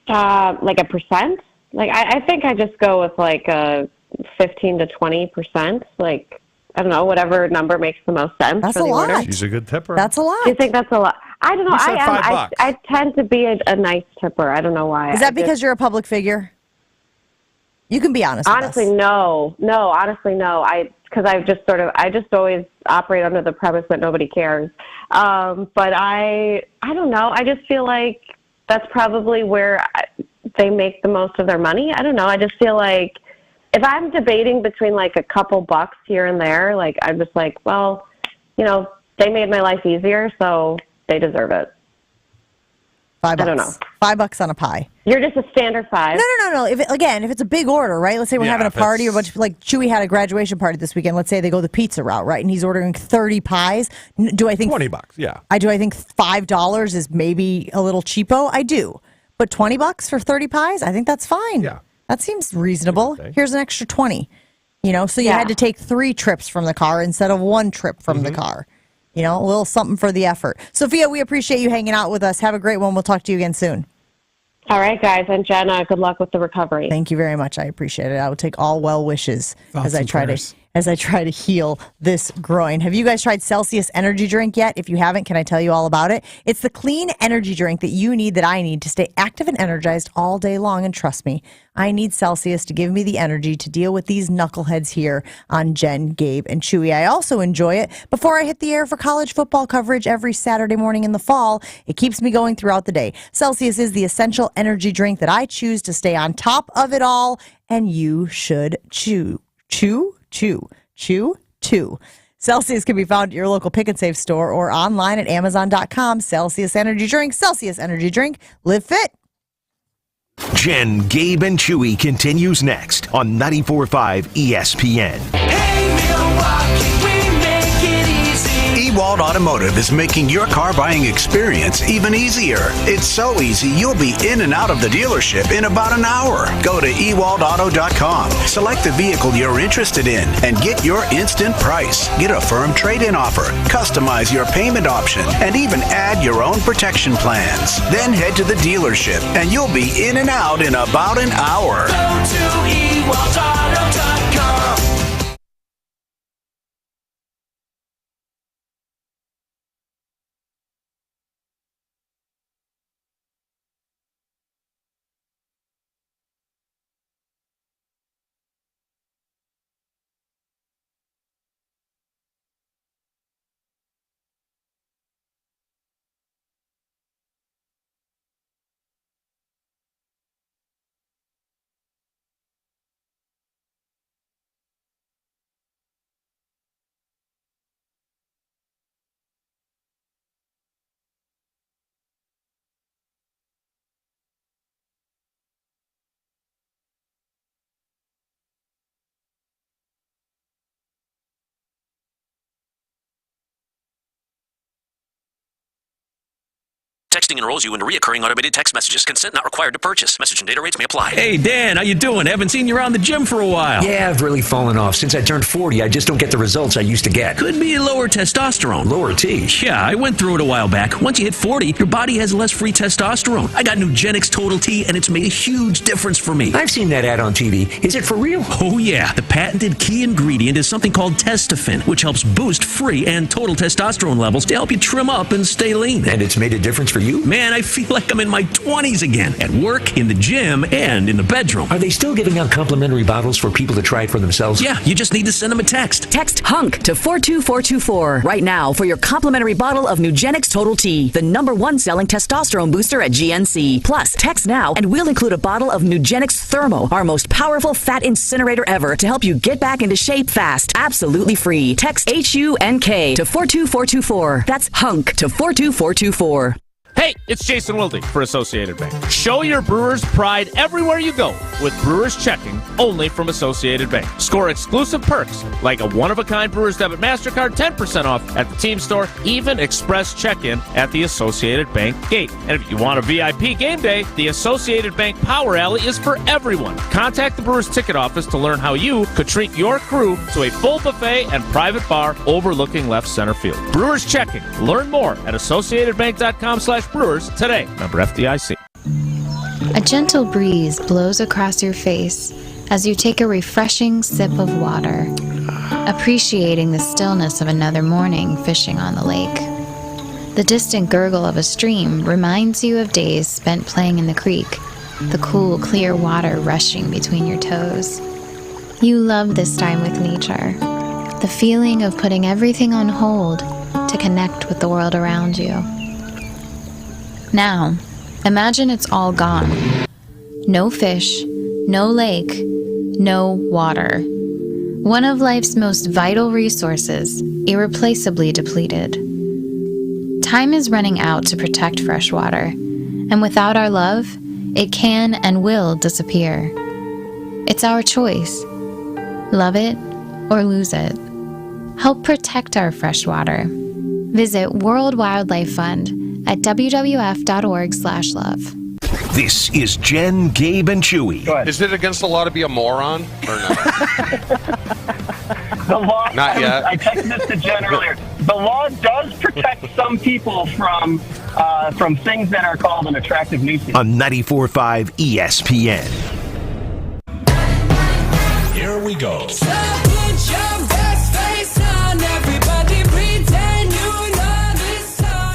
Like a percent? Like, I think I just go with like a 15 to 20%. Like, I don't know, whatever number makes the most sense That's for the a lot. order. She's a good tipper. That's a lot. Do you think that's a lot? I don't know. You said $5. I tend to be a nice tipper. I don't know why. Is that because you're a public figure? You can be honest Honestly, with us. no. Honestly, no. Because I just always operate under the premise that nobody cares. But I don't know. I just feel like that's probably where they make the most of their money. I don't know. I just feel like if I'm debating between like a couple bucks here and there, like I'm just like, well, they made my life easier, so they deserve it. $5. I don't know. $5 on a pie. You're just a standard 5. No. If it's a big order, right? Let's say we're having a party, or like Chewy had a graduation party this weekend. Let's say they go the pizza route, right? And he's ordering 30 pies. Do I think $20? Yeah. Do I think $5 is maybe a little cheapo? I do. But $20 for 30 pies, I think that's fine. Yeah. That seems reasonable. Here's an extra 20. So you had to take 3 trips from the car instead of 1 trip from the car. A little something for the effort. Sophia, we appreciate you hanging out with us. Have a great one. We'll talk to you again soon. All right, guys. And Jenna, good luck with the recovery. Thank you very much. I appreciate it. I will take all well wishes as I try to heal this groin. Have you guys tried Celsius energy drink yet? If you haven't, can I tell you all about it? It's the clean energy drink that you need, that I need, to stay active and energized all day long. And trust me, I need Celsius to give me the energy to deal with these knuckleheads here on Jen, Gabe, and Chewy. I also enjoy it before I hit the air for college football coverage every Saturday morning in the fall. It keeps me going throughout the day. Celsius is the essential energy drink that I choose to stay on top of it all, and you should too. Celsius can be found at your local Pick and Save store or online at Amazon.com. Celsius Energy Drink. Celsius Energy Drink. Live fit. Jen, Gabe, and Chewy continues next on 94.5 ESPN. Hey, Milwaukee, we make it easy. Ewald Automotive is making your car buying experience even easier. It's so easy, you'll be in and out of the dealership in about an hour. Go to ewaldauto.com, select the vehicle you're interested in, and get your instant price. Get a firm trade-in offer, customize your payment option, and even add your own protection plans. Then head to the dealership, and you'll be in and out in about an hour. Go to ewaldauto.com. Texting enrolls you into reoccurring automated text messages. Consent not required to purchase. Message and data rates may apply. Hey, Dan, how you doing? Haven't seen you around the gym for a while. Yeah, I've really fallen off. Since I turned 40, I just don't get the results I used to get. Could be lower testosterone. Lower T? Yeah, I went through it a while back. Once you hit 40, your body has less free testosterone. I got Nugenix Total T, and it's made a huge difference for me. I've seen that ad on TV. Is it for real? Oh, yeah. The patented key ingredient is something called Testofen, which helps boost free and total testosterone levels to help you trim up and stay lean. And it's made a difference for you? Man, I feel like I'm in my 20s again, at work, in the gym, and in the bedroom. Are they still giving out complimentary bottles for people to try it for themselves? Yeah, you just need to send them a text. Text HUNK to 42424 right now for your complimentary bottle of Nugenix Total T, the #1 selling testosterone booster at GNC. Plus, text now and we'll include a bottle of Nugenix Thermo, our most powerful fat incinerator ever, to help you get back into shape fast. Absolutely free. Text HUNK to 42424. That's HUNK to 42424. Hey, it's Jason Wilde for Associated Bank. Show your Brewers pride everywhere you go with Brewers Checking, only from Associated Bank. Score exclusive perks like a one-of-a-kind Brewers Debit MasterCard, 10% off at the team store, even express check-in at the Associated Bank gate. And if you want a VIP game day, the Associated Bank Power Alley is for everyone. Contact the Brewers ticket office to learn how you could treat your crew to a full buffet and private bar overlooking left center field. Brewers Checking. Learn more at associatedbank.com/Brewers today. Member FDIC. A gentle breeze blows across your face as you take a refreshing sip of water, appreciating the stillness of another morning fishing on the lake. The distant gurgle of a stream reminds you of days spent playing in the creek, the cool, clear water rushing between your toes. You love this time with nature, the feeling of putting everything on hold to connect with the world around you. Now, imagine it's all gone. No fish, no lake, no water. One of life's most vital resources, irreplaceably depleted. Time is running out to protect fresh water, And without our love, it can and will disappear. It's our choice. Love it or lose it. Help protect our freshwater. Visit World Wildlife Fund at wwf.org/love. This is Jen, Gabe, and Chewy. Is it against the law to be a moron or not? The law. Not yet. I texted this to Jen earlier. The law does protect some people from things that are called an attractive nuisance. On 94.5 ESPN. Here we go.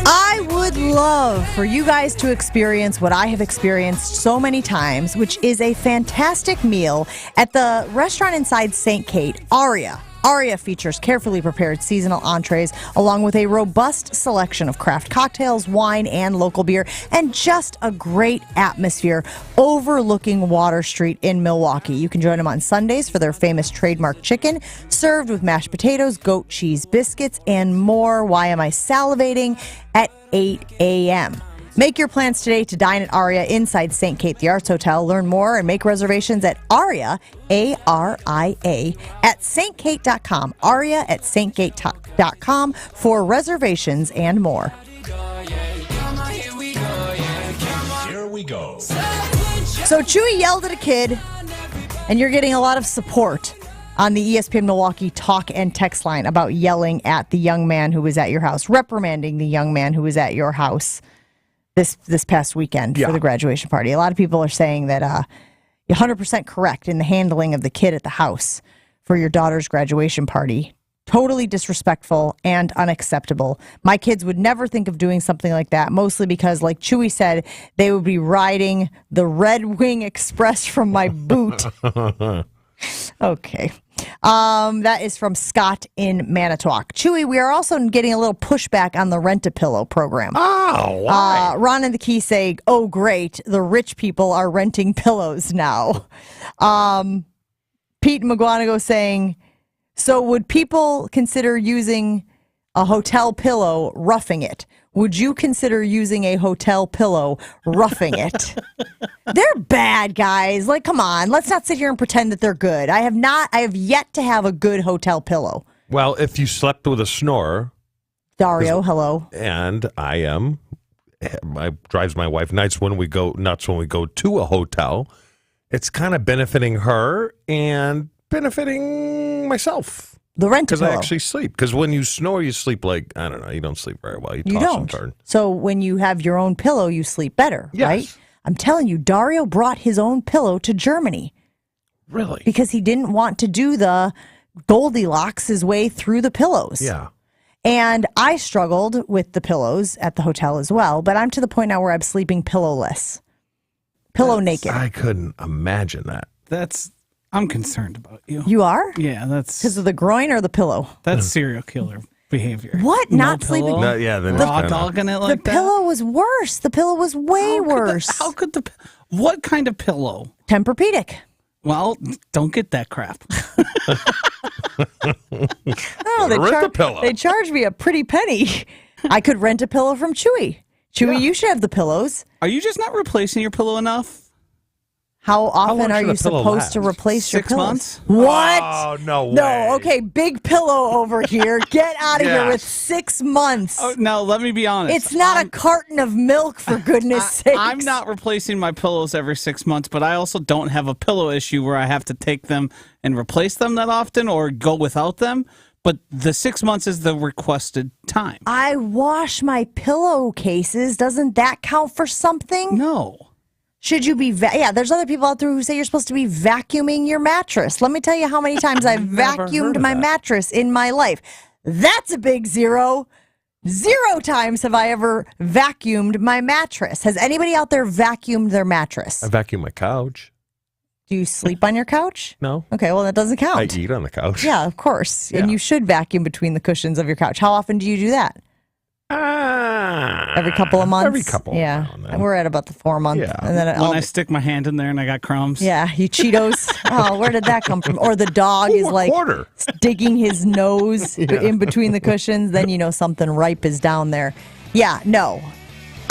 I would love for you guys to experience what I have experienced so many times, which is a fantastic meal at the restaurant inside St. Kate, Aria. Aria features carefully prepared seasonal entrees along with a robust selection of craft cocktails, wine, and local beer, and just a great atmosphere overlooking Water Street in Milwaukee. You can join them on Sundays for their famous trademark chicken, served with mashed potatoes, goat cheese biscuits, and more. Why am I salivating? At 8 a.m. Make your plans today to dine at Aria inside St. Kate the Arts Hotel. Learn more and make reservations at Aria, A-R-I-A, at StKate.com. Aria at StKate.com for reservations and more. Here we go. So Chewy yelled at a kid, and you're getting a lot of support on the ESPN Milwaukee talk and text line about yelling at the young man who was at your house, reprimanding the young man who was at your house this past weekend for the graduation party. A lot of people are saying that you're 100% correct in the handling of the kid at the house for your daughter's graduation party. Totally disrespectful and unacceptable. My kids would never think of doing something like that, mostly because, like Chewy said, they would be riding the Red Wing Express from my boot. Okay. That is from Scott in Manitowoc. Chewy, we are also getting a little pushback on the Rent-A-Pillow program. Oh, why? Ron and the Key say, oh, great, the rich people are renting pillows now. Pete McGuanago saying, so would people consider using a hotel pillow roughing it? Would you consider using a hotel pillow roughing it? They're bad, guys. Like, come on. Let's not sit here and pretend that they're good. I have yet to have a good hotel pillow. Well, if you slept with a snorer. Dario, hello. And I drives my wife nuts when we go to a hotel. It's kind of benefiting her and benefiting myself. The Rent-A-Pillow. Because I actually sleep. Because when you snore, you sleep like, I don't know, you don't sleep very well. You toss and turn. So when you have your own pillow, you sleep better, right? I'm telling you, Dario brought his own pillow to Germany. Really? Because he didn't want to do the Goldilocks his way through the pillows. Yeah. And I struggled with the pillows at the hotel as well, but I'm to the point now where I'm sleeping pillowless. Pillow naked. I couldn't imagine that. I'm concerned about you. You are? Yeah, that's because of the groin or the pillow. That's serial killer behavior. What? No Not pillow? sleeping? No, yeah, then raw dogging it like the pillow was worse. The pillow was way worse. How could what kind of pillow? Tempur-Pedic. Well, don't get that crap. Oh, they charged me a pretty penny. I could rent a pillow from Chewy. Chewy, you should have the pillows. Are you just not replacing your pillow enough? How often are you supposed to replace your 6 pillows? months? What? Oh, no way. No, okay, big pillow over here. Get out of here with 6 months. Oh, now, let me be honest. It's not a carton of milk, for goodness sake. I'm not replacing my pillows every 6 months, but I also don't have a pillow issue where I have to take them and replace them that often or go without them. But the 6 months is the requested time. I wash my pillowcases. Doesn't that count for something? No. Should you be, there's other people out there who say you're supposed to be vacuuming your mattress. Let me tell you how many times I've vacuumed my mattress in my life. That's a big zero. 0 times have I ever vacuumed my mattress. Has anybody out there vacuumed their mattress? I vacuum my couch. Do you sleep on your couch? No. Okay, well, that doesn't count. I eat on the couch. Yeah, of course. And you should vacuum between the cushions of your couch. How often do you do that? Every couple of months? Every couple. Yeah. We're at about the 4 month. Yeah. And then When I stick my hand in there and I got crumbs. Yeah, you Cheetos. Oh, where did that come from? Or the dog is like digging his nose in between the cushions. Then you know something ripe is down there. Yeah, no.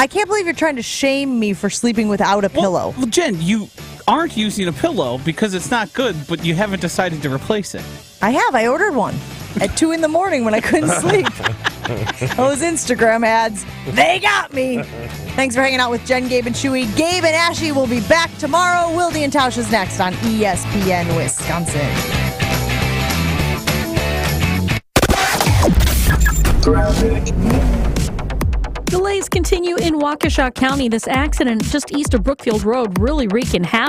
I can't believe you're trying to shame me for sleeping without a pillow. Well, Jen, you aren't using a pillow because it's not good, but you haven't decided to replace it. I have. I ordered one at 2 in the morning when I couldn't sleep. Those Instagram ads, they got me. Thanks for hanging out with Jen, Gabe, and Chewy. Gabe and Ashley will be back tomorrow. Wildy and Tausch is next on ESPN Wisconsin. Delays continue in Waukesha County. This accident just east of Brookfield Road really wreaking havoc.